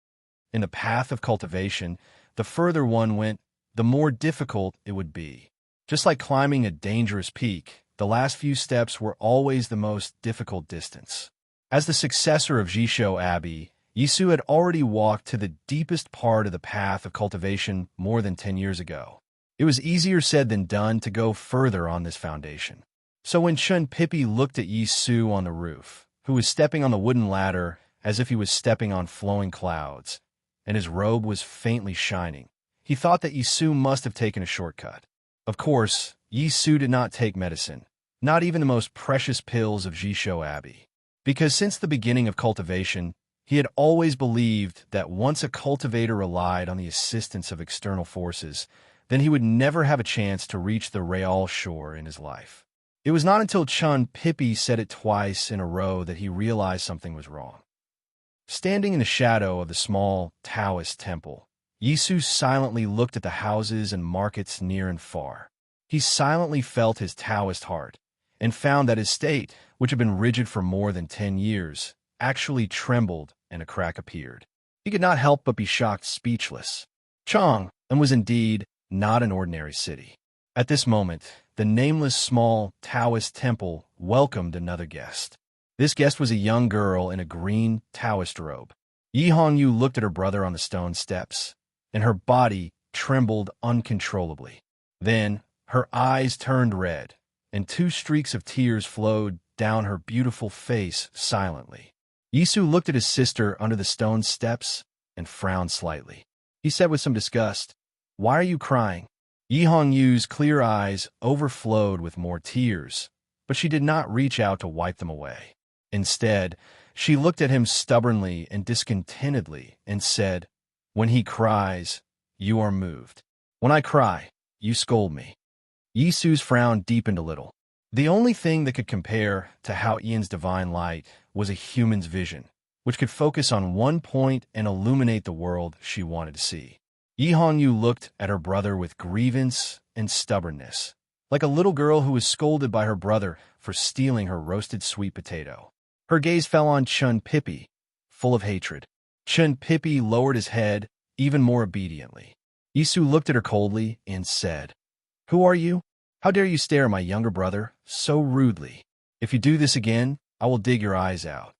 In the path of cultivation, the further one went, the more difficult it would be. Just like climbing a dangerous peak, the last few steps were always the most difficult distance. As the successor of Jisho Abbey, Yisu had already walked to the deepest part of the path of cultivation more than 10 years ago. It was easier said than done to go further on this foundation. So when Chunpipi looked at Yisu on the roof, who was stepping on the wooden ladder as if he was stepping on flowing clouds, and his robe was faintly shining, he thought that Yisu must have taken a shortcut. Of course, Yisu did not take medicine, not even the most precious pills of Jisho Abbey, because since the beginning of cultivation, he had always believed that once a cultivator relied on the assistance of external forces, then he would never have a chance to reach the real shore in his life. It was not until Chunpipi said it twice in a row that he realized something was wrong. Standing in the shadow of the small Taoist temple, Yisu silently looked at the houses and markets near and far. He silently felt his Taoist heart, and found that his state, which had been rigid for more than 10 years, actually trembled and a crack appeared. He could not help but be shocked speechless. Chang'an was indeed not an ordinary city. At this moment, the nameless small Taoist temple welcomed another guest. This guest was a young girl in a green Taoist robe. Yi Hongyu looked at her brother on the stone steps, and her body trembled uncontrollably. Then her eyes turned red, and 2 streaks of tears flowed down her beautiful face silently. Yisu looked at his sister under the stone steps and frowned slightly. He said with some disgust, Why are you crying? Yi Hongyu's clear eyes overflowed with more tears, but she did not reach out to wipe them away. Instead, she looked at him stubbornly and discontentedly and said, "When he cries, you are moved. When I cry, you scold me." Yi Su's frown deepened a little. The only thing that could compare to Hao Ian's divine light was a human's vision, which could focus on one point and illuminate the world she wanted to see. Yi Hongyu looked at her brother with grievance and stubbornness, like a little girl who was scolded by her brother for stealing her roasted sweet potato. Her gaze fell on Chun Pippi, full of hatred. Chun Pippi lowered his head even more obediently. Yi Su looked at her coldly and said, "Who are you? How dare you stare at my younger brother so rudely? If you do this again, I will dig your eyes out."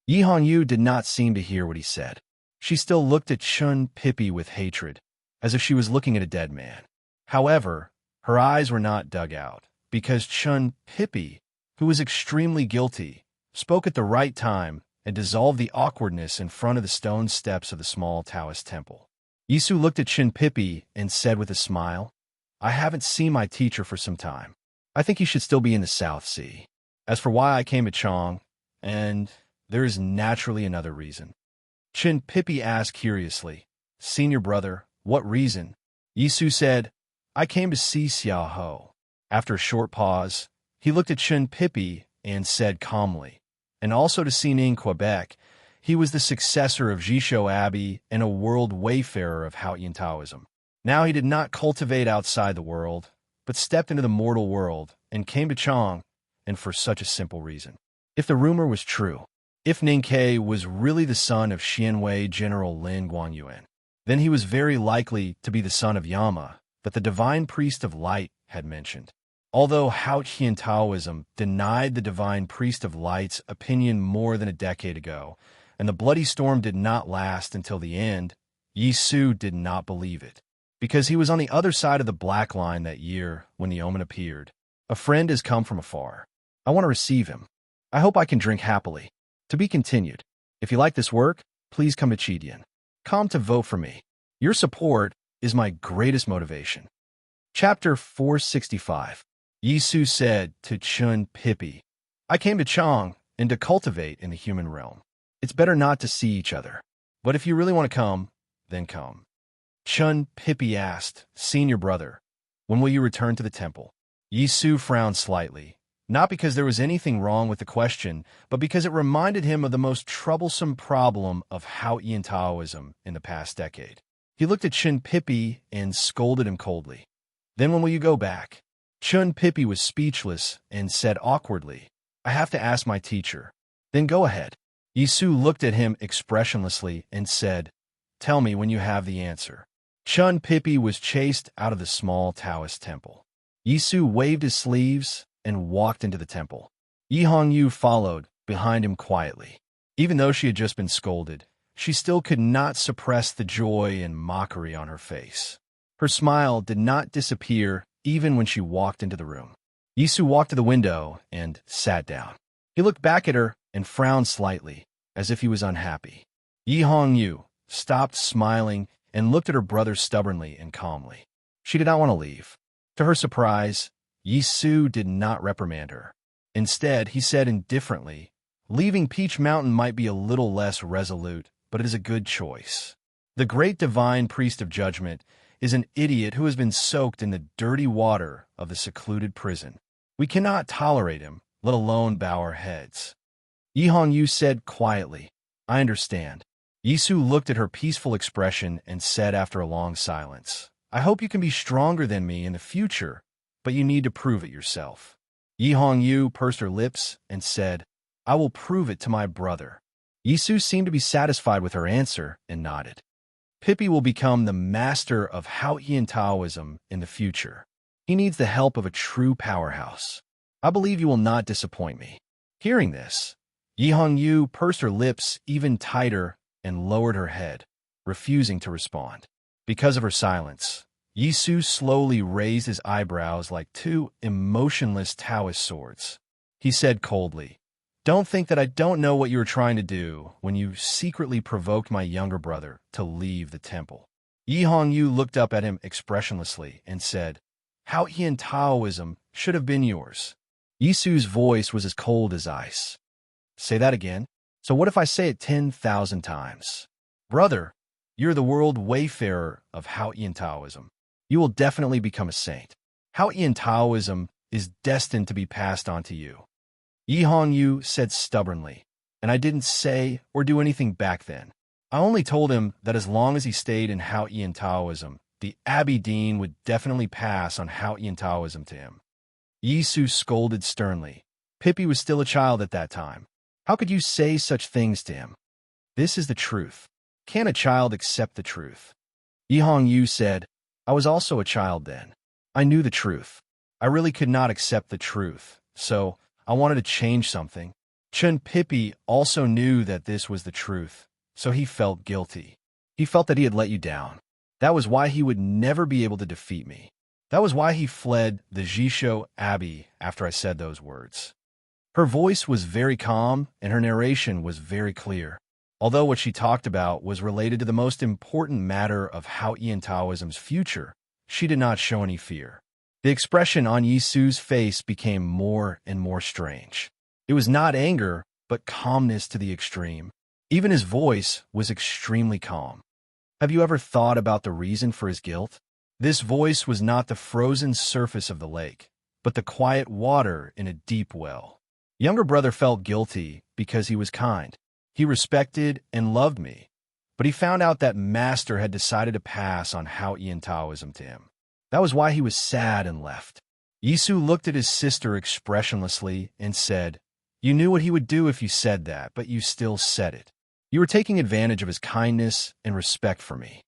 Yi Hongyu did not seem to hear what he said. She still looked at Chun Pippi with hatred, as if she was looking at a dead man. However, her eyes were not dug out, because Chun Pippi, who was extremely guilty, spoke at the right time and dissolved the awkwardness in front of the stone steps of the small Taoist temple. Yi Su looked at Chun Pippi and said with a smile, "I haven't seen my teacher for some time. I think he should still be in the South Sea. As for why I came to Chong, and there is naturally another reason." Chun Pippi asked curiously, "Senior brother, what reason?" Yi Su said, "I came to see Xiao Ho." After a short pause, he looked at Chun Pippi and said calmly, "And also to see Ning Quebec. He was the successor of Jisho Abbey and a world wayfarer of Haotian Taoism. Now he did not cultivate outside the world, but stepped into the mortal world and came to Chong, and for such a simple reason. If the rumor was true, if Ning Ke was really the son of Xianwei General Lin Guangyuan, then he was very likely to be the son of Yama that the divine priest of light had mentioned. Although Haotian Taoism denied the divine priest of light's opinion more than a decade ago, and the bloody storm did not last until the end, Yi Su did not believe it, because he was on the other side of the black line that year when the omen appeared. "A friend has come from afar. I want to receive him. I hope I can drink happily. To be continued. If you like this work, please come to Chidian. Come to vote for me. Your support is my greatest motivation." Chapter 465. Yi Su said to Chun Pippi, "I came to Chong and to cultivate in the human realm. It's better not to see each other. But if you really want to come, then come." Chun Pippi asked, "Senior brother, when will you return to the temple?" Yi Su frowned slightly, not because there was anything wrong with the question, but because it reminded him of the most troublesome problem of Haotian Taoism in the past decade. He looked at Chun Pippi and scolded him coldly. "Then when will you go back?" Chun Pippi was speechless and said awkwardly, "I have to ask my teacher." "Then go ahead." Yi Su looked at him expressionlessly and said, "Tell me when you have the answer." Chun Pippi was chased out of the small Taoist temple. Yi Su waved his sleeves and walked into the temple. Yi Hongyu followed behind him quietly. Even though she had just been scolded, she still could not suppress the joy and mockery on her face. Her smile did not disappear even when she walked into the room. Yi Su walked to the window and sat down. He looked back at her and frowned slightly, as if he was unhappy. Yi Hongyu stopped smiling and looked at her brother stubbornly and calmly. She did not want to leave. To her surprise, Yi Su did not reprimand her. Instead, he said indifferently, "Leaving Peach Mountain might be a little less resolute, but it is a good choice. The great divine priest of judgment is an idiot who has been soaked in the dirty water of the secluded prison. We cannot tolerate him, let alone bow our heads." Yi Hongyu said quietly, "I understand." Yi Su looked at her peaceful expression and said after a long silence, "I hope you can be stronger than me in the future, but you need to prove it yourself." Yi Hongyu pursed her lips and said, "I will prove it to my brother." Yi Su seemed to be satisfied with her answer and nodded. "Pippi will become the master of Haotian Taoism in the future. He needs the help of a true powerhouse. I believe you will not disappoint me." Hearing this, Yi Hongyu pursed her lips even tighter and lowered her head, refusing to respond. Because of her silence, Yi Su slowly raised his eyebrows like two emotionless Taoist swords. He said coldly, "Don't think that I don't know what you were trying to do when you secretly provoked my younger brother to leave the temple. Yi Hongyu looked up at him expressionlessly and said, "How Ian Taoism should have been yours." Yisu's voice was as cold as ice. "Say that again. So what if I say it 10,000 times? Brother, you're the world wayfarer of How Ian Taoism. You will definitely become a saint. How Ian Taoism is destined to be passed on to you." Yi Hongyu said stubbornly, "And I didn't say or do anything back then. I only told him that as long as he stayed in How Ian Taoism, the Abbey Dean would definitely pass on How Ian Taoism to him." Yisu scolded sternly. Pippi was still a child at that time. How could you say such things to him? This is the truth. Can a child accept the truth? Yi Hongyu said, "I was also a child then. I knew the truth. I really could not accept the truth, so I wanted to change something." Chun Pippi also knew that this was the truth, so he felt guilty. He felt that he had let you down. That was why he would never be able to defeat me. That was why he fled the Jisho Abbey after I said those words. Her voice was very calm, and her narration was very clear. Although what she talked about was related to the most important matter of How Ian Taoism's future, she did not show any fear. The expression on Yisu's face became more and more strange. It was not anger, but calmness to the extreme. Even his voice was extremely calm. Have you ever thought about the reason for his guilt? This voice was not the frozen surface of the lake, but the quiet water in a deep well. Younger brother felt guilty because he was kind. He respected and loved me, but he found out that Master had decided to pass on How Ian Taoism to him. That was why he was sad and left. Yisu looked at his sister expressionlessly and said, "You knew what he would do if you said that, but you still said it. You were taking advantage of his kindness and respect for me."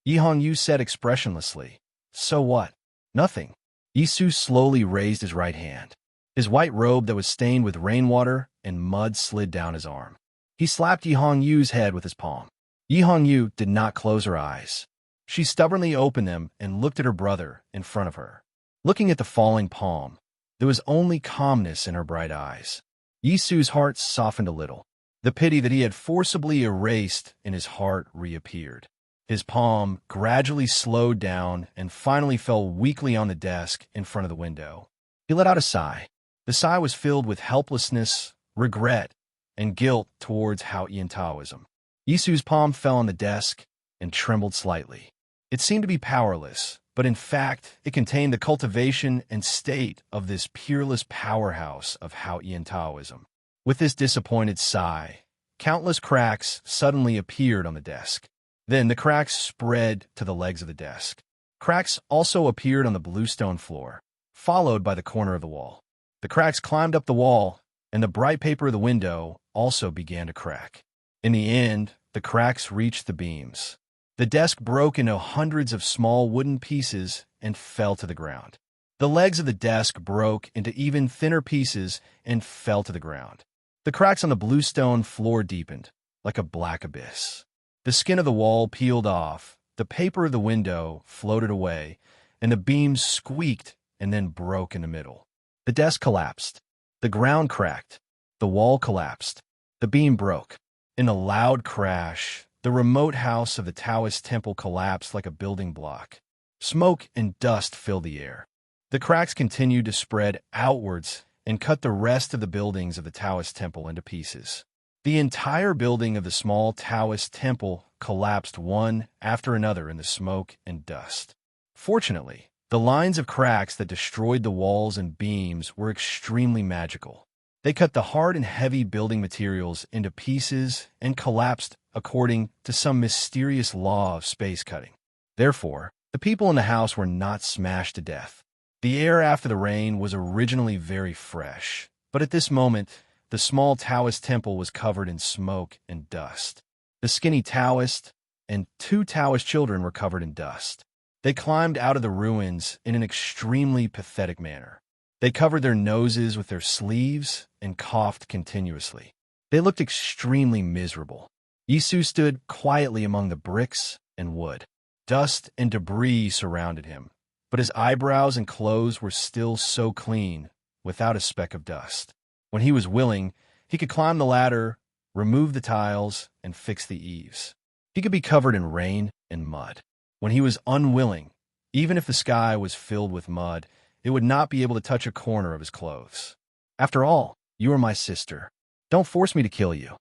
Yi Hongyu said expressionlessly, "So what? Nothing." Yisu slowly raised his right hand. His white robe that was stained with rainwater and mud slid down his arm. He slapped Yi Hongyu's head with his palm. Yi Hongyu did not close her eyes. She stubbornly opened them and looked at her brother in front of her. Looking at the falling palm, there was only calmness in her bright eyes. Yisu's heart softened a little. The pity that he had forcibly erased in his heart reappeared. His palm gradually slowed down and finally fell weakly on the desk in front of the window. He let out a sigh. The sigh was filled with helplessness, regret, and guilt towards How Ian Taoism. Yisu's palm fell on the desk and trembled slightly. It seemed to be powerless, but in fact, it contained the cultivation and state of this peerless powerhouse of How Ian Taoism. With this disappointed sigh, countless cracks suddenly appeared on the desk. Then the cracks spread to the legs of the desk. Cracks also appeared on the bluestone floor, followed by the corner of the wall. The cracks climbed up the wall, and the bright paper of the window also began to crack. In the end, the cracks reached the beams. The desk broke into hundreds of small wooden pieces and fell to the ground. The legs of the desk broke into even thinner pieces and fell to the ground. The cracks on the bluestone floor deepened, like a black abyss. The skin of the wall peeled off, the paper of the window floated away, and the beams squeaked and then broke in the middle. The desk collapsed. The ground cracked. The wall collapsed. The beam broke. In a loud crash, the remote house of the Taoist temple collapsed like a building block. Smoke and dust filled the air. The cracks continued to spread outwards and cut the rest of the buildings of the Taoist temple into pieces. The entire building of the small Taoist temple collapsed one after another in the smoke and dust. Fortunately, the lines of cracks that destroyed the walls and beams were extremely magical. They cut the hard and heavy building materials into pieces and collapsed according to some mysterious law of space cutting. Therefore, the people in the house were not smashed to death. The air after the rain was originally very fresh, but at this moment, the small Taoist temple was covered in smoke and dust. The skinny Taoist and 2 Taoist children were covered in dust. They climbed out of the ruins in an extremely pathetic manner. They covered their noses with their sleeves and coughed continuously. They looked extremely miserable. Yisu stood quietly among the bricks and wood. Dust and debris surrounded him, but his eyebrows and clothes were still so clean, without a speck of dust. When he was willing, he could climb the ladder, remove the tiles, and fix the eaves. He could be covered in rain and mud. when he was unwilling, even if the sky was filled with mud, it would not be able to touch a corner of his clothes. After all, you are my sister. Don't force me to kill you.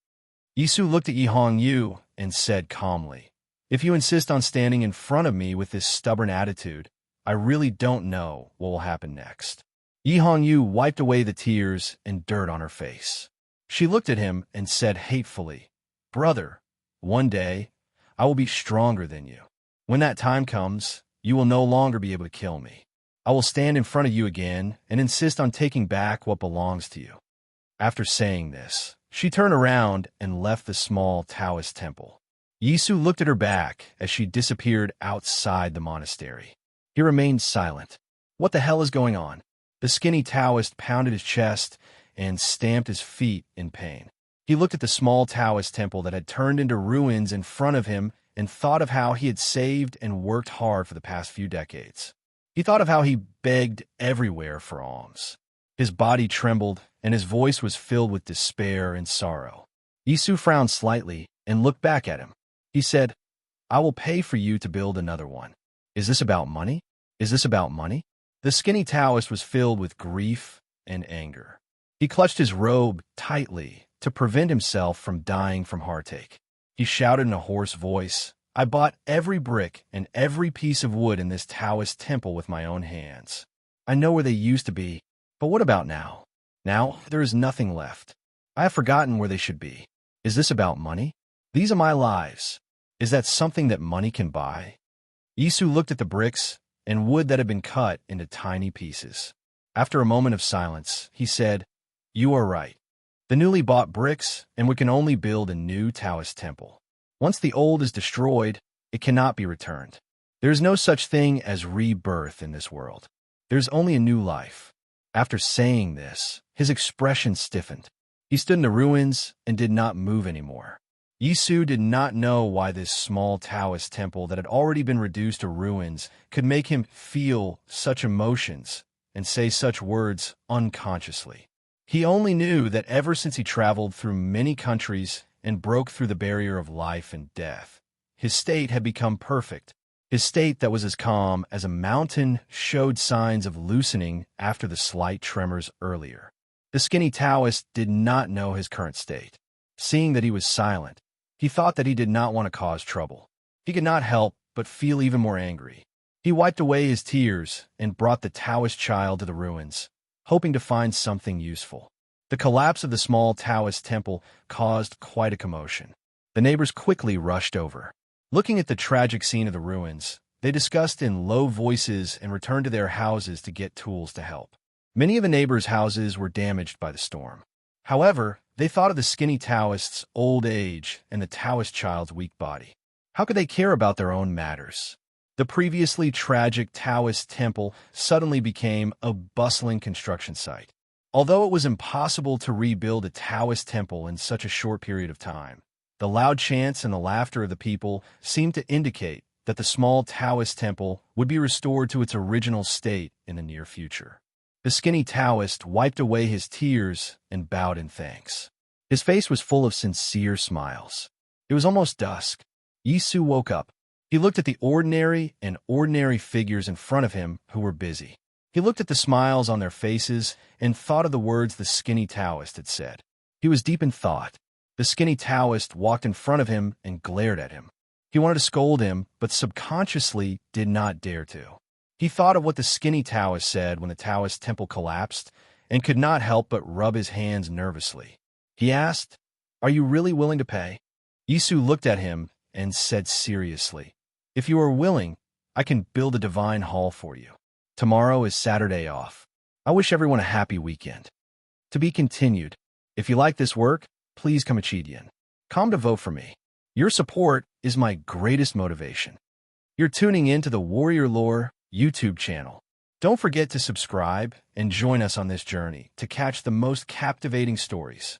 Isu looked at Yi Hongyu and said calmly, if you insist on standing in front of me with this stubborn attitude, I really don't know what will happen next. Yi Hongyu wiped away the tears and dirt on her face. She looked at him and said hatefully, brother, one day, I will be stronger than you. When that time comes, you will no longer be able to kill me. I will stand in front of you again and insist on taking back what belongs to you. After saying this, she turned around and left the small Taoist temple. Yisu looked at her back as she disappeared outside the monastery. He remained silent. What the hell is going on? The skinny Taoist pounded his chest and stamped his feet in pain. He looked at the small Taoist temple that had turned into ruins in front of him and thought of how he had saved and worked hard for the past few decades. He thought of how he begged everywhere for alms. His body trembled, and his voice was filled with despair and sorrow. Yisu frowned slightly and looked back at him. He said, I will pay for you to build another one. Is this about money? Is this about money? The skinny Taoist was filled with grief and anger. He clutched his robe tightly to prevent himself from dying from heartache. He shouted in a hoarse voice, I bought every brick and every piece of wood in this Taoist temple with my own hands. I know where they used to be, but what about now? Now, there is nothing left. I have forgotten where they should be. Is this about money? These are my lives. Is that something that money can buy? Yisu looked at the bricks and wood that had been cut into tiny pieces. After a moment of silence, he said, You are right. The newly bought bricks, and we can only build a new Taoist temple. Once the old is destroyed, it cannot be returned. There is no such thing as rebirth in this world. There is only a new life. After saying this, his expression stiffened. He stood in the ruins and did not move anymore. Yisu did not know why this small Taoist temple that had already been reduced to ruins could make him feel such emotions and say such words unconsciously. He only knew that ever since he traveled through many countries and broke through the barrier of life and death, his state had become perfect. His state that was as calm as a mountain showed signs of loosening after the slight tremors earlier. The skinny Taoist did not know his current state. Seeing that he was silent, he thought that he did not want to cause trouble. He could not help but feel even more angry. He wiped away his tears and brought the Taoist child to the ruins, hoping to find something useful. The collapse of the small Taoist temple caused quite a commotion. The neighbors quickly rushed over. Looking at the tragic scene of the ruins, they discussed in low voices and returned to their houses to get tools to help. Many of the neighbors' houses were damaged by the storm. However, they thought of the skinny Taoist's old age and the Taoist child's weak body. How could they care about their own matters? The previously tragic Taoist temple suddenly became a bustling construction site. Although it was impossible to rebuild a Taoist temple in such a short period of time, the loud chants and the laughter of the people seemed to indicate that the small Taoist temple would be restored to its original state in the near future. The skinny Taoist wiped away his tears and bowed in thanks. His face was full of sincere smiles. It was almost dusk. Yisu woke up. He looked at the ordinary figures in front of him who were busy. He looked at the smiles on their faces and thought of the words the skinny Taoist had said. He was deep in thought. The skinny Taoist walked in front of him and glared at him. He wanted to scold him, but subconsciously did not dare to. He thought of what the skinny Taoist said when the Taoist temple collapsed and could not help but rub his hands nervously. He asked, Are you really willing to pay? Yisu looked at him and said seriously, If you are willing, I can build a divine hall for you. Tomorrow is Saturday off. I wish everyone a happy weekend. To be continued. If you like this work, please come Chidian. Come to vote for me. Your support is my greatest motivation. You're tuning in to the Warrior Lore YouTube channel. Don't forget to subscribe and join us on this journey to catch the most captivating stories.